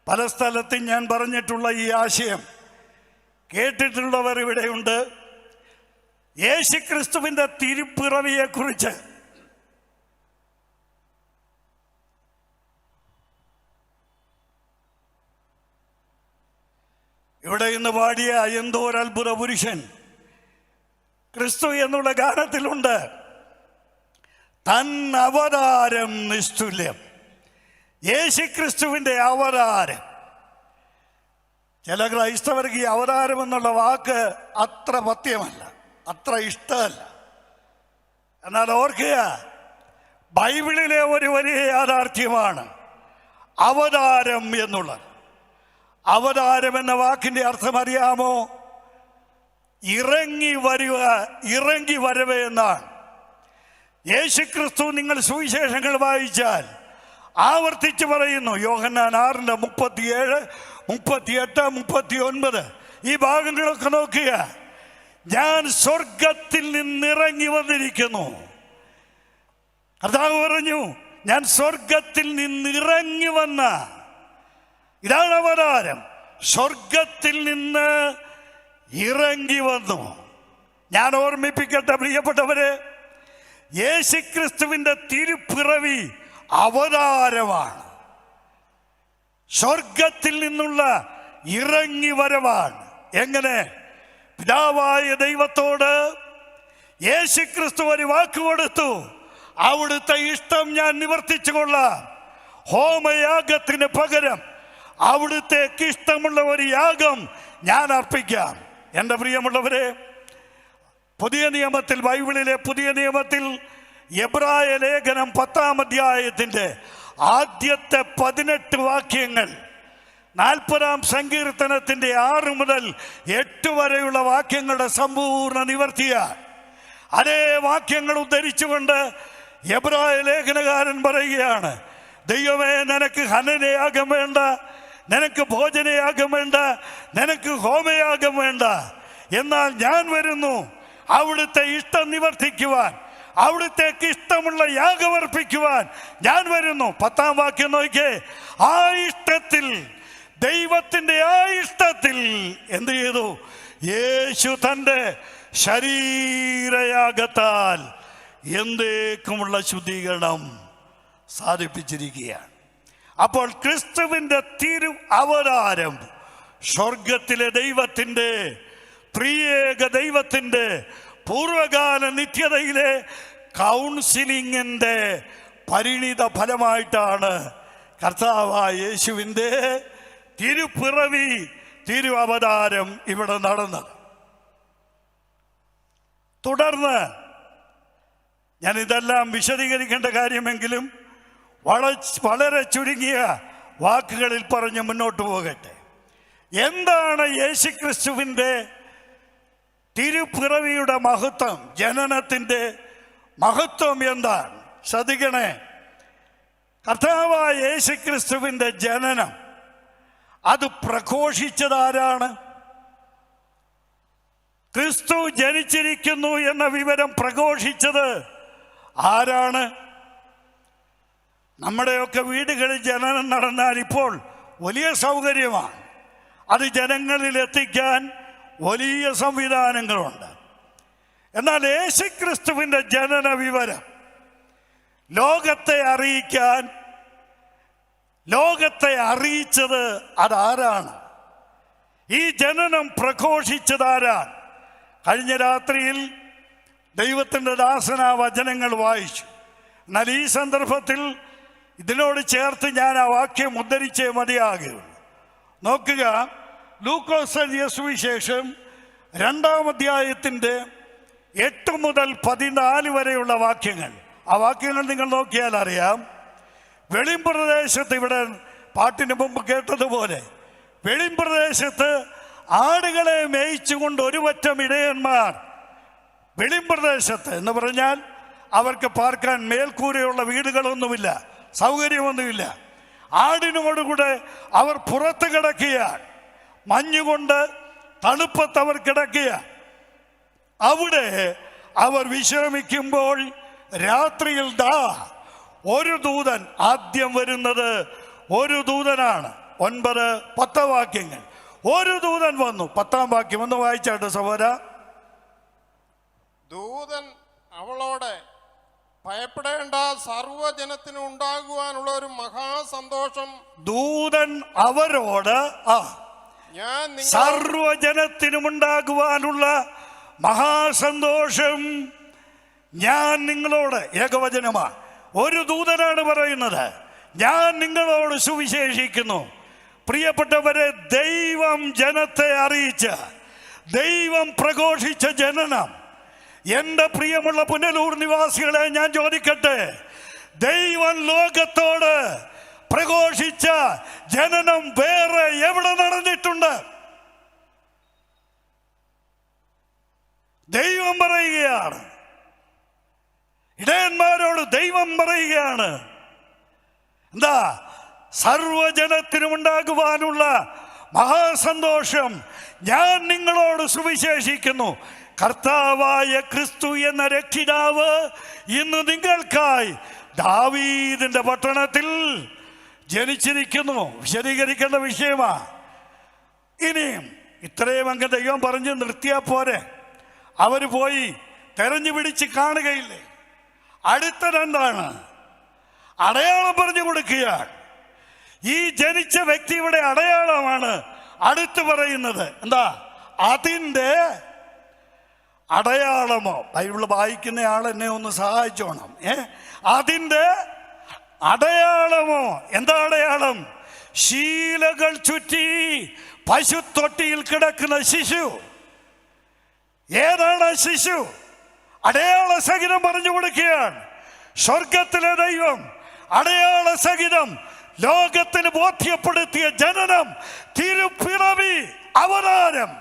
പല സ്ഥലത്തും ഞാൻ പറഞ്ഞിട്ടുള്ള ഈ ആശയം കേട്ടിട്ടുള്ളവർ ഇവിടെയുണ്ട്. യേശുക്രിസ്തുവിന്റെ തിരുപ്പിറവിയെക്കുറിച്ച് ഇവിടെ ഇന്ന് പാടിയ എന്തോ ഒരു അത്ഭുത പുരുഷൻ ക്രിസ്തു എന്നുള്ള ഗാനത്തിലുണ്ട്. തൻ അവതാരം നിസ്തുല്യം. യേശുക്രിസ്തുവിന്റെ അവതാരം. ചില ക്രൈസ്തവർക്ക് ഈ അവതാരം എന്നുള്ള വാക്ക് അത്ര പഥ്യമല്ല, അത്ര ഇഷ്ടമല്ല. എന്നാൽ ഓർക്കുക, ബൈബിളിലെ ഒരു വലിയ യാഥാർത്ഥ്യമാണ് അവതാരം എന്നുള്ളത്. അവതാരം എന്ന വാക്കിന്റെ അർത്ഥം അറിയാമോ? ഇറങ്ങി വരിക, ഇറങ്ങി വരവ് എന്നാണ്. യേശുക്രിസ്തു നിങ്ങൾ സുവിശേഷങ്ങൾ വായിച്ചാൽ ആവർത്തിച്ച് പറയുന്നു. യോഹന്നാൻ 6:37, 38, 39 ഈ ഭാഗങ്ങളൊക്കെ നോക്കുക. ഞാൻ സ്വർഗത്തിൽ നിന്നിറങ്ങി വന്നിരിക്കുന്നു. കർത്താവ് പറഞ്ഞു, ഞാൻ സ്വർഗത്തിൽ നിന്നിറങ്ങി വന്ന. ഇതാണ് അവതാരം. സ്വർഗത്തിൽ നിന്ന് ഇറങ്ങി വന്നു. ഞാൻ ഓർമ്മിപ്പിക്കട്ടെ പ്രിയപ്പെട്ടവരെ, യേശുക്രിസ്തുവിന്റെ തിരുപ്പിറവി അവതാരമാണ്. സ്വർഗത്തിൽ നിന്നുള്ള ഇറങ്ങി വരവാണ്. എങ്ങനെ? പിതാവായ ദൈവത്തോട് യേശുക്രിസ്തു ഒരു വാക്ക് കൊടുത്തു, അവിടുത്തെ ഇഷ്ടം ഞാൻ നിവർത്തിച്ചു കൊള്ളാം. ഹോമയാഗത്തിന് പകരം അവിടുത്തേക്ക് ഇഷ്ടമുള്ള ഒരു യാഗം ഞാൻ അർപ്പിക്കാം. എൻ്റെ പ്രിയമുള്ളവരെ, പുതിയ നിയമത്തിൽ, ബൈബിളിലെ പുതിയ നിയമത്തിൽ എബ്രായ ലേഖനം 10-ാം അധ്യായത്തിൻ്റെ ആദ്യത്തെ 18 വാക്യങ്ങൾ 40-ാം സങ്കീർത്തനത്തിൻ്റെ 6 മുതൽ 8 വരെയുള്ള വാക്യങ്ങളുടെ സമ്പൂർണ്ണ നിവർത്തിയാണ്. അതേ വാക്യങ്ങൾ ഉദ്ധരിച്ചുകൊണ്ട് എബ്രായ ലേഖനകാരൻ പറയുകയാണ്, ദൈവമേ, നിനക്ക് ഹനനയാഗം വേണ്ട, നിനക്ക് ഭോജനയാഗം വേണ്ട, നിനക്ക് ഹോമയാഗം വേണ്ട, എന്നാൽ ഞാൻ വരുന്നു അവിടുത്തെ ഇഷ്ടം നിവർത്തിക്കുവാൻ, അവിടുത്തേക്ക് ഇഷ്ടമുള്ള യാഗമർപ്പിക്കുവാൻ ഞാൻ വരുന്നു. 10-ാം വാക്യം നോക്കിയേ. ആ ഇഷ്ടത്തിൽ, ദൈവത്തിൻ്റെ ആ ഇഷ്ടത്തിൽ എന്ത് ചെയ്തു? യേശു തൻ്റെ ശരീരയാഗത്താൽ എന്തേക്കുമുള്ള ശുദ്ധീകരണം സാധിപ്പിച്ചിരിക്കുകയാണ്. അപ്പോൾ ക്രിസ്തുവിൻ്റെ തിരു അവതാരം സ്വർഗത്തിലെ ദൈവത്തിൻ്റെ, ത്രിയേക ദൈവത്തിൻ്റെ പൂർവകാല നിത്യതയിലെ കൗൺസിലിങ്ങിൻ്റെ പരിണിത ഫലമായിട്ടാണ് കർത്താവായ യേശുവിൻ്റെ തിരുപ്പിറവി, തിരു അവതാരം ഇവിടെ നടന്നത്. തുടർന്ന് ഞാനിതെല്ലാം വിശദീകരിക്കേണ്ട കാര്യമെങ്കിലും വളരെ ചുരുങ്ങിയ വാക്കുകളിൽ പറഞ്ഞ് മുന്നോട്ട് പോകട്ടെ. എന്താണ് യേശുക്രിസ്തുവിൻ്റെ തിരുപ്പിറവിയുടെ മഹത്വം, ജനനത്തിൻ്റെ മഹത്വം എന്താണ്? ശ്രദ്ധിക്കണേ. കർത്താവായ യേശുക്രിസ്തുവിൻ്റെ ജനനം അത് പ്രഘോഷിച്ചതാരാണ്? ക്രിസ്തു ജനിച്ചിരിക്കുന്നു എന്ന വിവരം പ്രഘോഷിച്ചത് ആരാണ്? നമ്മുടെയൊക്കെ വീടുകളിൽ ജനനം നടന്നാൽ ഇപ്പോൾ വലിയ സൗകര്യമാണ്. അത് ജനങ്ങളിൽ എത്തിക്കാൻ വലിയ സംവിധാനങ്ങളുണ്ട്. എന്നാൽ യേശുക്രിസ്തുവിൻ്റെ ജനന വിവരം ലോകത്തെ അറിയിക്കാൻ, ലോകത്തെ അറിയിച്ചത് അതാരാണ്? ഈ ജനനം പ്രഘോഷിച്ചതാരാണ്? കഴിഞ്ഞ രാത്രിയിൽ ദൈവത്തിൻ്റെ ദാസന വചനങ്ങൾ വായിച്ചു. എന്നാൽ ഈ സന്ദർഭത്തിൽ ഇതിനോട് ചേർത്ത് ഞാൻ ആ വാക്യം ഉദ്ധരിച്ചേ മതിയാകുകയുള്ളൂ. നോക്കുക, ലൂക്കോസ് എഴുതിയ സുവിശേഷം 2-ാം അധ്യായത്തിൻ്റെ 8 മുതൽ 14 വരെയുള്ള വാക്യങ്ങൾ. ആ വാക്യങ്ങൾ നിങ്ങൾ നോക്കിയാൽ അറിയാം. വെളിമ്പ്രദേശത്ത്, ഇവിടെ പാട്ടിന് മുമ്പ് കേട്ടതുപോലെ, വെളിമ്പ്രദേശത്ത് ആടുകളെ മേയിച്ചുകൊണ്ട് ഒരു പറ്റം ഇടയന്മാർ, വെളിമ്പ്രദേശത്ത് എന്ന് പറഞ്ഞാൽ അവർക്ക് പാർക്കാൻ മേൽക്കൂരയുള്ള വീടുകളൊന്നുമില്ല, സൗകര്യമൊന്നുമില്ല. ആടിനോടുകൂടെ അവർ പുറത്ത് കിടക്കുകയാണ്. മഞ്ഞുകൊണ്ട് തണുപ്പത്ത് അവർ കിടക്കുക. അവിടെ അവർ വിശ്രമിക്കുമ്പോൾ രാത്രിയിൽ ഒരു ദൂതൻ, ആദ്യം വരുന്നത് ഒരു ദൂതനാണ്. 9-10 വാക്യങ്ങൾ. ഒരു ദൂതൻ വന്നു. 10-ാം വാക്യം ഒന്ന് വായിച്ചാട്ടെ സഹോദര. ദൂതൻ അവളോട്, ഭയപ്പെടേണ്ട, സർവ്വജനത്തിനും ഉണ്ടാകുവാനുള്ള ഒരു മഹാസന്തോഷം. ദൂതൻ അവരോട്, സർവജനത്തിനുമുണ്ടാകുവാനുള്ള മഹാസന്തോഷം ഞാൻ നിങ്ങളോട്, ഏകവചനമാ, ഒരു ദൂതനാണ് പറയുന്നത്, ഞാൻ നിങ്ങളോട് സുവിശേഷിക്കുന്നു. പ്രിയപ്പെട്ടവരെ, ദൈവം ജനത്തെ അറിയിച്ച, ദൈവം പ്രഘോഷിച്ച ജനനം. എൻ്റെ പ്രിയമുള്ള പുനലൂർ നിവാസികളെ ഞാൻ ചോദിക്കട്ടെ, ദൈവം ലോകത്തോട് പ്രഘോഷിച്ച ജനനം വേറെ എവിടെ നടന്നിട്ടുണ്ട്? ദൈവം പറയുകയാണ്, ഇടയന്മാരോട് ദൈവം പറയുകയാണ്, എന്താ? സർവജനത്തിനും ഉണ്ടാകുവാനുള്ള മഹാസന്തോഷം ഞാൻ നിങ്ങളോട് സുവിശേഷിക്കുന്നു. കർത്താവായ ക്രിസ്തു എന്ന രക്ഷിതാവ് ഇന്ന് നിങ്ങൾക്കായി ദാവീദിന്റെ പട്ടണത്തിൽ ജനിച്ചിരിക്കുന്നു. വിശദീകരിക്കേണ്ട വിഷയമാണ്. ഇനിയും ഇത്രയും അങ്ങ് ദൈവം പറഞ്ഞ് നിർത്തിയാൽ പോരെ. അവർ പോയി തെരഞ്ഞു പിടിച്ച് കാണുകയില്ലേ? അടുത്തതെന്താണ്? അടയാളം പറഞ്ഞു കൊടുക്കുകയാണ്. ഈ ജനിച്ച വ്യക്തിയുടെ അടയാളമാണ് അടുത്ത് പറയുന്നത്. എന്താ? അതിൻ്റെ അടയാളമോ? ബൈബിള് വായിക്കുന്ന ആൾ എന്നെ ഒന്ന് സഹായിച്ചോണം. അതിൻ്റെ അടയാളമോ? എന്താ അടയാളം? ശീലകൾ ചുറ്റി പശുത്തൊട്ടിയിൽ കിടക്കുന്ന ശിശു. ഏതാണ് ശിശു? അടയാള സഹിതം പറഞ്ഞു കൊടുക്കുകയാണ്. സ്വർഗത്തിലെ ദൈവം അടയാള സഹിതം ലോകത്തിന് ബോധ്യപ്പെടുത്തിയ ജനനം, തിരുപ്പിറവി, അവതാരം.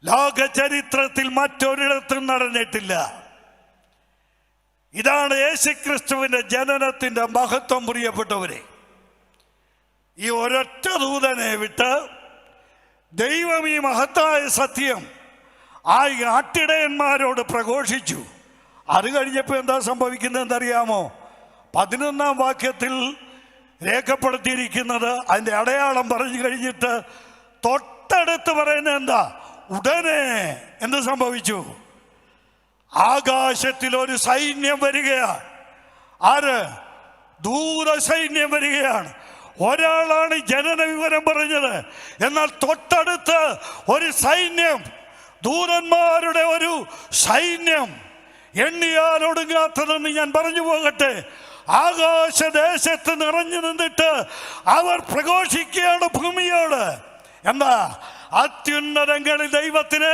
ലോക ചരിത്രത്തിൽ മറ്റൊരിടത്തും നടന്നിട്ടില്ല. ഇതാണ് യേശുക്രിസ്തുവിന്റെ ജനനത്തിന്റെ മഹത്വം. പ്രിയപ്പെട്ടവരെ, ഈ ഒരൊറ്റ ദൂതനെ വിട്ട് ദൈവം ഈ മഹത്തായ സത്യം ആ ആട്ടിടയന്മാരോട് പ്രഘോഷിച്ചു. അത് കഴിഞ്ഞപ്പോൾ എന്താ സംഭവിക്കുന്നത് എന്നറിയാമോ? 11-ാം വാക്യത്തിൽ രേഖപ്പെടുത്തിയിരിക്കുന്നത്, അതിൻ്റെ അടയാളം പറഞ്ഞു കഴിഞ്ഞിട്ട് തൊട്ടടുത്ത് പറയുന്നത് എന്താ? ഉടനെ എന്ത് സംഭവിച്ചു? ആകാശത്തിൽ ഒരു സൈന്യം വരികയാണ്. ആര്? ദൂതസൈന്യം വരികയാണ്. ഒരാളാണ് ജനന വിവരം പറഞ്ഞത്, എന്നാൽ തൊട്ടടുത്ത് ഒരു സൈന്യം, ദൂതന്മാരുടെ ഒരു സൈന്യം, എണ്ണിയാൽ ഒടുങ്ങാത്തതെന്ന് ഞാൻ പറഞ്ഞു പോകട്ടെ. ആകാശദേശത്ത് നിറഞ്ഞു നിന്നിട്ട് അവർ പ്രഘോഷിക്കുകയാണ് ഭൂമിയോട്. എന്താ? അത്യുന്നതങ്ങളിൽ ദൈവത്തിന്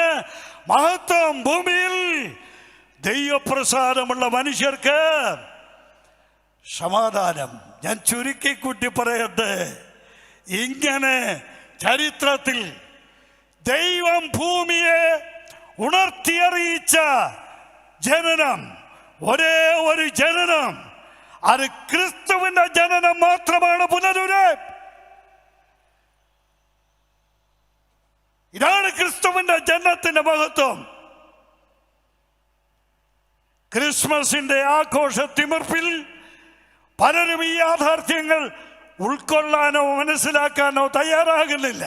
മഹത്വം, ഭൂമിയിൽ ദൈവപ്രസാദമുള്ള മനുഷ്യർക്ക് സമാധാനം. ഞാൻ ചുരുക്കിക്കൂട്ടി പറയട്ടെ, ഇങ്ങനെ ചരിത്രത്തിൽ ദൈവം ഭൂമിയെ ഉണർത്തിയറിയിച്ച ജനനം, ഒരേ ഒരു ജനനം, അത് ക്രിസ്തുവിന്റെ ജനനം മാത്രമാണ്. പുനരുരം. ഇതാണ് ക്രിസ്തുവിന്റെ ജനനത്തിന്റെ മഹത്വം. ക്രിസ്മസിന്റെ ആഘോഷ തിമിർപ്പിൽ പലരും ഈ യാഥാർത്ഥ്യങ്ങൾ ഉൾക്കൊള്ളാനോ മനസ്സിലാക്കാനോ തയ്യാറാകുന്നില്ല.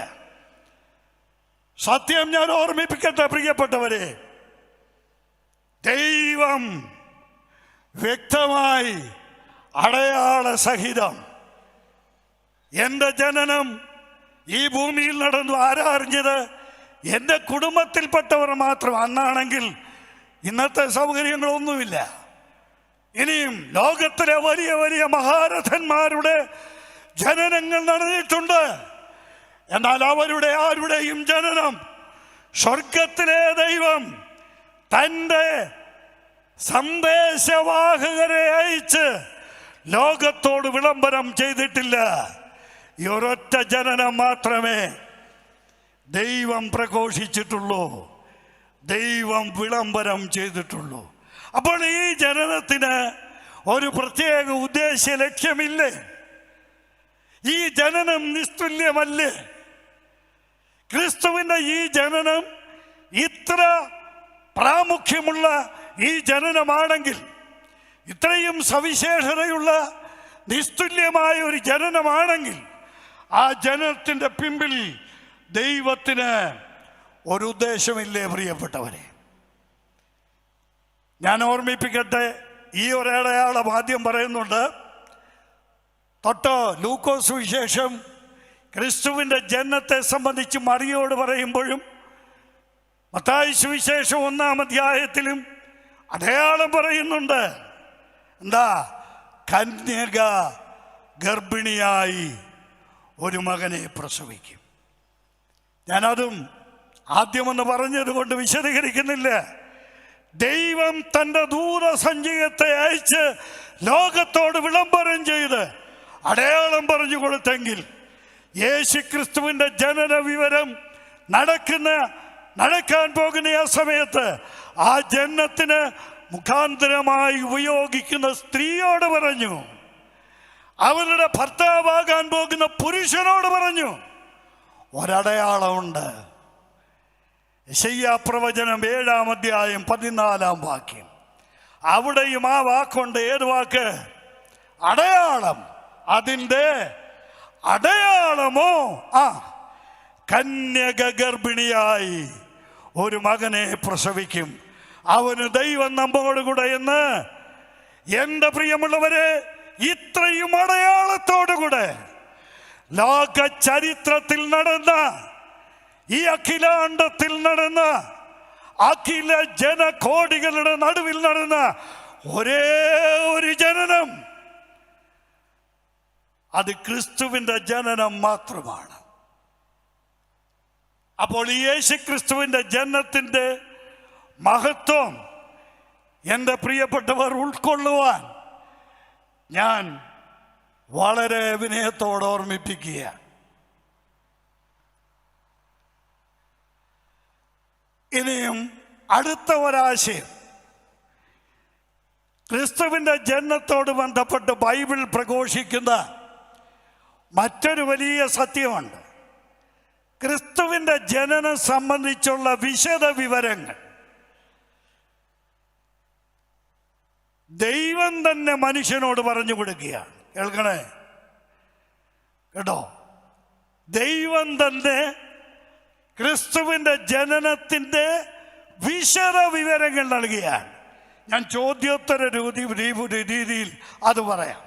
സത്യം ഞാൻ ഓർമ്മിപ്പിക്കട്ടെ പ്രിയപ്പെട്ടവരെ, ദൈവം വ്യക്തമായി അടയാള സഹിതം എൻ്റെ ജനനം ഈ ഭൂമിയിൽ നടന്നു. ആരാ അറിഞ്ഞത്? എൻ്റെ കുടുംബത്തിൽപ്പെട്ടവർ മാത്രം. അന്നാണെങ്കിൽ ഇന്നത്തെ സൗകര്യങ്ങളൊന്നുമില്ല. ഇനിയും ലോകത്തിലെ വലിയ വലിയ മഹാരഥന്മാരുടെ ജനനങ്ങൾ നടന്നിട്ടുണ്ട്. എന്നാൽ അവരുടെ ആരുടെയും ജനനം സ്വർഗത്തിലെ ദൈവം തൻ്റെ സന്ദേശവാഹകരെ അയച്ച് ലോകത്തോട് വിളംബരം ചെയ്തിട്ടില്ല. ഈ ഒരൊറ്റ ജനനം മാത്രമേ ദൈവം പ്രഘോഷിച്ചിട്ടുള്ളൂ, ദൈവം വിളംബരം ചെയ്തിട്ടുള്ളൂ. അപ്പോൾ ഈ ജനനത്തിന് ഒരു പ്രത്യേക ഉദ്ദേശ ലക്ഷ്യമില്ലേ? ഈ ജനനം നിസ്തുല്യമല്ലേ? ക്രിസ്തുവിൻ്റെ ഈ ജനനം ഇത്ര പ്രാമുഖ്യമുള്ള ഈ ജനനമാണെങ്കിൽ, ഇത്രയും സവിശേഷതയുള്ള നിസ്തുല്യമായ ഒരു ജനനമാണെങ്കിൽ, ആ ജനനത്തിൻ്റെ പിമ്പിൽ ദൈവത്തിന് ഒരു ഉദ്ദേശമില്ലേ പ്രിയപ്പെട്ടവരെ? ഞാൻ ഓർമ്മിപ്പിക്കട്ടെ, ഈ ഒരടയാളം ആദ്യം പറയുന്നുണ്ട്. തൊട്ടോ ലൂക്കോസ് സുവിശേഷം ക്രിസ്തുവിൻ്റെ ജനനത്തെ സംബന്ധിച്ച് മറിയോട് പറയുമ്പോഴും, മത്തായി സുവിശേഷം 1-ാം അധ്യായത്തിലും അടയാളം പറയുന്നുണ്ട്. എന്താ? കന്യക ഗർഭിണിയായി ഒരു മകനെ പ്രസവിക്കും. ഞാനതും ആദ്യമെന്ന് പറഞ്ഞത് കൊണ്ട് വിശദീകരിക്കുന്നില്ല. ദൈവം തൻ്റെ ദൂതസഞ്ചയത്തെ അയച്ച് ലോകത്തോട് വിളംബരം ചെയ്ത് അടയാളം പറഞ്ഞു കൊടുത്തെങ്കിൽ, യേശുക്രിസ്തുവിൻ്റെ ജനന വിവരം നടക്കാൻ പോകുന്ന ആ സമയത്ത് ആ ജനനത്തിന് മുഖാന്തരമായി ഉപയോഗിക്കുന്ന സ്ത്രീയോട് പറഞ്ഞു, അവരുടെ ഭർത്താവാകാൻ പോകുന്ന പുരുഷനോട് പറഞ്ഞു, ഒരടയാളമുണ്ട്. യെശയ്യാ പ്രവചനം 7-ാം അധ്യായം 14-ാം വാക്യം. അവിടെയും ആ വാക്കുണ്ട്. ഏത് വാക്ക്? അടയാളം. അതിൻ്റെ അടയാളമോ? കന്യക ഗർഭിണിയായി ഒരു മകനെ പ്രസവിക്കും, അവന് ദൈവം നമ്മോടുകൂടെ എന്ന്. എൻ്റെ പ്രിയമുള്ളവരെ, ഇത്രയും അടയാളത്തോടുകൂടെ ലോക ചരിത്രത്തിൽ നടന്ന, ഈ അഖിലാണ്ടത്തിൽ നടന്ന, അഖില ജനകോടികളുടെ നടുവിൽ നടന്ന ഒരേ ഒരു ജനനം, അത് ക്രിസ്തുവിൻ്റെ ജനനം മാത്രമാണ്. അപ്പോൾ ഈ യേശുക്രിസ്തുവിൻ്റെ ജനനത്തിൻ്റെ മഹത്വം എൻ്റെ പ്രിയപ്പെട്ടവർ ഉൾക്കൊള്ളുവാൻ ഞാൻ വളരെ വിനയത്തോടെ ഓർമ്മിപ്പിക്കുക. ഇനിയും അടുത്ത ഒരാശയം, ക്രിസ്തുവിൻ്റെ ജനനത്തോട് ബന്ധപ്പെട്ട് ബൈബിൾ പ്രഘോഷിക്കുന്ന മറ്റൊരു വലിയ സത്യമുണ്ട്. ക്രിസ്തുവിൻ്റെ ജനനം സംബന്ധിച്ചുള്ള വിശദ വിവരങ്ങൾ ദൈവം തന്നെ മനുഷ്യനോട് പറഞ്ഞു കൊടുക്കുകയാണ്. കേൾക്കണേ കേട്ടോ, ദൈവം തന്നെ ക്രിസ്തുവിൻ്റെ ജനനത്തിൻ്റെ വിശദ വിവരങ്ങൾ നൽകുകയാണ്. ഞാൻ ചോദ്യോത്തര രീതിയിൽ അത് പറയാം.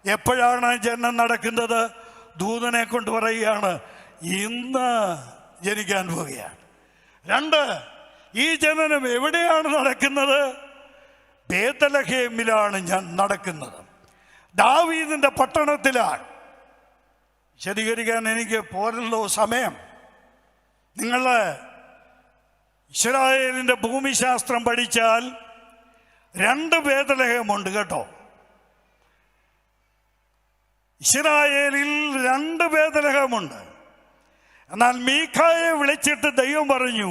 എപ്പോഴാണ് ജനനം നടക്കുന്നത്? ദൂതനെ കൊണ്ട് പറയുകയാണ്, ഇന്ന് ജനിക്കാൻ പോവുകയാണ്. 2, ഈ ജനനം എവിടെയാണ് നടക്കുന്നത്? ബേത്ലഹേമിലാണ് ഞാൻ നടക്കുന്നത്, ദാവീദിന്റെ പട്ടണത്തിലാണ്. വിശദീകരിക്കാൻ എനിക്ക് പോരല്ലോ സമയം. നിങ്ങൾ ഇസ്രായേലിൻ്റെ ഭൂമിശാസ്ത്രം പഠിച്ചാൽ 2 ബേത്ലഹേമുണ്ട് കേട്ടോ. ഇസ്രായേലിൽ 2 ബേത്ലഹേമുണ്ട്. എന്നാൽ മീഖായെ വിളിച്ചിട്ട് ദൈവം പറഞ്ഞു,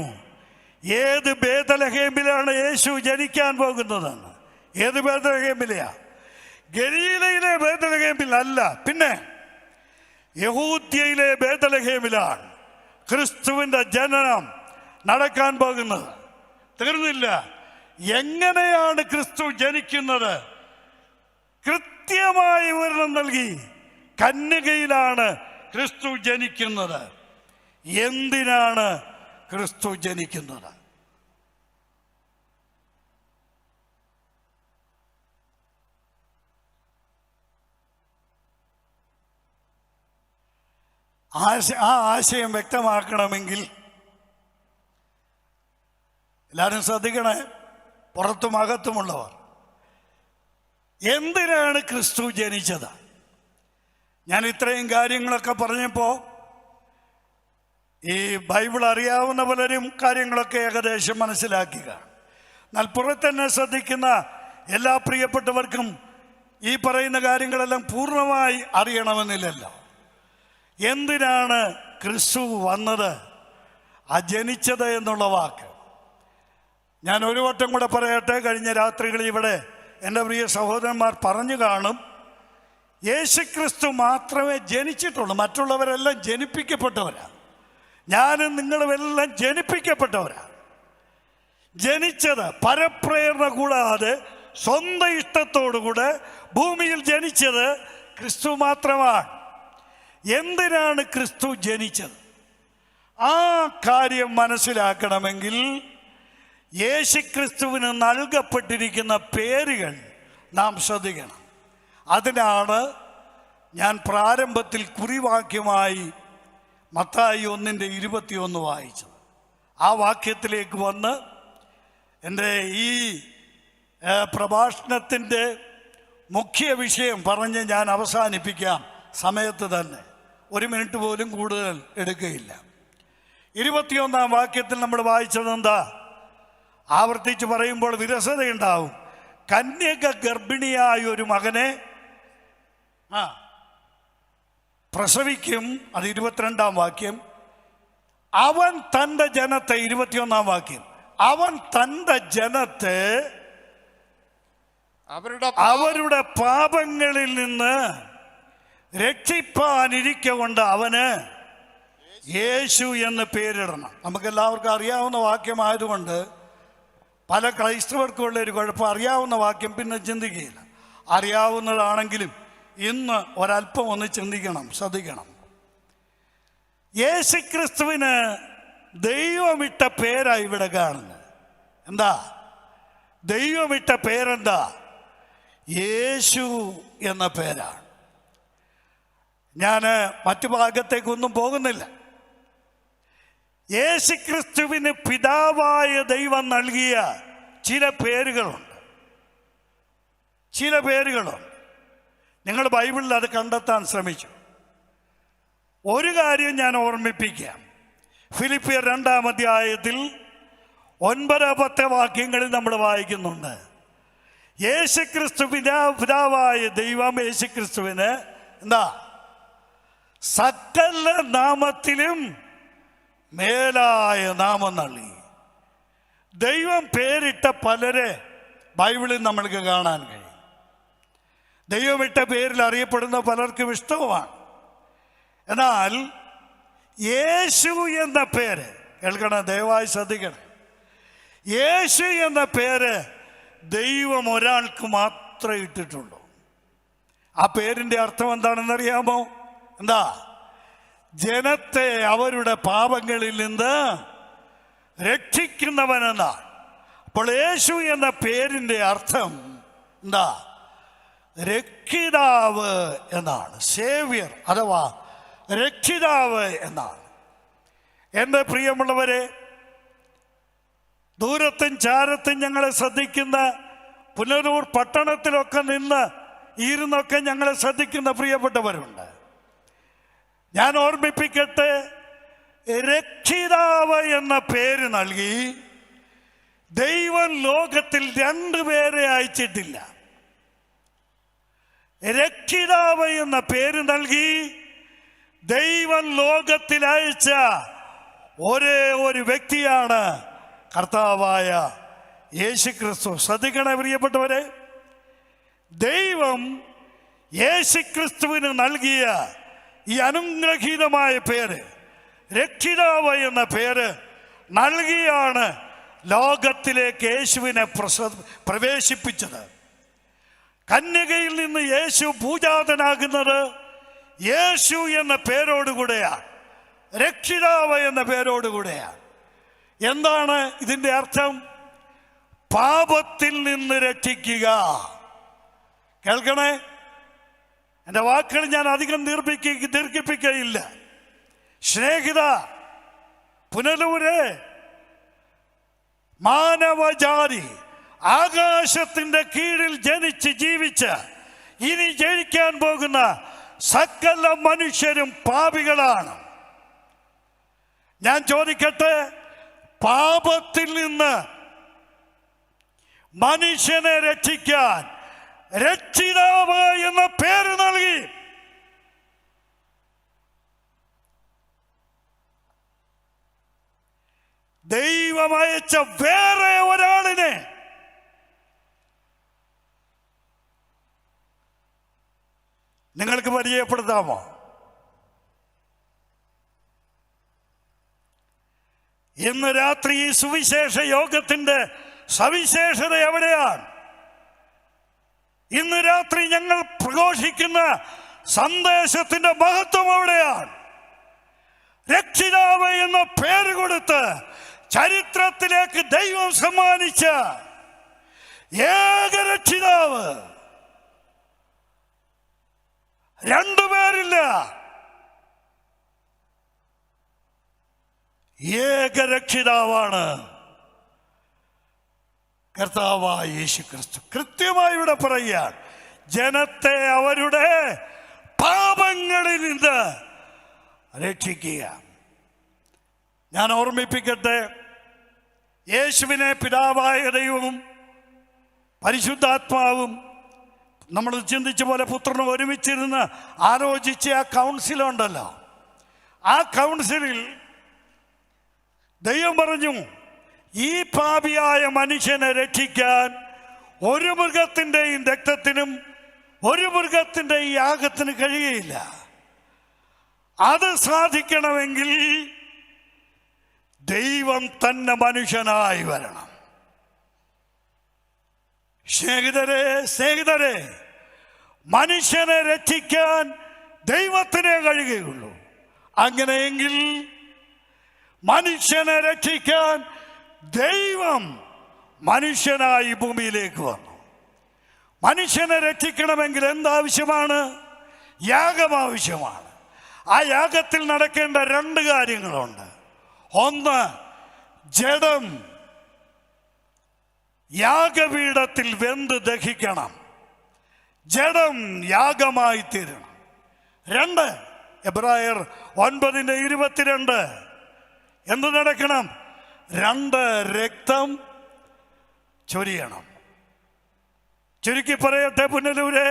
ഏത് ബേത്ലഹേമിലാണ് യേശു ജനിക്കാൻ പോകുന്നതെന്ന്. ഏത് ബേത്ലഹേമിലെയാ? ഗലീലയിലെ ബേത്ലഹേമിലല്ല, പിന്നെ യഹൂദ്യയിലെ ബേത്ലഹേമിലാണ് ക്രിസ്തുവിൻ്റെ ജനനം നടക്കാൻ പോകുന്നത്. തീർന്നില്ല. എങ്ങനെയാണ് ക്രിസ്തു ജനിക്കുന്നത്? കൃത്യമായി വിവരണം നൽകി. കന്യകയിലാണ് ക്രിസ്തു ജനിക്കുന്നത്. എന്തിനാണ് ക്രിസ്തു ജനിക്കുന്നത്? ആ ആശയം വ്യക്തമാക്കണമെങ്കിൽ എല്ലാവരും ശ്രദ്ധിക്കണേ, പുറത്തും അകത്തുമുള്ളവർ. എന്തിനാണ് ക്രിസ്തു ജനിച്ചത്? ഞാൻ ഇത്രയും കാര്യങ്ങളൊക്കെ പറഞ്ഞപ്പോൾ ഈ ബൈബിൾ അറിയാവുന്ന പലരും കാര്യങ്ങളൊക്കെ ഏകദേശം മനസ്സിലാക്കുക. എന്നാൽ പുറത്തെന്നെ ശ്രദ്ധിക്കുന്ന എല്ലാ പ്രിയപ്പെട്ടവർക്കും ഈ പറയുന്ന കാര്യങ്ങളെല്ലാം പൂർണ്ണമായി അറിയണമെന്നില്ലല്ലോ. എന്തിനാണ് ക്രിസ്തു വന്നത്, ആ ജനിച്ചത് എന്നുള്ള വാക്ക് ഞാൻ ഒരു വട്ടം കൂടെ പറയട്ടെ. കഴിഞ്ഞ രാത്രികളിൽ ഇവിടെ എൻ്റെ പ്രിയ സഹോദരന്മാർ പറഞ്ഞു കാണും, യേശുക്രിസ്തു മാത്രമേ ജനിച്ചിട്ടുള്ളൂ, മറ്റുള്ളവരെല്ലാം ജനിപ്പിക്കപ്പെട്ടവരാണ്. ഞാനും നിങ്ങളുമെല്ലാം ജനിപ്പിക്കപ്പെട്ടവരാണ്. ജനിച്ചത് പരപ്രേരണ കൂടാതെ സ്വന്തം ഇഷ്ടത്തോടുകൂടെ ഭൂമിയിൽ ജനിച്ചത് ക്രിസ്തു മാത്രമാണ്. എന്തിനാണ് ക്രിസ്തു ജനിച്ചത്? ആ കാര്യം മനസ്സിലാക്കണമെങ്കിൽ യേശുക്രിസ്തുവിന് നൽകപ്പെട്ടിരിക്കുന്ന പേരുകൾ നാം ശ്രദ്ധിക്കണം. അതിനാണ് ഞാൻ പ്രാരംഭത്തിൽ കുറിവാക്യമായി മത്തായി 1:21 വായിച്ചത്. ആ വാക്യത്തിലേക്ക് വന്ന് എൻ്റെ ഈ പ്രഭാഷണത്തിൻ്റെ മുഖ്യ വിഷയം പറഞ്ഞ് ഞാൻ അവസാനിപ്പിക്കാം സമയത്ത് തന്നെ. 1 മിനിറ്റ് പോലും കൂടുതൽ എടുക്കുകയില്ല. 21 വാക്യത്തിൽ നമ്മൾ വായിച്ചത് എന്താ? ആവർത്തിച്ച് പറയുമ്പോൾ വിരസതയുണ്ടാവും. കന്യക ഗർഭിണിയായ ഒരു മകനെ പ്രസവിക്കും. അത് 22 വാക്യം. അവൻ തൻ്റെ ജനത്തെ, 21 വാക്യം, അവൻ തൻ്റെ ജനത്തെ അവരുടെ പാപങ്ങളിൽ നിന്ന് രക്ഷിപ്പാനിരിക്കൊണ്ട് അവന് യേശു എന്ന് പേരിടണം. നമുക്കെല്ലാവർക്കും അറിയാവുന്ന വാക്യമായതുകൊണ്ട് പല ക്രൈസ്തവർക്കുള്ള ഒരു കുഴപ്പം, അറിയാവുന്ന വാക്യം പിന്നെ ചിന്തിക്കുകയില്ല. അറിയാവുന്നതാണെങ്കിലും ഇന്ന് ഒരല്പം ഒന്ന് ചിന്തിക്കണം, ശ്രദ്ധിക്കണം. യേശുക്രിസ്തുവിന് ദൈവമിട്ട പേരാ ഇവിടെ കാണുന്നത്. എന്താ ദൈവമിട്ട പേരെന്താ? യേശു എന്ന പേരാണ്. ഞാൻ മറ്റു ഭാഗത്തേക്കൊന്നും പോകുന്നില്ല. യേശുക്രിസ്തുവിന് പിതാവായ ദൈവം നൽകിയ ചില പേരുകളുണ്ട്. നിങ്ങൾ ബൈബിളിൽ അത് കണ്ടെത്താൻ ശ്രമിച്ചു. ഒരു കാര്യം ഞാൻ ഓർമ്മിപ്പിക്കാം. ഫിലിപ്പിയർ 2-ാം അധ്യായത്തിൽ 9-10 വാക്യങ്ങളിൽ നമ്മൾ വായിക്കുന്നുണ്ട്, യേശുക്രിസ്തു പിതാവായ ദൈവം യേശുക്രിസ്തുവിന് എന്താ? സകല നാമത്തിലും മേലായ നാമം നൽകി. ദൈവം പേരിട്ട പലരെ ബൈബിളിൽ നമ്മൾക്ക് കാണാൻ കഴിയും. ദൈവമിട്ട പേരിൽ അറിയപ്പെടുന്ന പലർക്കും ഇഷ്ടവുമാണ്. എന്നാൽ യേശു എന്ന പേര്, കേൾക്കണം, ദയവായി ശ്രദ്ധിക്കണം, യേശു എന്ന പേര് ദൈവം ഒരാൾക്ക് മാത്രമേ ഇട്ടിട്ടുള്ളൂ. ആ പേരിൻ്റെ അർത്ഥം എന്താണെന്നറിയാമോ? എന്താ? ജനത്തെ അവരുടെ പാപങ്ങളിൽ നിന്ന് രക്ഷിക്കുന്നവനെന്നാണ്. അപ്പോൾ യേശു എന്ന പേരിൻ്റെ അർത്ഥം എന്താ? രക്ഷിതാവ് എന്നാണ്. സേവ്യർ അഥവാ രക്ഷിതാവ് എന്നാണ്. എൻ്റെ പ്രിയമുള്ളവരെ, ദൂരത്തും ചാരത്തും ഞങ്ങളെ ശ്രദ്ധിക്കുന്ന, പുനലൂർ പട്ടണത്തിലൊക്കെ ഇരുന്നൊക്കെ ഞങ്ങളെ ശ്രദ്ധിക്കുന്ന പ്രിയപ്പെട്ടവരുണ്ട്. ഞാൻ ഓർമ്മിപ്പിക്കട്ടെ, രക്ഷിതാവ് എന്ന പേര് നൽകി ദൈവം ലോകത്തിൽ 2 പേരെ അയച്ചിട്ടില്ല. രക്ഷിതാവ് എന്ന പേര് നൽകി ദൈവം ലോകത്തിൽ അയച്ച ഒരേ ഒരു വ്യക്തിയാണ് കർത്താവായ യേശുക്രിസ്തു. ശ്രദ്ധിക്കണേ പ്രിയപ്പെട്ടവരെ, ദൈവം യേശുക്രിസ്തുവിന് നൽകിയ ഈ അനുഗ്രഹീതമായ പേര്, രക്ഷിതാവ് എന്ന പേര് നൽകിയാണ് ലോകത്തിലേക്ക് യേശുവിനെ പ്രവേശിപ്പിച്ചത്. കന്യകയിൽ നിന്ന് യേശു പൂജാതനാകുന്നത് യേശു എന്ന പേരോടുകൂടെയാണ്, രക്ഷിതാവ് എന്ന പേരോടുകൂടെയാണ്. എന്താണ് ഇതിൻ്റെ അർത്ഥം? പാപത്തിൽ നിന്ന് രക്ഷിക്കുക. കേൾക്കണേ, എൻ്റെ വാക്കുകൾ ഞാൻ അധികം ദീർഘിപ്പിക്കുകയില്ല. സ്നേഹിത, പുനലൂരെ മാനവജാതി ആകാശത്തിൻ്റെ കീഴിൽ ജനിച്ച് ജീവിച്ച് ഇനി ജനിക്കാൻ പോകുന്ന സകല മനുഷ്യരും പാപികളാണ്. ഞാൻ ചോദിക്കട്ടെ, പാപത്തിൽ നിന്ന് മനുഷ്യനെ രക്ഷിക്കാൻ രക്ഷിതാവ് എന്ന പേര് നൽകി. ദൈവം അയച്ച വേറെ ഒരാളിനെ നിങ്ങൾക്ക് പരിചയപ്പെടുത്താമോ? ഇന്ന് രാത്രി ഈ സുവിശേഷ യോഗത്തിന്റെ സവിശേഷത എവിടെയാണ്? ഇന്ന് രാത്രി ഞങ്ങൾ പ്രഘോഷിക്കുന്ന സന്ദേശത്തിന്റെ മഹത്വം എവിടെയാണ്? രക്ഷിതാവ് എന്ന പേര് കൊടുത്ത് ചരിത്രത്തിലേക്ക് ദൈവം സമ്മാനിച്ച ഏക രക്ഷിതാവ്. 2 പേരില്ല, ഏക രക്ഷിതാവാണ് കർത്താവായ യേശുക്രിസ്തു. കൃത്യമായി ഇവിടെ പറയുകയാണ്, ജനത്തെ അവരുടെ പാപങ്ങളിൽ നിന്ന് രക്ഷിക്കുക. ഞാൻ ഓർമ്മിപ്പിക്കട്ടെ, യേശുവിനെ പിതാവായ ദൈവവും പരിശുദ്ധാത്മാവും നമ്മൾ ചിന്തിച്ച പോലെ പുത്രനും ഒരുമിച്ചിരുന്ന് ആലോചിച്ച ആ കൗൺസിലുണ്ടല്ലോ, ആ കൗൺസിലിൽ ദൈവം പറഞ്ഞു, ഈ പാപിയായ മനുഷ്യനെ രക്ഷിക്കാൻ ഒരു മൃഗത്തിൻ്റെയും രക്തത്തിനും ഒരു മൃഗത്തിൻ്റെയും യാഗത്തിന് കഴിയുകയില്ല. അത് സാധിക്കണമെങ്കിൽ ദൈവം തന്നെ മനുഷ്യനായി വരണം. സ്നേഹിതരെ, മനുഷ്യനെ രക്ഷിക്കാൻ ദൈവത്തിനെ കഴിയുകയുള്ളൂ. അങ്ങനെയെങ്കിൽ മനുഷ്യനെ രക്ഷിക്കാൻ ദൈവം മനുഷ്യനായി ഭൂമിയിലേക്ക് വന്നു. മനുഷ്യനെ രക്ഷിക്കണമെങ്കിൽ എന്താവശ്യമാണ്? യാഗം ആവശ്യമാണ്. ആ യാഗത്തിൽ നടക്കേണ്ട 2 കാര്യങ്ങളുണ്ട്. ഒന്ന്, ജഡം യാഗപീഠത്തിൽ വെന്ത് ദഹിക്കണം, ജഡം യാഗമായി തീരണം. 2, എബ്രായർ 9:22 എന്ത് നടക്കണം? 2, രക്തം ചൊരിയണം. ചുരുക്കി പറയട്ടെ പുനലൂരെ,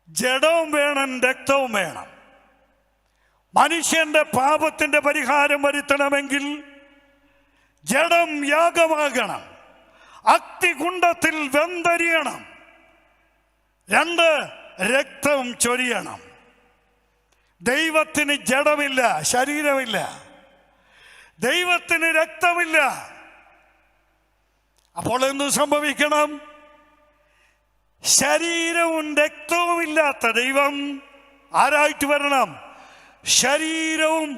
ജഡവും വേണം, രക്തവും വേണം. മനുഷ്യന്റെ പാപത്തിന്റെ പരിഹാരം വരുത്തണമെങ്കിൽ ജഡം യാഗമാകണം, അഗ്നികുണ്ഡത്തിൽ വെന്തരിയണം. 2, രക്തം ചൊരിയണം. ദൈവത്തിന് ജഡമില്ല, ശരീരമില്ല. ദൈവത്തിന് രക്തമില്ല. അപ്പോൾ എന്ത് സംഭവിക്കണം? ശരീരവും രക്തവും ഇല്ലാത്ത ദൈവം ആരായിട്ട് വരണം? ശരീരവും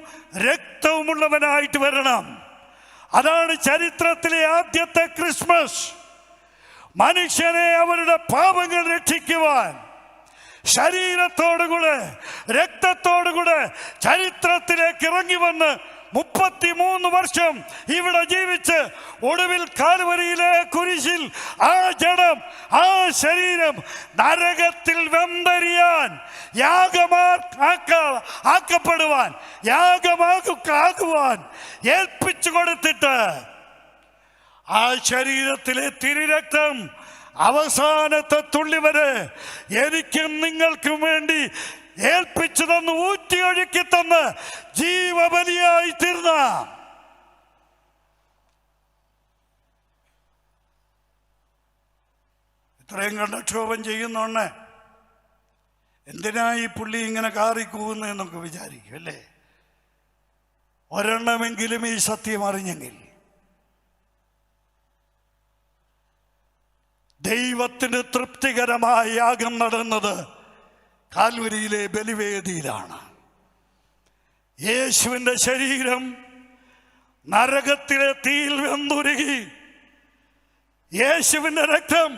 രക്തവുമുള്ളവനായിട്ട് വരണം. അതാണ് ചരിത്രത്തിലെ ആദ്യത്തെ ക്രിസ്മസ്. മനുഷ്യനെ അവരുടെ പാപങ്ങൾ രക്ഷിക്കുവാൻ ശരീരത്തോടുകൂടെ രക്തത്തോടുകൂടെ ചരിത്രത്തിലേക്ക് ഇറങ്ങി വന്ന് 33 വർഷം ഇവിടെ ജീവിച്ച് ഒടുവിൽ കാൽവരിയിലെ കുരിശിൽ ആ ജഡം, ആ ശരീരം നരകത്തിൽ വെന്തരിയാൻ, യാഗമാക്കപ്പെടുവാൻ, യാഗമാകുവാൻ ഏൽപ്പിച്ചു കൊടുത്തിട്ട് ആ ശരീരത്തിലെ തിരുരക്തം അവസാനത്തെ തുള്ളി വരെ എനിക്കും നിങ്ങൾക്കും വേണ്ടി ഏൽപ്പിച്ചു തന്ന് ഊറ്റിയൊഴുക്കി തന്ന് ജീവബലിയായി തീർന്ന ഇത്രയും കടക്ഷോഭം ചെയ്യുന്നോണ്ട് എന്തിനാ ഈ പുള്ളി ഇങ്ങനെ കാറിക്കൂന്ന് എന്നൊക്കെ വിചാരിക്കും അല്ലേ? ഒരെണ്ണമെങ്കിലും ഈ സത്യം അറിഞ്ഞെങ്കിൽ. ദൈവത്തിന് തൃപ്തികരമായ യാഗം നടന്നത് കാൽവരിയിലെ ബലിവേദിയിലാണ്. യേശുവിൻ്റെ ശരീരം നരകത്തിലെ തീയിൽ വെന്തുരുകി, യേശുവിൻ്റെ രക്തം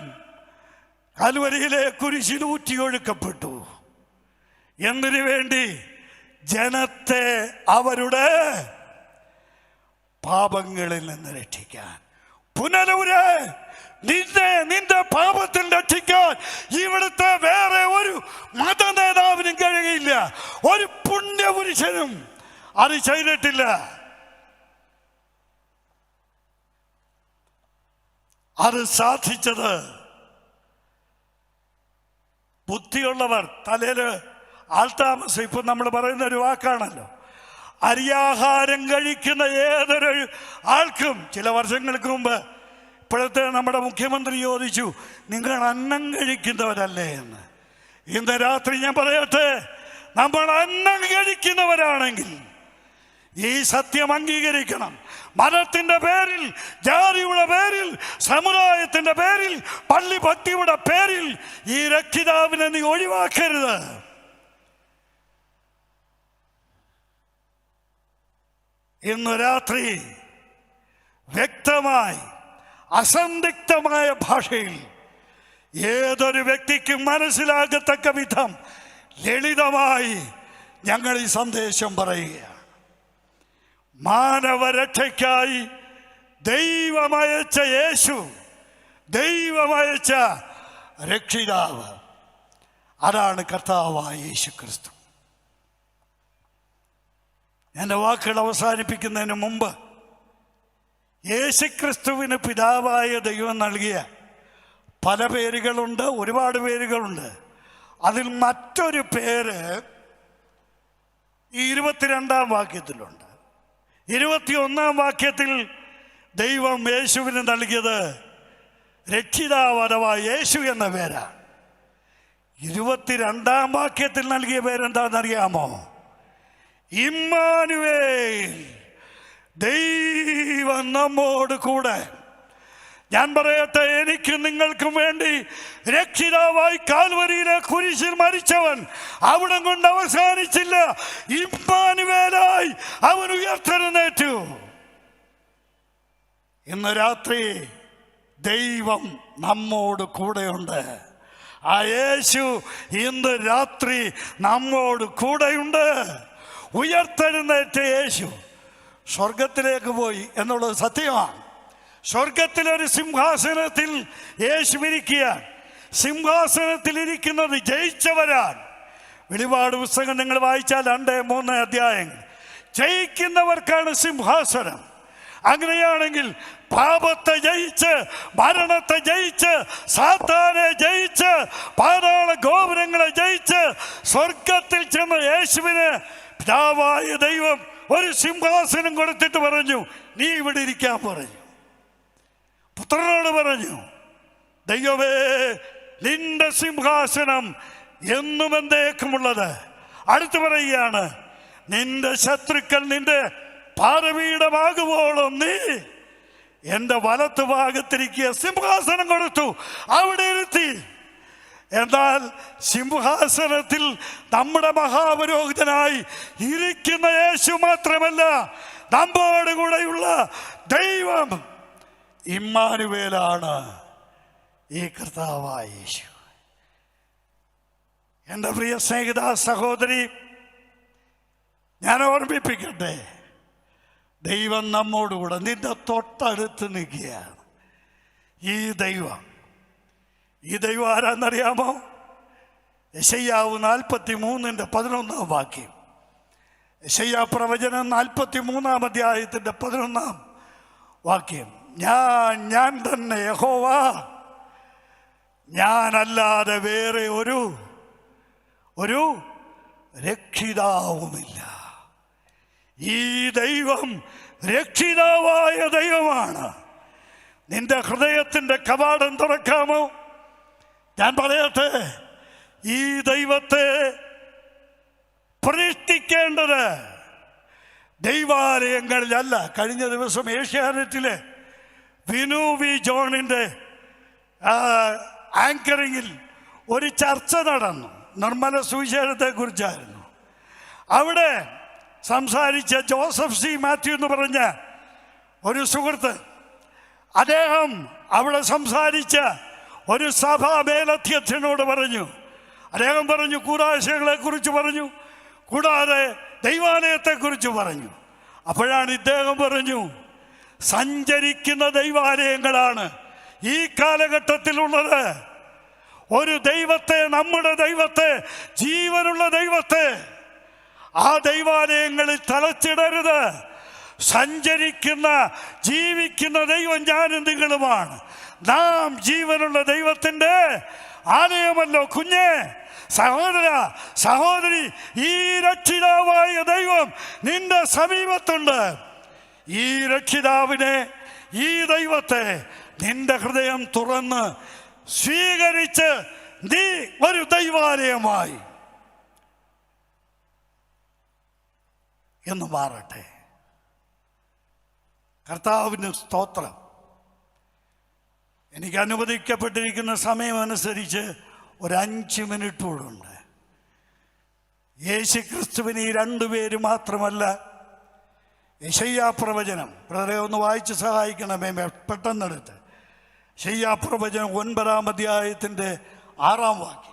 കാൽവരിയിലെ കുരിശിൽ ഊറ്റിയൊഴുക്കപ്പെട്ടു. എന്തിനു വേണ്ടി? ജനത്തെ അവരുടെ പാപങ്ങളിൽ നിന്ന് രക്ഷിക്കാൻ. പുനലൂരെ, നിന്റെ പാപത്തിൽ രക്ഷിക്കാൻ ഇവിടുത്തെ വേറെ ഒരു മത നേതാവിനും കഴിയില്ല. ഒരു പുണ്യപുരുഷനും അത് ചെയ്തിട്ടില്ല. അത് സാധിച്ചത് ബുദ്ധിയുള്ളവർ, തലയില് ആൾതാമസം, ഇപ്പൊ നമ്മൾ പറയുന്ന ഒരു വാക്കാണല്ലോ, അരിയാഹാരം കഴിക്കുന്ന ഏതൊരു ആൾക്കും ചില വർഷങ്ങൾക്ക് മുമ്പ് ഇപ്പോഴത്തെ നമ്മുടെ മുഖ്യമന്ത്രി ചോദിച്ചു, നിങ്ങൾ അന്നം കഴിക്കുന്നവരല്ലേ എന്ന്. ഇന്ന് രാത്രി ഞാൻ പറയട്ടെ, നമ്മൾ അന്നം കഴിക്കുന്നവരാണെങ്കിൽ ഈ സത്യം അംഗീകരിക്കണം. മതത്തിന്റെ പേരിൽ, ജാതിയുടെ പേരിൽ, സമുദായത്തിന്റെ പേരിൽ, പള്ളി ഭക്തിയുടെ പേരിൽ ഈ രക്ഷിതാവിനെ നീ ഒഴിവാക്കരുത്. ഇന്ന് രാത്രി വ്യക്തമായി അസന്ദിഗ്ധമായ ഭാഷയിൽ ഏതൊരു വ്യക്തിക്കും മനസ്സിലാകത്തക്ക വിധം ലളിതമായി ഞങ്ങൾ ഈ സന്ദേശം പറയുകയാണ്. മാനവരക്ഷയ്ക്കായി ദൈവമയച്ച യേശു, ദൈവമയച്ച രക്ഷിതാവ്, അതാണ് കർത്താവായ യേശു ക്രിസ്തു. എൻ്റെ വാക്കുകൾ അവസാനിപ്പിക്കുന്നതിന് മുമ്പ് യേശുക്രിസ്തുവിന് പിതാവായ ദൈവം നൽകിയ പല പേരുകളുണ്ട്, ഒരുപാട് പേരുകളുണ്ട്. അതിൽ മറ്റൊരു പേര് ഈ 22-ാം വാക്യത്തിലുണ്ട്. 21-ാം വാക്യത്തിൽ ദൈവം യേശുവിന് നൽകിയത് രക്ഷിതാവ് അഥവാ യേശു എന്ന പേരാണ്. 22-ാം വാക്യത്തിൽ നൽകിയ പേരെന്താണെന്നറിയാമോ? ഇമ്മാനുവേൽ, ദൈവം നമ്മോട് കൂടെ. ഞാൻ പറയട്ടെ, എനിക്കും നിങ്ങൾക്കും വേണ്ടി രക്ഷിതാവായി കാൽവരിയിലെ കുരിശിൽ മരിച്ചവൻ അവിടം കൊണ്ട് അവസാനിച്ചില്ല. ഇമ്മാനുവേലായി അവൻ ഉയർത്തെഴുന്നേറ്റു. ഇന്ന് രാത്രി ദൈവം നമ്മോട് കൂടെയുണ്ട്. ആ യേശു ഇന്ന് രാത്രി നമ്മോട് കൂടെയുണ്ട്. ഉയർത്തെഴുന്നേറ്റ യേശു സ്വർഗത്തിലേക്ക് പോയി എന്നുള്ളത് സത്യമാണ്. സ്വർഗത്തിലൊരു സിംഹാസനത്തിൽ യേശു ഇരിക്കുകയാണ്. സിംഹാസനത്തിൽ ഇരിക്കുന്നത് ജയിച്ചവരാണ്. വെളിപാട് പുസ്തകം നിങ്ങൾ വായിച്ചാൽ 2-3 അധ്യായങ്ങൾ. ജയിക്കുന്നവർക്കാണ് സിംഹാസനം. അങ്ങനെയാണെങ്കിൽ പാപത്തെ ജയിച്ച്, മരണത്തെ ജയിച്ച്, സാത്താനെ ജയിച്ച്, പാതാള ഗോപുരങ്ങളെ ജയിച്ച് സ്വർഗത്തിൽ ചെന്ന യേശുവിന് പിതാവായ ദൈവം ഒരു സിംഹാസനം കൊടുത്തിട്ട് പറഞ്ഞു, നീ ഇവിടെ ഇരിക്കാൻ പറഞ്ഞു. പുത്രനോട് പറഞ്ഞു, ദൈവമേ, നിന്റെ സിംഹാസനം എന്നും എന്നേക്കുമുള്ളത്. അടുത്ത് പറയുകയാണ്, നിന്റെ ശത്രുക്കൾ നിന്റെ പാദപീഠമാകുവോളം നീ എൻ്റെ വലത്ത് ഭാഗത്തിരിക്കുക. സിംഹാസനം കൊടുത്തു, അവിടെ ഇരുത്തി. എന്നാൽ സിംഹാസനത്തിൽ നമ്മുടെ മഹാപുരോഹിതനായി ഇരിക്കുന്ന യേശു മാത്രമല്ല, നമ്മോട് കൂടെയുള്ള ദൈവം ഇമ്മാനുവേലാണ് ഈ കർത്താവായ യേശു. എൻ്റെ പ്രിയ സ്നേഹിത സഹോദരി, ഞാൻ ഓർമ്മിപ്പിക്കട്ടെ, ദൈവം നമ്മോടുകൂടെ നിന്റെ തൊട്ടടുത്ത് നിൽക്കുകയാണ്. ഈ ദൈവം ആരാന്നറിയാമോ? യെശയ്യാവ് 43:11 വാക്യം. യെശയ്യാ പ്രവചനം 43 അധ്യായത്തിൻ്റെ 11 വാക്യം. ഞാൻ തന്നെ യഹോവ, ഞാനല്ലാതെ വേറെ ഒരു രക്ഷിതാവുമില്ല. ഈ ദൈവം രക്ഷിതാവായ ദൈവമാണ്. നിന്റെ ഹൃദയത്തിൻ്റെ കവാടം തുറക്കാമോ? ഞാൻ പറയട്ടെ, ഈ ദൈവത്തെ പ്രതിഷ്ഠിക്കേണ്ടത് ദൈവാലയങ്ങളിലല്ല. കഴിഞ്ഞ ദിവസം ഏഷ്യാനെറ്റിലെ വിനു വി ജോണിൻ്റെ ആങ്കറിങ്ങിൽ ഒരു ചർച്ച നടന്നു. നിർമ്മല സുവിശേഷത്തെക്കുറിച്ചായിരുന്നു. അവിടെ സംസാരിച്ച ജോസഫ് സി മാത്യു എന്ന് പറഞ്ഞ ഒരു സുഹൃത്ത്, അദ്ദേഹം അവിടെ സംസാരിച്ച ഒരു സഭാ മേലധ്യക്ഷനോട് പറഞ്ഞു. അദ്ദേഹം പറഞ്ഞു, കൂടാശകളെ കുറിച്ച് പറഞ്ഞു, കൂടാതെ ദൈവാലയത്തെക്കുറിച്ച് പറഞ്ഞു. അപ്പോഴാണ് ഇദ്ദേഹം പറഞ്ഞു, സഞ്ചരിക്കുന്ന ദൈവാലയങ്ങളാണ് ഈ കാലഘട്ടത്തിലുള്ളത്. ഒരു ദൈവത്തെ, നമ്മുടെ ദൈവത്തെ, ജീവനുള്ള ദൈവത്തെ ആ ദൈവാലയങ്ങളിൽ തളച്ചിടരുത്. സഞ്ചരിക്കുന്ന, ജീവിക്കുന്ന ദൈവം ഞാനും നിങ്ങളുമാണ്. നാം ജീവനുള്ള ദൈവത്തിൻ്റെ ആലയമല്ലോ. കുഞ്ഞെ, സഹോദര, സഹോദരി, ഈ രക്ഷിതാവായ ദൈവം നിന്റെ സമീപത്തുണ്ട്. ഈ രക്ഷിതാവിനെ, ഈ ദൈവത്തെ നിന്റെ ഹൃദയം തുറന്ന് സ്വീകരിച്ച് നീ ഒരു ദൈവാലയമായി എന്ന് മാറട്ടെ. കർത്താവിന് സ്തോത്രം. എനിക്ക് അനുവദിക്കപ്പെട്ടിരിക്കുന്ന സമയമനുസരിച്ച് ഒരു 5 മിനിറ്റ് കൂടുണ്ട്. യേശു ക്രിസ്തുവിന് ഈ 2 പേര് മാത്രമല്ല, യെശയ്യാ പ്രവചനം, ബ്രദറെ ഒന്ന് വായിച്ച് സഹായിക്കണമേ പെട്ടെന്നെടുത്ത്. യെശയ്യാ പ്രവചനം 9 അധ്യായത്തിൻ്റെ 6 വാക്യം.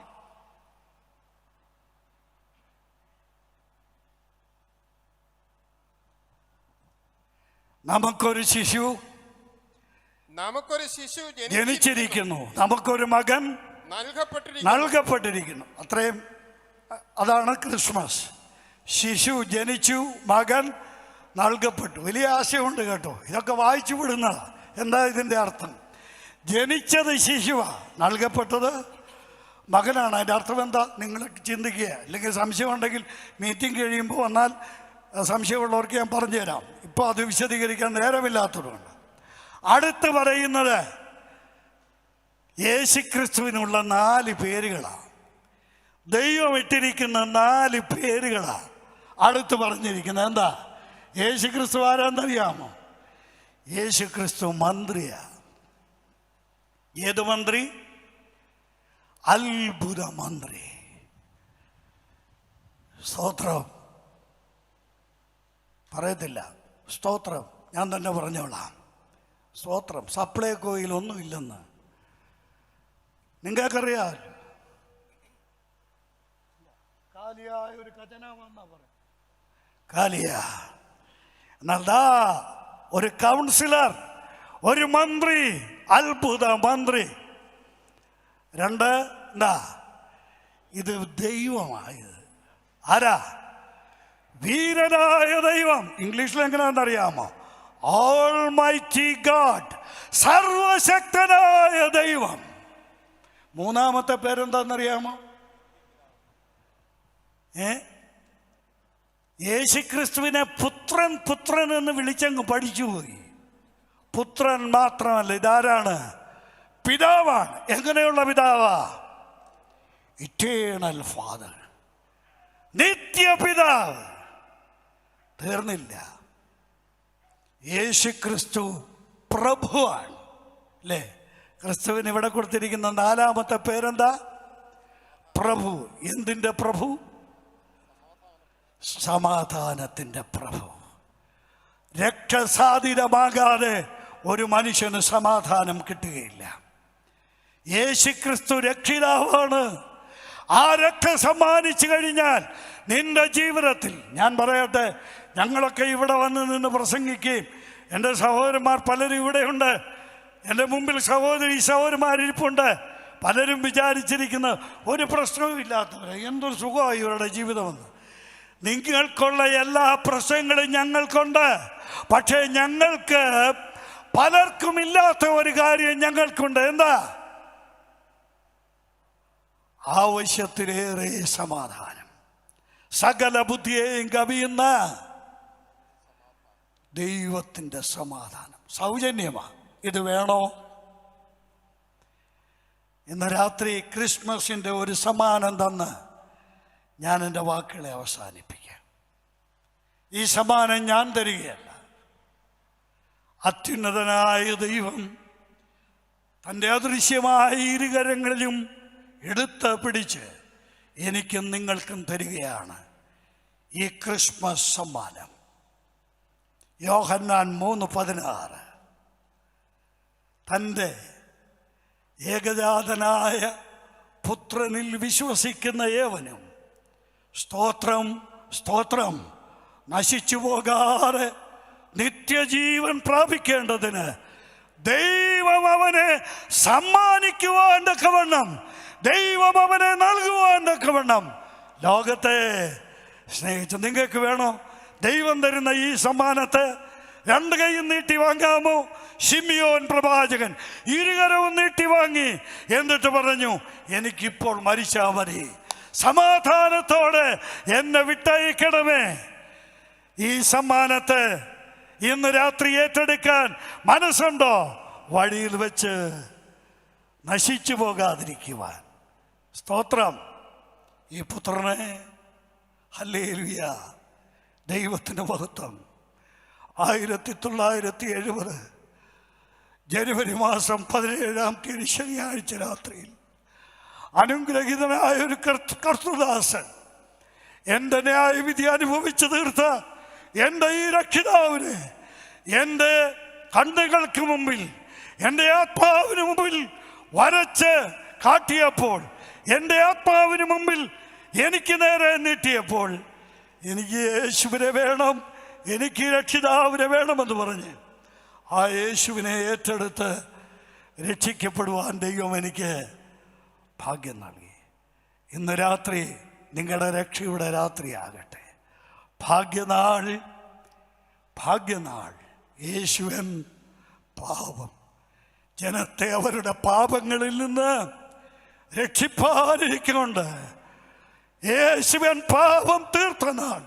നമുക്കൊരു ശിശു ജനിച്ചിരിക്കുന്നു, നമുക്കൊരു മകൻ നൽകപ്പെട്ടിരിക്കുന്നു. അത്രയും, അതാണ് ക്രിസ്മസ്. ശിശു ജനിച്ചു, മകൻ നൽകപ്പെട്ടു. വലിയ ആശയമുണ്ട് കേട്ടോ. ഇതൊക്കെ വായിച്ചു വിടുന്നതാണ്. എന്താ ഇതിൻ്റെ അർത്ഥം? ജനിച്ചത് ശിശുവാണ്, നൽകപ്പെട്ടത് മകനാണ്. അതിൻ്റെ അർത്ഥം എന്താ നിങ്ങൾ ചിന്തിക്കുക. അല്ലെങ്കിൽ സംശയമുണ്ടെങ്കിൽ മീറ്റിംഗ് കഴിയുമ്പോൾ വന്നാൽ സംശയമുള്ളവർക്ക് ഞാൻ പറഞ്ഞുതരാം. ഇപ്പോൾ അത് വിശദീകരിക്കാൻ നേരമില്ലാത്തതുകൊണ്ട്. അടുത്ത് പറയുന്നത് യേശുക്രിസ്തുവിനുള്ള 4 പേരുകളാണ്. ദൈവം ഇട്ടിരിക്കുന്ന 4 പേരുകളാണ് അടുത്ത് പറഞ്ഞിരിക്കുന്നത്. എന്താ? യേശുക്രിസ്തു ആരാന്നറിയാമോ? യേശുക്രിസ്തു മന്ത്രിയാണ്. ഏത് മന്ത്രി? അത്ഭുത മന്ത്രി. സ്തോത്രം. പറയത്തില്ല, സ്തോത്രം. ഞാൻ തന്നെ പറഞ്ഞോളാം. സ്തോത്രം. സപ്ലൈകോയിൽ ഒന്നുമില്ലെന്ന് നിങ്ങൾക്കറിയാം. കാലിയായ ഒരു ഖജനാവെന്നാ പറയും. കാലിയ. എന്നാൽ ദാ ഒരു കൗൺസിലർ, ഒരു മന്ത്രി, അത്ഭുത മന്ത്രി. രണ്ട്, എന്താ ഇത്? ദൈവമായത്. ആരാ? വീരനായ ദൈവം. ഇംഗ്ലീഷിൽ എങ്ങനെയാണെന്നറിയാമോ? ഓൾമൈറ്റി ഗാഡ്, സർവശക്തനായ ദൈവം. മൂന്നാമത്തെ പേരെന്താണെന്നറിയാമോ? യേശുക്രിസ്തുവിനെ പുത്രൻ പുത്രൻ എന്ന് വിളിച്ചങ്ങ് പഠിച്ചുപോയി. പുത്രൻ മാത്രമല്ല, ഇതാരാണ്? പിതാവാണ്. എങ്ങനെയുള്ള പിതാവാ? Eternal father, നിത്യപിതാവ്. തീർന്നില്ല. യേശുക്രിസ്തു പ്രഭുവാണ്. അല്ലേ? ക്രിസ്തുവിന് ഇവിടെ കൊടുത്തിരിക്കുന്ന നാലാമത്തെ പേരെന്താ? പ്രഭു. എന്തിൻ്റെ പ്രഭു? സമാധാനത്തിൻ്റെ പ്രഭു. രക്തസാധിതമാകാതെ ഒരു മനുഷ്യന് സമാധാനം കിട്ടുകയില്ല. യേശുക്രിസ്തു രക്ഷിതാവാണ്. ആ രക്തം സമ്മാനിച്ചു കഴിഞ്ഞാൽ നിന്റെ ജീവിതത്തിൽ, ഞാൻ പറയട്ടെ, ഞങ്ങളൊക്കെ ഇവിടെ വന്ന് നിന്ന് പ്രസംഗിക്കുകയും എൻ്റെ സഹോദരന്മാർ പലരും ഇവിടെയുണ്ട്, എൻ്റെ മുമ്പിൽ സഹോദരിമാരിപ്പുണ്ട്. പലരും വിചാരിച്ചിരിക്കുന്ന ഒരു പ്രശ്നവും ഇല്ലാത്തവരെ എന്തൊരു സുഖമായി ഇവരുടെ ജീവിതമെന്ന്. നിങ്ങൾക്കുള്ള എല്ലാ പ്രശ്നങ്ങളും ഞങ്ങൾക്കുണ്ട്. പക്ഷേ ഞങ്ങൾക്ക് പലർക്കും ഇല്ലാത്ത ഒരു കാര്യം ഞങ്ങൾക്കുണ്ട്. എന്താ? ആവശ്യത്തിലേറെ സമാധാനം, സകല ബുദ്ധിയെയും കവിയുന്ന ദൈവത്തിൻ്റെ സമാധാനം. സൗജന്യമാണ്. ഇത് വേണോ? ഇന്ന് രാത്രി ക്രിസ്മസിൻ്റെ ഒരു സമ്മാനം തന്ന് ഞാൻ എൻ്റെ വാക്കുകളെ അവസാനിപ്പിക്കാം. ഈ സമ്മാനം ഞാൻ തരികയല്ല. അത്യുന്നതനായ ദൈവം തൻ്റെ അദൃശ്യമായ ഇരുകരങ്ങളിലും എടുത്ത് പിടിച്ച് എനിക്കും നിങ്ങൾക്കും തരികയാണ് ഈ ക്രിസ്മസ് സമ്മാനം. യോഹന്നാൻ 3:16 തൻ്റെ ഏകജാതനായ പുത്രനിൽ വിശ്വസിക്കുന്ന ഏവനും സ്തോത്രം സ്തോത്രം നശിച്ചു പോകാതെ നിത്യജീവൻ പ്രാപിക്കേണ്ടതിന് ദൈവം അവനെ സമ്മാനിക്കുവാൻ തക്കവണ്ണം, ദൈവം അവനെ നൽകുവാൻ തക്കവണ്ണം ലോകത്തെ സ്നേഹിച്ചു. നിങ്ങൾക്ക് വേണോ ദൈവം തരുന്ന ഈ സമ്മാനത്തെ? രണ്ട് കൈയും നീട്ടി വാങ്ങാമോ? ശിമിയോൻ പ്രവാചകൻ ഇരുകരവും നീട്ടി വാങ്ങി. എന്നിട്ട് പറഞ്ഞു, എനിക്കിപ്പോൾ മരിച്ചാൽ മതി, സമാധാനത്തോടെ എന്നെ വിട്ടയക്കണമേ. ഈ സമ്മാനത്തെ ഇന്ന് രാത്രി ഏറ്റെടുക്കാൻ മനസ്സുണ്ടോ? വഴിയിൽ വെച്ച് നശിച്ചു പോകാതിരിക്കുവാൻ. സ്തോത്രം. ഈ പുത്രനെ, ഹല്ലേലൂയ, ദൈവത്തിൻ്റെ മഹത്വം. 1970 ജനുവരി മാസം 17-ാം തീയതി ശനിയാഴ്ച രാത്രിയിൽ അനുഗ്രഹീതനായ ഒരു കർത്തൃദാസൻ എൻ്റെ ന്യായവിധി അനുഭവിച്ചു തീർത്ത എൻ്റെ ഈ രക്ഷിതാവിനെ എൻ്റെ കണ്ണുകൾക്ക് മുമ്പിൽ, എൻ്റെ ആത്മാവിന് മുമ്പിൽ വരച്ച് കാട്ടിയപ്പോൾ, എൻ്റെ ആത്മാവിന് മുമ്പിൽ എനിക്ക് നേരെ നീട്ടിയപ്പോൾ, എനിക്ക് യേശുവിനെ വേണം, എനിക്ക് രക്ഷിതാവിനെ വേണമെന്ന് പറഞ്ഞ് ആ യേശുവിനെ ഏറ്റെടുത്ത് രക്ഷിക്കപ്പെടുവാൻ ദൈവം എനിക്ക് ഭാഗ്യം നൽകി. ഇന്ന് രാത്രി നിങ്ങളുടെ രക്ഷയുടെ രാത്രിയാകട്ടെ. ഭാഗ്യനാൾ, ഭാഗ്യനാൾ. യേശുവൻ പാപം ജനത്തെ അവരുടെ പാപങ്ങളിൽ നിന്ന് രക്ഷിപ്പാനിരിക്കുന്നുണ്ട്. യേശുവൻ പാപം തീർത്ത നാൾ.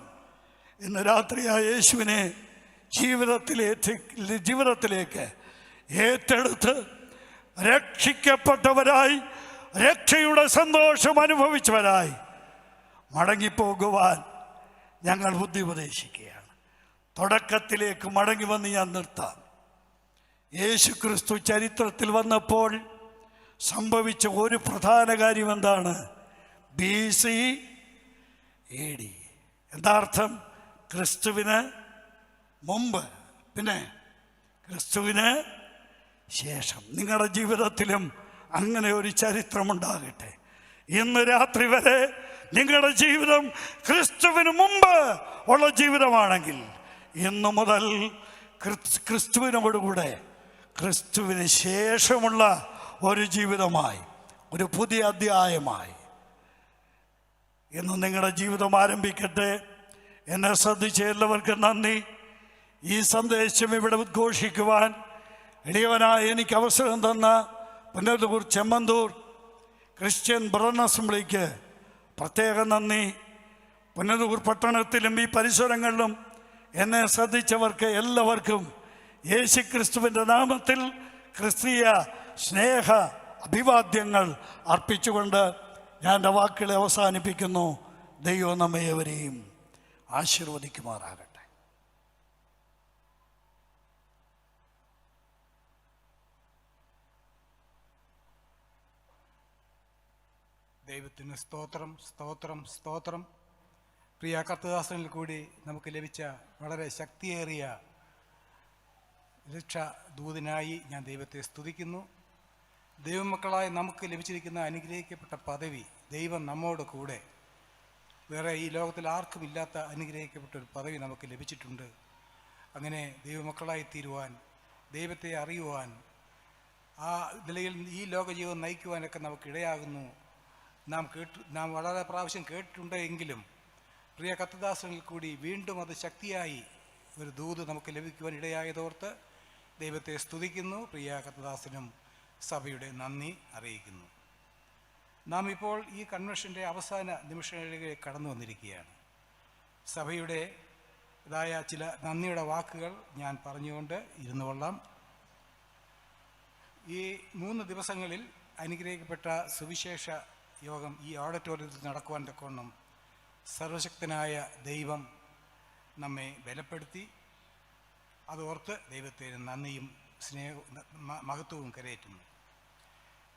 ഇന്ന് രാത്രി ആ യേശുവിനെ ജീവിതത്തിലേക്ക് ഏറ്റെടുത്ത് രക്ഷിക്കപ്പെട്ടവരായി, രക്ഷയുടെ സന്തോഷം അനുഭവിച്ചവരായി മടങ്ങിപ്പോകുവാൻ ഞങ്ങൾ ബുദ്ധി ഉപദേശിക്കുകയാണ്. തുടക്കത്തിലേക്ക് മടങ്ങി വന്ന് ഞാൻ നിർത്താം. യേശു ക്രിസ്തു ചരിത്രത്തിൽ വന്നപ്പോൾ സംഭവിച്ച ഒരു പ്രധാന കാര്യം എന്താണ്? BC AD. എന്താ അർത്ഥം? ക്രിസ്തുവിന് മുമ്പ്, പിന്നെ ക്രിസ്തുവിന് ശേഷം. നിങ്ങളുടെ ജീവിതത്തിലും അങ്ങനെ ഒരു ചരിത്രമുണ്ടാകട്ടെ. ഇന്ന് രാത്രി വരെ നിങ്ങളുടെ ജീവിതം ക്രിസ്തുവിന് മുമ്പ് ഉള്ള ജീവിതമാണെങ്കിൽ ഇന്നു മുതൽ ക്രിസ്തുവിനോടുകൂടെ ക്രിസ്തുവിന് ശേഷമുള്ള ഒരു ജീവിതമായി, ഒരു പുതിയ അധ്യായമായി ഇന്ന് നിങ്ങളുടെ ജീവിതം ആരംഭിക്കട്ടെ. എന്നെ ശ്രദ്ധിച്ച എല്ലാവർക്കും നന്ദി. ഈ സന്ദേശം ഇവിടെ ഉദ്ഘോഷിക്കുവാൻ എളിയവനായ എനിക്ക് അവസരം തന്ന പുനലൂർ ചെമ്മന്തൂർ ക്രിസ്ത്യൻ ബ്രദർ അസംബ്ലിക്ക് പ്രത്യേക നന്ദി. പുനലൂർ പട്ടണത്തിലും ഈ പരിസരങ്ങളിലും എന്നെ ശ്രദ്ധിച്ചവർക്ക് എല്ലാവർക്കും യേശുക്രിസ്തുവിൻ്റെ നാമത്തിൽ ക്രിസ്തീയ സ്നേഹ അഭിവാദ്യങ്ങൾ അർപ്പിച്ചുകൊണ്ട് ഞാൻ എൻ്റെ വാക്കുകളെ അവസാനിപ്പിക്കുന്നു. ദൈവം നമ്മേവരെയും ആശീർവദിക്കുമാറാകട്ടെ. ദൈവത്തിന് സ്തോത്രം, സ്തോത്രം, സ്തോത്രം. പ്രിയ കർത്തദാസനിൽ കൂടി നമുക്ക് ലഭിച്ച വളരെ ശക്തിയേറിയ രക്ഷാദൂതനായി ഞാൻ ദൈവത്തെ സ്തുതിക്കുന്നു. ദൈവമക്കളായി നമുക്ക് ലഭിച്ചിരിക്കുന്ന അനുഗ്രഹിക്കപ്പെട്ട പദവി, ദൈവം നമ്മോട് കൂടെ, വേറെ ഈ ലോകത്തിൽ ആർക്കും ഇല്ലാത്ത അനുഗ്രഹിക്കപ്പെട്ട ഒരു പദവി നമുക്ക് ലഭിച്ചിട്ടുണ്ട്. അങ്ങനെ ദൈവമക്കളായി തീരുവാൻ, ദൈവത്തെ അറിയുവാൻ, ആ നിലയിൽ ഈ ലോകജീവിതം നയിക്കുവാനൊക്കെ നമുക്കിടയാകുന്നു. നാം വളരെ പ്രാവശ്യം കേട്ടിട്ടുണ്ട് എങ്കിലും പ്രിയ കർത്തദാസനിൽ കൂടി വീണ്ടും അത് ശക്തിയായി ഒരു ദൂത് നമുക്ക് ലഭിക്കുവാൻ ഇടയായതോർത്ത് ദൈവത്തെ സ്തുതിക്കുന്നു. പ്രിയ കർത്തദാസനും സഭയുടെ നന്ദി അറിയിക്കുന്നു. നാം ഇപ്പോൾ ഈ കൺവെൻഷൻ്റെ അവസാന നിമിഷങ്ങളിലേക്ക് കടന്നു വന്നിരിക്കുകയാണ്. സഭയുടേതായ ചില നന്ദിയുടെ വാക്കുകൾ ഞാൻ പറഞ്ഞുകൊണ്ട് ഇരുന്നു കൊള്ളാം. ഈ 3 ദിവസങ്ങളിൽ അനുഗ്രഹിക്കപ്പെട്ട സുവിശേഷ യോഗം ഈ ഓഡിറ്റോറിയത്തിൽ നടക്കുവാൻ തക്കവണ്ണം സർവശക്തനായ ദൈവം നമ്മെ ബലപ്പെടുത്തി. അതോർത്ത് ദൈവത്തെ നന്ദിയും മഹത്വവും കരയേറ്റുന്നു.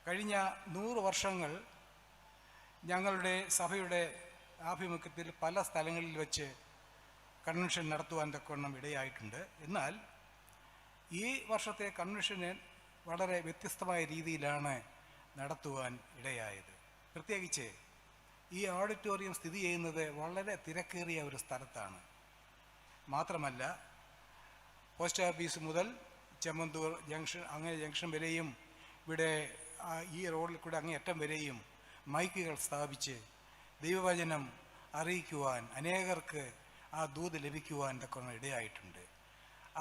കഴിഞ്ഞ 100 വർഷങ്ങൾ ഞങ്ങളുടെ സഭയുടെ ആഭിമുഖ്യത്തിൽ പല സ്ഥലങ്ങളിൽ വെച്ച് കൺവെൻഷൻ നടത്തുവാൻ തക്കവണ്ണം ഇടയായിട്ടുണ്ട്. എന്നാൽ ഈ വർഷത്തെ കൺവെൻഷന് വളരെ വ്യത്യസ്തമായ രീതിയിലാണ് നടത്തുവാൻ ഇടയായത്. പ്രത്യേകിച്ച് ഈ ഓഡിറ്റോറിയം സ്ഥിതി ചെയ്യുന്നത് വളരെ തിരക്കേറിയ ഒരു സ്ഥലത്താണ്. മാത്രമല്ല, പോസ്റ്റ് ഓഫീസ് മുതൽ ചെമ്മന്തൂർ ജംഗ്ഷൻ, അങ്ങേ ജംഗ്ഷൻ വരെയും ഇവിടെ ഈ റോഡിൽ കൂടെ അങ്ങേയറ്റം വരെയും മൈക്കുകൾ സ്ഥാപിച്ച് ദൈവവചനം അറിയിക്കുവാൻ, അനേകർക്ക് ആ ദൂത് ലഭിക്കുവാൻ ഒക്കെ ഇടയായിട്ടുണ്ട്.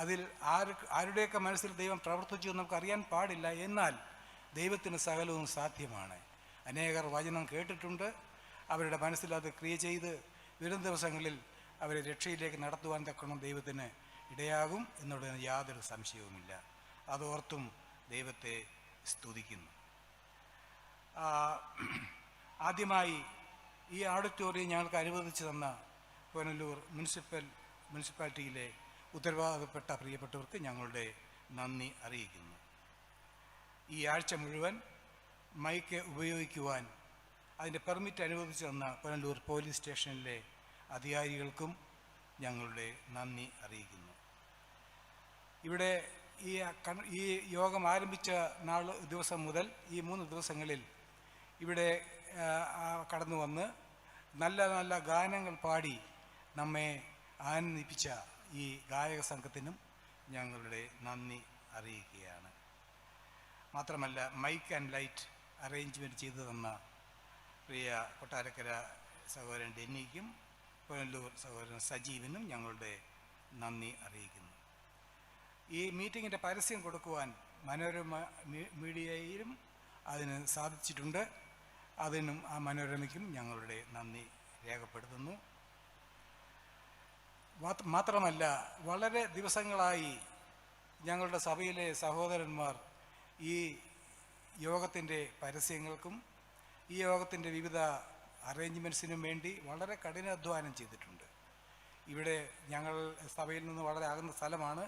അതിൽ ആരുടെയൊക്കെ മനസ്സിൽ ദൈവം പ്രവർത്തിച്ചു എന്ന് നമുക്ക് അറിയാൻ പാടില്ല. എന്നാൽ ദൈവത്തിന് സകലവും സാധ്യമാണ്. അനേകർ വചനം കേട്ടിട്ടുണ്ട്. അവരുടെ മനസ്സിൽ അത് ക്രിയ ചെയ്ത് വരും ദിവസങ്ങളിൽ അവരെ രക്ഷയിലേക്ക് നടത്തുവാൻ തക്കണം ദൈവത്തിന് ഇടയാകും എന്നുള്ളതിന് യാതൊരു സംശയവുമില്ല. അതോർത്തും ദൈവത്തെ സ്തുതിക്കുന്നു. ആദ്യമായി ഈ ഓഡിറ്റോറിയം ഞങ്ങൾക്ക് അനുവദിച്ചു തന്ന പുനലൂർ മുനിസിപ്പാലിറ്റിയിലെ ഉത്തരവാദപ്പെട്ട പ്രിയപ്പെട്ടവർക്ക് ഞങ്ങളുടെ നന്ദി അറിയിക്കുന്നു. ഈ ആഴ്ച മുഴുവൻ മൈക്ക് ഉപയോഗിക്കുവാൻ അതിൻ്റെ പെർമിറ്റ് അനുവദിച്ചു തന്ന പുനലൂർ പോലീസ് സ്റ്റേഷനിലെ അധികാരികൾക്കും ഞങ്ങളുടെ നന്ദി അറിയിക്കുന്നു. ഇവിടെ ഈ യോഗം ആരംഭിച്ച ദിവസം മുതൽ ഈ 3 ദിവസങ്ങളിൽ ഇവിടെ കടന്നു വന്ന് നല്ല നല്ല ഗാനങ്ങൾ പാടി നമ്മെ ആനന്ദിപ്പിച്ച ഈ ഗായക സംഘത്തിനും ഞങ്ങളുടെ നന്ദി അറിയിക്കുകയാണ്. മാത്രമല്ല, മൈക്ക് ആൻഡ് ലൈറ്റ് അറേഞ്ച്മെൻറ്റ് ചെയ്തു തന്ന പ്രിയ കൊട്ടാരക്കര സഹോദരൻ ഡെന്നിക്കും പുനലൂർ സഹോദരൻ സജീവിനും ഞങ്ങളുടെ നന്ദി അറിയിക്കുന്നു. ഈ മീറ്റിങ്ങിൻ്റെ പരസ്യം കൊടുക്കുവാൻ മനോരമ മീഡിയയിലും അതിന് സാധിച്ചിട്ടുണ്ട്. അതിനും ആ മനോരമയ്ക്കും ഞങ്ങളുടെ നന്ദി രേഖപ്പെടുത്തുന്നു. മാത്രമല്ല, വളരെ ദിവസങ്ങളായി ഞങ്ങളുടെ സഭയിലെ സഹോദരന്മാർ ഈ യോഗത്തിൻ്റെ പരസ്യങ്ങൾക്കും ഈ യോഗത്തിൻ്റെ വിവിധ അറേഞ്ച്മെൻറ്റ്സിനും വേണ്ടി വളരെ കഠിനാധ്വാനം ചെയ്തിട്ടുണ്ട്. ഇവിടെ ഞങ്ങൾ സഭയിൽ നിന്ന് വളരെ അകന്ന സ്ഥലമാണ്.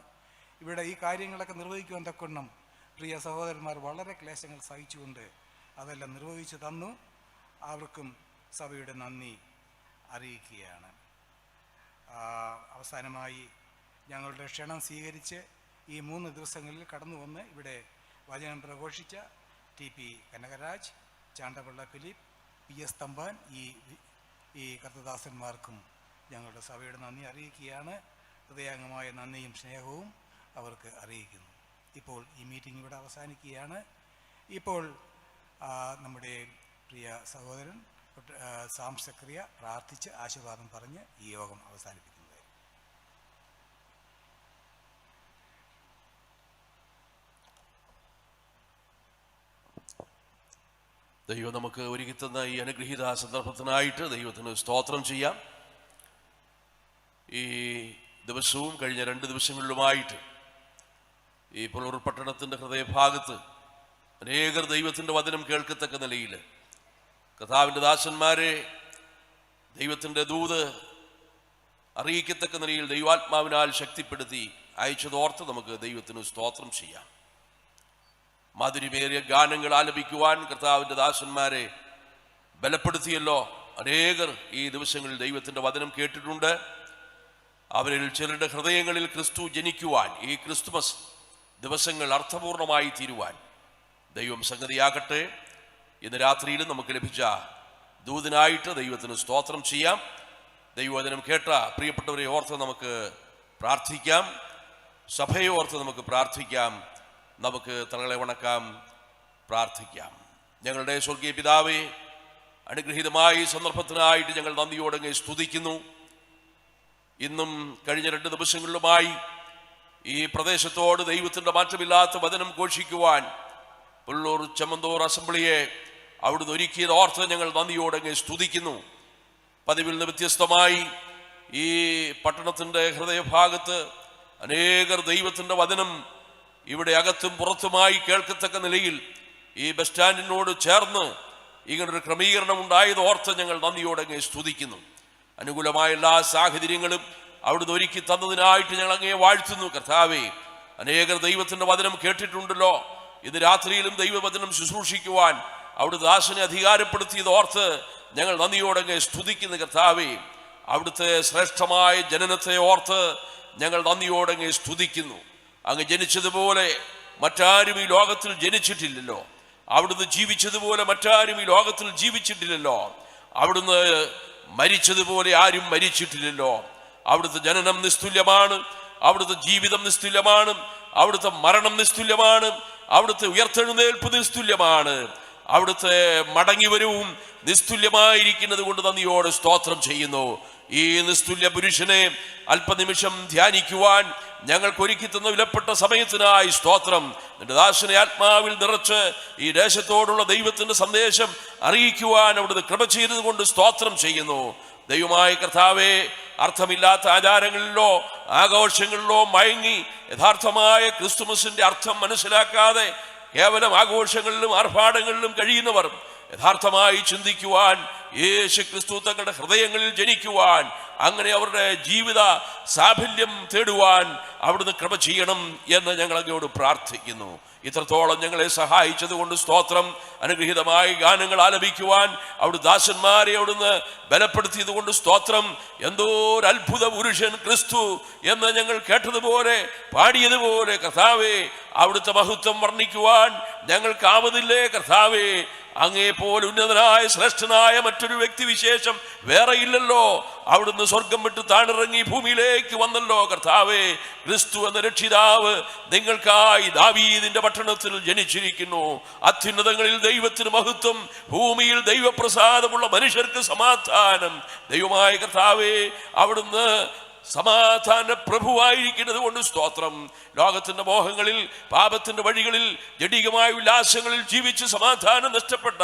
ഇവിടെ ഈ കാര്യങ്ങളൊക്കെ നിർവഹിക്കുവാൻ തക്കവണ്ണം പ്രിയ സഹോദരന്മാർ വളരെ ക്ലേശങ്ങൾ സഹിച്ചുകൊണ്ട് അതെല്ലാം നിർവഹിച്ചു തന്നു. അവർക്കും സഭയുടെ നന്ദി അറിയിക്കുകയാണ്. അവസാനമായി ഞങ്ങളുടെ ക്ഷണം സ്വീകരിച്ച് ഈ 3 ദിവസങ്ങളിൽ കടന്നു വന്ന് ഇവിടെ വചനം പ്രഘോഷിച്ച TP കനകരാജ്, ചാണ്ടപിള്ള ഫിലിപ്പ്, PS തമ്പാൻ, ഈ കർത്തദാസന്മാർക്കും ഞങ്ങളുടെ സഭയുടെ നന്ദി അറിയിക്കുകയാണ്. ഹൃദയാംഗമായ നന്ദിയും സ്നേഹവും അവർക്ക് അറിയിക്കുന്നു. ഇപ്പോൾ ഈ മീറ്റിംഗ് ഇവിടെ അവസാനിക്കുകയാണ്. ഇപ്പോൾ നമ്മുടെ പ്രിയ സഹോദരൻ സാം സക്രിയ പ്രാർത്ഥിച്ച് ആശീർവാദം പറഞ്ഞ് ഈ യോഗം അവസാനിപ്പിക്കുന്നത്. ദൈവം നമുക്ക് ഒരുക്കിത്തന്ന ഈ അനുഗ്രഹീത സന്ദർഭത്തിനായിട്ട് ദൈവത്തിന് സ്തോത്രം ചെയ്യാം. ഈ ദിവസവും കഴിഞ്ഞ 2 ദിവസങ്ങളിലുമായിട്ട് ഈ പുലൂർ പട്ടണത്തിൻ്റെ ഹൃദയഭാഗത്ത് അനേകർ ദൈവത്തിൻ്റെ വചനം കേൾക്കത്തക്ക നിലയിൽ കർത്താവിൻ്റെ ദാസന്മാരെ ദൈവത്തിൻ്റെ ദൂത് അറിയിക്കത്തക്ക നിലയിൽ ദൈവാത്മാവിനാൽ ശക്തിപ്പെടുത്തി അയച്ചതോർത്ത് നമുക്ക് ദൈവത്തിന് സ്തോത്രം ചെയ്യാം. മാധുര്യമേറിയ ഗാനങ്ങൾ ആലപിക്കുവാൻ കർത്താവിൻ്റെ ദാസന്മാരെ ബലപ്പെടുത്തിയല്ലോ. അനേകർ ഈ ദിവസങ്ങളിൽ ദൈവത്തിൻ്റെ വചനം കേട്ടിട്ടുണ്ട്. അവരിൽ ചിലരുടെ ഹൃദയങ്ങളിൽ ക്രിസ്തു ജനിക്കുവാൻ, ഈ ക്രിസ്തുമസ് ദിവസങ്ങൾ അർത്ഥപൂർണമായി തീരുവാൻ ദൈവം സംഗതിയാകട്ടെ. ഇന്ന് രാത്രിയിലും നമുക്ക് ലഭിച്ച ദൂതനായിട്ട് ദൈവത്തിന് സ്തോത്രം ചെയ്യാം. ദൈവവചനം കേട്ട പ്രിയപ്പെട്ടവരെ ഓർത്ത് നമുക്ക് പ്രാർത്ഥിക്കാം. സഭയെ ഓർത്ത് നമുക്ക് പ്രാർത്ഥിക്കാം. നമുക്ക് തങ്ങളെ വണക്കാം, പ്രാർത്ഥിക്കാം. ഞങ്ങളുടെ സ്വർഗീയ പിതാവേ, അനുഗ്രഹീതമായ ഈ സന്ദർഭത്തിനായിട്ട് ഞങ്ങൾ നന്ദിയോടെ സ്തുതിക്കുന്നു. ഇന്നും കഴിഞ്ഞ 2 ദിവസങ്ങളിലുമായി ഈ പ്രദേശത്തോട് ദൈവത്തിൻ്റെ മാറ്റമില്ലാത്ത വചനം ഘോഷിക്കുവാൻ പുല്ലൂർ ചെമ്മന്തൂർ അസംബ്ലിയെ അവിടുന്ന് ഒരുക്കിയത് ഓർത്ത് ഞങ്ങൾ നന്ദിയോടെ സ്തുതിക്കുന്നു. പതിവിൽ നിന്ന് വ്യത്യസ്തമായി ഈ പട്ടണത്തിൻ്റെ ഹൃദയഭാഗത്ത് അനേകർ ദൈവത്തിൻ്റെ വചനം ഇവിടെ അകത്തും പുറത്തുമായി കേൾക്കത്തക്ക നിലയിൽ ഈ ബസ് സ്റ്റാൻഡിനോട് ചേർന്ന് ഇങ്ങനൊരു ക്രമീകരണം ഉണ്ടായത് ഓർത്ത് ഞങ്ങൾ നന്ദിയോടെ സ്തുതിക്കുന്നു. അനുകൂലമായ എല്ലാ സാഹചര്യങ്ങളും അവിടുന്ന് ഒരുക്കി തന്നതിനായിട്ട് ഞങ്ങൾ അങ്ങയെ വാഴ്ത്തുന്നു. കർത്താവേ, അനേകർ ദൈവത്തിൻ്റെ വചനം കേട്ടിട്ടുണ്ടല്ലോ. ഇന്ന് രാത്രിയിലും ദൈവവചനം ശുശ്രൂഷിക്കുവാൻ അവിടുത്തെ ദാസനെ അധികാരപ്പെടുത്തിയത് ഓർത്ത് ഞങ്ങൾ നന്ദിയോടെ സ്തുതിക്കുന്നു. കർത്താവേ, അവിടുത്തെ ശ്രേഷ്ഠമായ ജനനത്തെ ഓർത്ത് ഞങ്ങൾ നന്ദിയോടെ സ്തുതിക്കുന്നു. അങ്ങ് ജനിച്ചതുപോലെ മറ്റാരും ഈ ലോകത്തിൽ ജനിച്ചിട്ടില്ലല്ലോ. അവിടുന്ന് ജീവിച്ചതുപോലെ മറ്റാരും ഈ ലോകത്തിൽ ജീവിച്ചിട്ടില്ലല്ലോ. അവിടുന്ന് മരിച്ചതുപോലെ ആരും മരിച്ചിട്ടില്ലല്ലോ. അവിടുത്തെ ജനനം നിസ്തുല്യമാണ്, അവിടുത്തെ ജീവിതം നിസ്തുല്യമാണ്, അവിടുത്തെ മരണം നിസ്തുല്യമാണ്, അവിടുത്തെ ഉയർത്തെഴുന്നേൽപ്പ് നിസ്തുല്യമാണ്, അവിടുത്തെ മടങ്ങിവരവും നിസ്തുല്യമായിരിക്കുന്നത് കൊണ്ട് നന്ദിയോടെ സ്തോത്രം ചെയ്യുന്നു. ഈ നിസ്തുല്യ പുരുഷനെ അല്പനിമിഷം ധ്യാനിക്കുവാൻ ഞങ്ങൾക്ക് ഒരുക്കി തന്ന വിലപ്പെട്ട സമയത്തിനായി സ്തോത്രം. നിന്റെ ദാസനെ ആത്മാവിൽ നിറച്ച് ഈ ദേശത്തോടുള്ള ദൈവത്തിന്റെ സന്ദേശം അറിയിക്കുവാൻ അവിടുന്ന് കൃപ ചെയ്തത് കൊണ്ട് സ്തോത്രം ചെയ്യുന്നു. ദൈവമായ കർത്താവേ, അർത്ഥമില്ലാത്ത ആചാരങ്ങളിലോ ആഘോഷങ്ങളിലോ മയങ്ങി യഥാർത്ഥമായ ക്രിസ്തുമസിന്റെ അർത്ഥം മനസ്സിലാക്കാതെ കേവലം ആഘോഷങ്ങളിലും ആർഭാടങ്ങളിലും കഴിയുന്നവർ യഥാർത്ഥമായി ചിന്തിക്കുവാൻ, യേശു ക്രിസ്തു തങ്ങളുടെ ഹൃദയങ്ങളിൽ ജനിക്കുവാൻ, അങ്ങനെ അവരുടെ ജീവിത സാഫല്യം തേടുവാൻ അവിടുന്ന് കൃപ ചെയ്യണം എന്ന് ഞങ്ങൾ അങ്ങയോട് പ്രാർത്ഥിക്കുന്നു. ഇത്രത്തോളം ഞങ്ങളെ സഹായിച്ചത് കൊണ്ട് സ്തോത്രം. അനുഗ്രഹീതമായ ഗാനങ്ങൾ ആലപിക്കുവാൻ അവിടുന്ന് ദാസന്മാരെ അവിടുന്ന് ബലപ്പെടുത്തിയത് കൊണ്ട് സ്തോത്രം. എന്തോ ഒരു അത്ഭുത പുരുഷൻ ക്രിസ്തു എന്ന് ഞങ്ങൾ കേട്ടതുപോലെ പാടിയതുപോലെ കർത്താവേ, അവിടുത്തെ മഹത്വം വർണ്ണിക്കുവാൻ ഞങ്ങൾക്കാവുന്നില്ലേ കർത്താവേ. അങ്ങേപ്പോലെ ഉന്നതനായ ശ്രേഷ്ഠനായ മറ്റൊരു വ്യക്തിവിശേഷം വേറെ ഇല്ലല്ലോ. അവിടുന്ന് സ്വർഗം വിട്ട് താണിറങ്ങി ഭൂമിയിലേക്ക് വന്നല്ലോ കർത്താവേ. ക്രിസ്തു എന്ന രക്ഷിതാവ് നിങ്ങൾക്കായി ദാവീദിന്റെ പട്ടണത്തിൽ ജനിച്ചിരിക്കുന്നു. അത്യുന്നതങ്ങളിൽ ദൈവത്തിന് മഹത്വം, ഭൂമിയിൽ ദൈവപ്രസാദമുള്ള മനുഷ്യർക്ക് സമാധാനം. ദൈവമായ കർത്താവേ, അവിടുന്ന് സമാധാന പ്രഭുവായിരിക്കുന്നത് കൊണ്ട് സ്തോത്രം. ലോകത്തിന്റെ മോഹങ്ങളിൽ, പാപത്തിന്റെ വഴികളിൽ, ജഡികമായ ഉല്ലാസങ്ങളിൽ ജീവിച്ച് സമാധാനം നഷ്ടപ്പെട്ട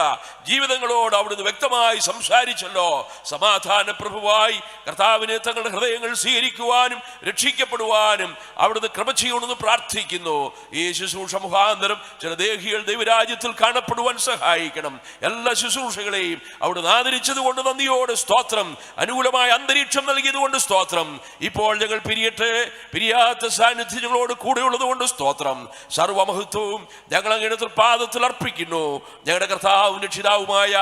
ജീവിതങ്ങളോട് അവിടുന്ന് വ്യക്തമായി സംസാരിച്ചല്ലോ. സമാധാന പ്രഭുവായി കർത്താവിനെ തങ്ങളുടെ ഹൃദയങ്ങൾ സ്വീകരിക്കുവാനും രക്ഷിക്കപ്പെടുവാനും അവിടുന്ന് കൃപ ചെയ്യണമെന്ന് പ്രാർത്ഥിക്കുന്നു. ഈ ശുശ്രൂഷ മുഖാന്തരം ചില ദേഹികൾ ദൈവരാജ്യത്തിൽ കാണപ്പെടുവാൻ സഹായിക്കണം. എല്ലാ ശുശ്രൂഷകളെയും അവിടുന്ന് ആദരിച്ചത് കൊണ്ട് നന്ദിയോടെ സ്തോത്രം. അനുകൂലമായ അന്തരീക്ഷം നൽകിയത് കൊണ്ട് സ്തോത്രം. ഇപ്പോൾ ഞങ്ങൾ പിരിയട്ടെ. പിരിയാത്ത സാന്നിധ്യം ഞങ്ങളോട് കൂടെയുള്ളത് കൊണ്ട് സ്തോത്രം. സർവമഹത്വവും ഞങ്ങൾ അങ്ങയുടെ തൃപാദത്തിൽ അർപ്പിക്കുന്നു. ഞങ്ങളുടെ കർത്താവും രക്ഷിതാവുമായ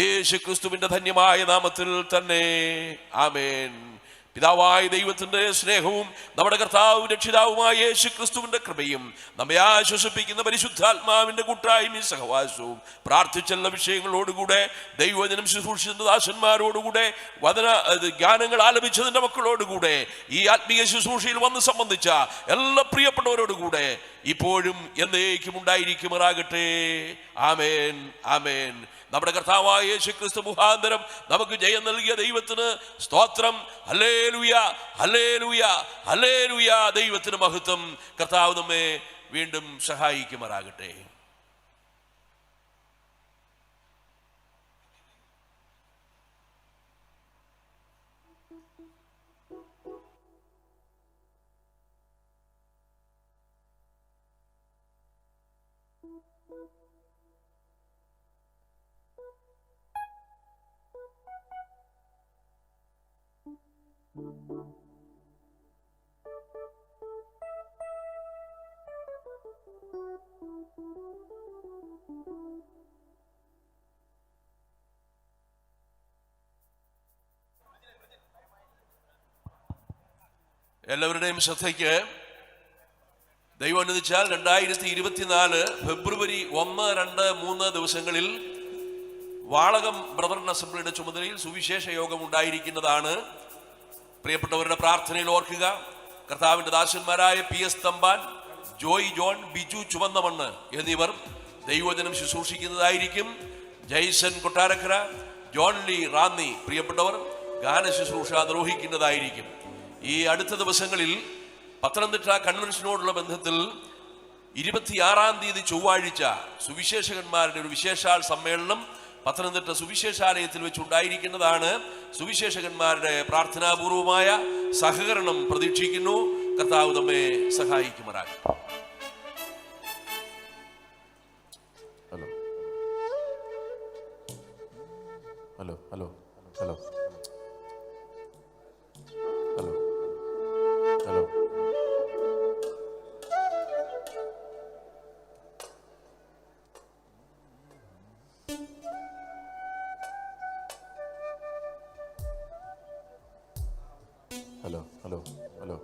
യേശു ക്രിസ്തുവിന്റെ ധന്യമായ നാമത്തിൽ തന്നെ. ആമേൻ. പിതാവായ ദൈവത്തിന്റെ സ്നേഹവും നമ്മുടെ കർത്താവും രക്ഷിതാവുമായ യേശു ക്രിസ്തുവിന്റെ കൃപയും നമ്മെ ആശ്വസിപ്പിക്കുന്ന പരിശുദ്ധാത്മാവിന്റെ കൂട്ടായ്മയും സഹവാസവും പ്രാർത്ഥിച്ചുള്ള വിഷയങ്ങളോടുകൂടെ ദൈവവചനം ശുശ്രൂഷിച്ച ദാസന്മാരോടുകൂടെ ഗാനങ്ങൾ ആലപിച്ചതിന്റെ മക്കളോടുകൂടെ ഈ ആത്മീയ ശുശ്രൂഷയിൽ വന്ന് സംബന്ധിച്ച എല്ലാ പ്രിയപ്പെട്ടവരോടുകൂടെ ഇപ്പോഴും എന്നേക്കും ഉണ്ടായിരിക്കുമാറാകട്ടെ. ആമേൻ, ആമേൻ. നമ്മുടെ കർത്താവായ യേശു ക്രിസ്തു മുഖാന്തരം നമുക്ക് ജയം നൽകിയ ദൈവത്തിന് സ്തോത്രം. Hallelujah, hallelujah, hallelujah. ദൈവത്തിന് മഹത്വം. കർത്താവ് നമ്മെ വീണ്ടും സഹായിക്കുമാറാകട്ടെ. എല്ലാവരുടെയും ശ്രദ്ധയ്ക്ക് ദൈവം അനുവദിച്ചാൽ 2024 ഫെബ്രുവരി 1, 2, 3 ദിവസങ്ങളിൽ വാളകം ബ്രദറൻ അസംബ്ലിയുടെ ചുമതലയിൽ സുവിശേഷ യോഗം ഉണ്ടായിരിക്കുന്നതാണ്. പ്രിയപ്പെട്ടവരുടെ പ്രാർത്ഥനയിൽ ഓർക്കുക. കർത്താവിന്റെ ദാസന്മാരായ PS തമ്പാൻ, ജോയ് ജോൺ, ബിജു ചുവന്നമണ്ണ് എന്നിവർ ദൈവവചനം ശുശ്രൂഷിക്കുന്നതായിരിക്കും. ജയ്സൺ കൊട്ടാരക്കര, ജോൺ ലീ റാന്നി പ്രിയപ്പെട്ടവർ ഗാന ശുശ്രൂഷ നിർവഹിക്കുന്നതായിരിക്കും. ഈ അടുത്ത ദിവസങ്ങളിൽ പത്തനംതിട്ട കൺവെൻഷനോടുള്ള ബന്ധത്തിൽ 26-ാം തീയതി ചൊവ്വാഴ്ച സുവിശേഷകന്മാരുടെ ഒരു വിശേഷാൽ സമ്മേളനം പത്തനംതിട്ട സുവിശേഷാലയത്തിൽ വെച്ചുണ്ടായിരിക്കുന്നതാണ്. സുവിശേഷകന്മാരുടെ പ്രാർത്ഥനാപൂർവമായ സഹകരണം പ്രതീക്ഷിക്കുന്നു. കർത്താവ് നമ്മെ സഹായിക്കുമാറാകട്ടെ. Hello hello hello hello hello hello hello hello hello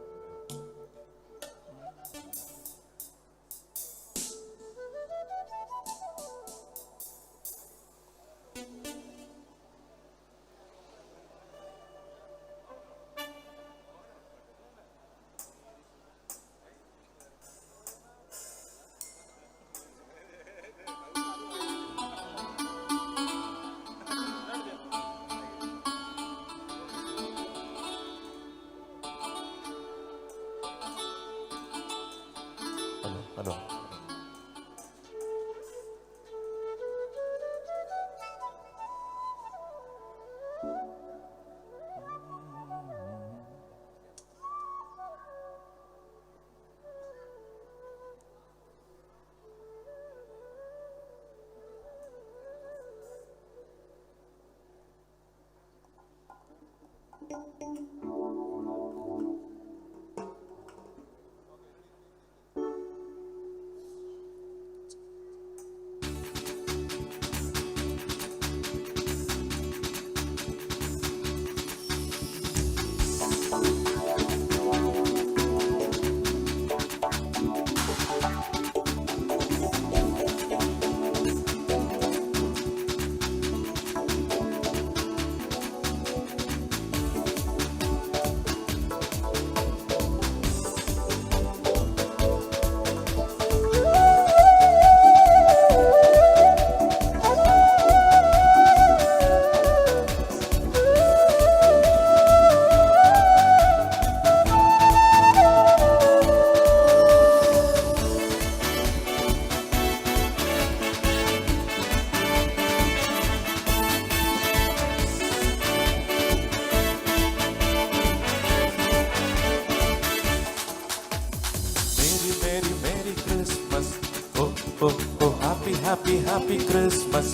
Happy Christmas.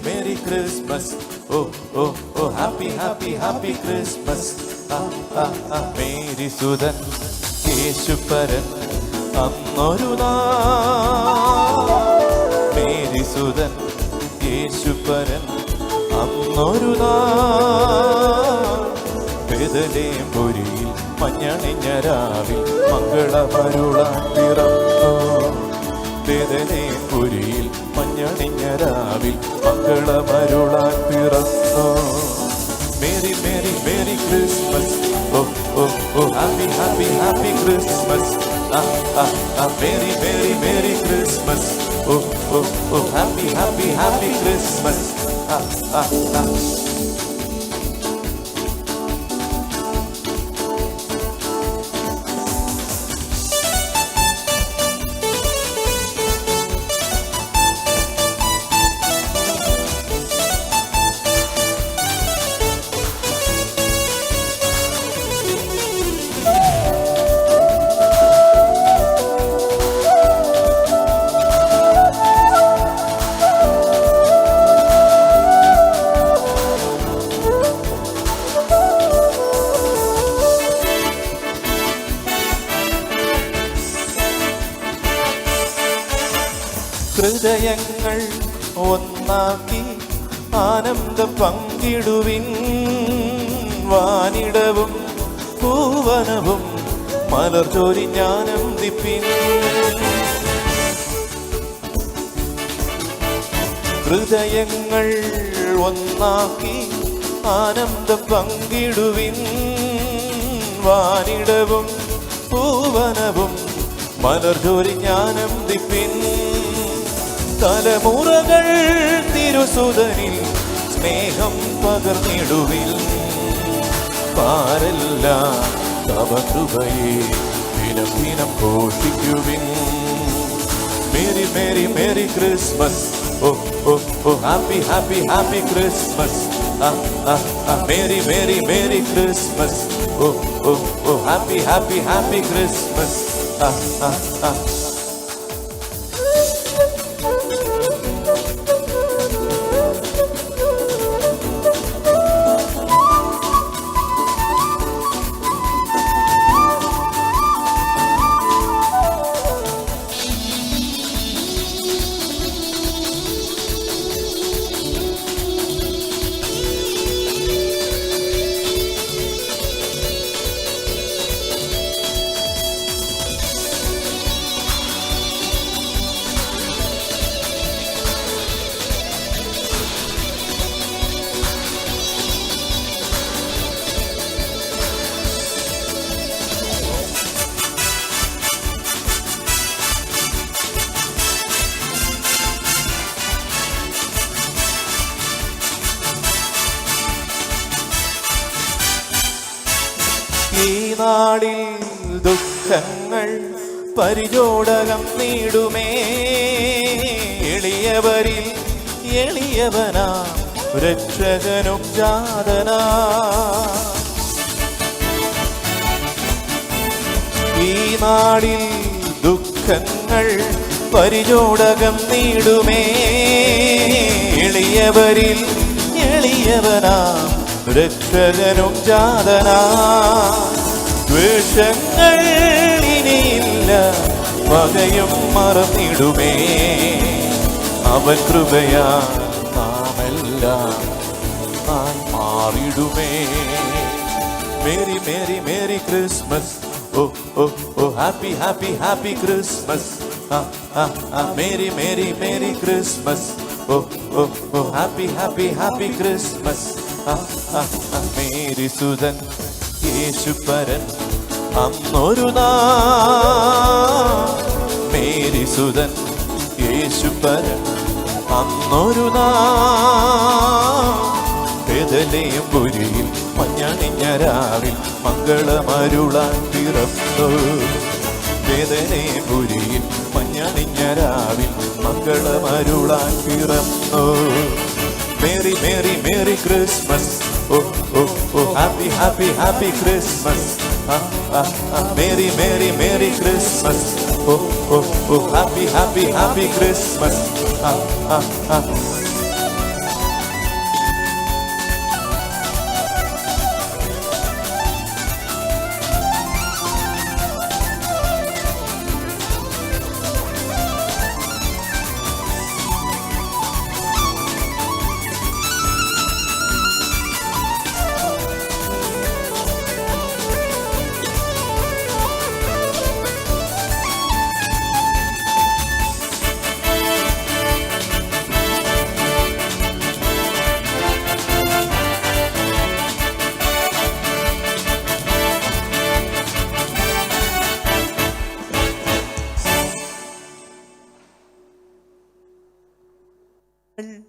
Merry Christmas. oh, oh, oh, happy, happy, happy Christmas. Mary സുതൻ യേശുപരൻ അന്നൊരു നാൾ. മേരി സുതൻ യേശുപരൻ അന്നൊരു നാൾ. ബേഥലേം പുരിയിൽ മഞ്ഞണിഞ്ഞ രാവിൽ മംഗളമരുളാൻ പിറന്നു. ബേഥലേം പുരിയിൽ മഞ്ഞണിഞ്ഞ രാവിൽ മംഗളമരുളാൻ പിറന്നു. Merry merry merry Christmas, oh oh oh happy happy happy Christmas. Merry merry merry Christmas, oh oh oh happy happy happy Christmas. ഹൃദയങ്ങൾ ഒന്നാക്കി ആനന്ദം പങ്കിടുവിൻ. വാനിടവും പൂവനവും മലർചൊരിഞ്ഞാനന്ദിപ്പിൻ. ഹൃദയങ്ങൾ ഒന്നാക്കി ആനന്ദം പങ്കിടുവിൻ. വാനിടവും പൂവനവും മലർചൊരിഞ്ഞാനന്ദിപ്പിൻ. തലമുറകൾ തിരുസുതനിൽ സ്നേഹം പകർന്നിടുവിൽ. പാരെല്ലാം തവ കൃപയെ ദിനം ദിനം ഘോഷിക്കുവിൻ. Merry merry merry Christmas, oh oh oh happy happy happy Christmas. Merry merry merry Christmas, oh oh oh happy happy happy Christmas. ഈ നാടിൽ ദുഃഖങ്ങൾ പരിചോടകം നീടുമേ. എളിയവരിൽ എളിയവനാ രക്ഷകനും ജാതനാ. ഈ നാടിൽ ദുഃഖങ്ങൾ പരിചോടകം നീടുമേ. എളിയവരിൽ എളിയവനാ രക്ഷകനും ജാതനാ. ദ്വേഷങ്ങൾ ഇനിയില്ല, പകയും മറന്നിടുമേ. അവൻ കൃപയാ നാമെല്ലാം മാറിടുമേ. Merry merry merry Christmas, oh oh oh happy happy happy Christmas. Merry merry merry Christmas, oh oh oh happy happy happy Christmas. Mary സുതൻ യേശുപരൻ അന്നൊരു നാൾ. മേരി സുതൻ യേശുപരൻ അന്നൊരു നാൾ. ബേഥലേം പുരിയിൽ മഞ്ഞണിഞ്ഞ രാവിൽ മംഗളമരുളാൻ പിറന്നു. ബേഥലേം പുരിയിൽ മഞ്ഞണിഞ്ഞ രാവിൽ മംഗളമരുളാൻ പിറന്നു. Merry merry merry Christmas, oh oh oh happy happy happy Christmas. Merry merry merry Christmas, oh oh oh happy happy happy Christmas. ും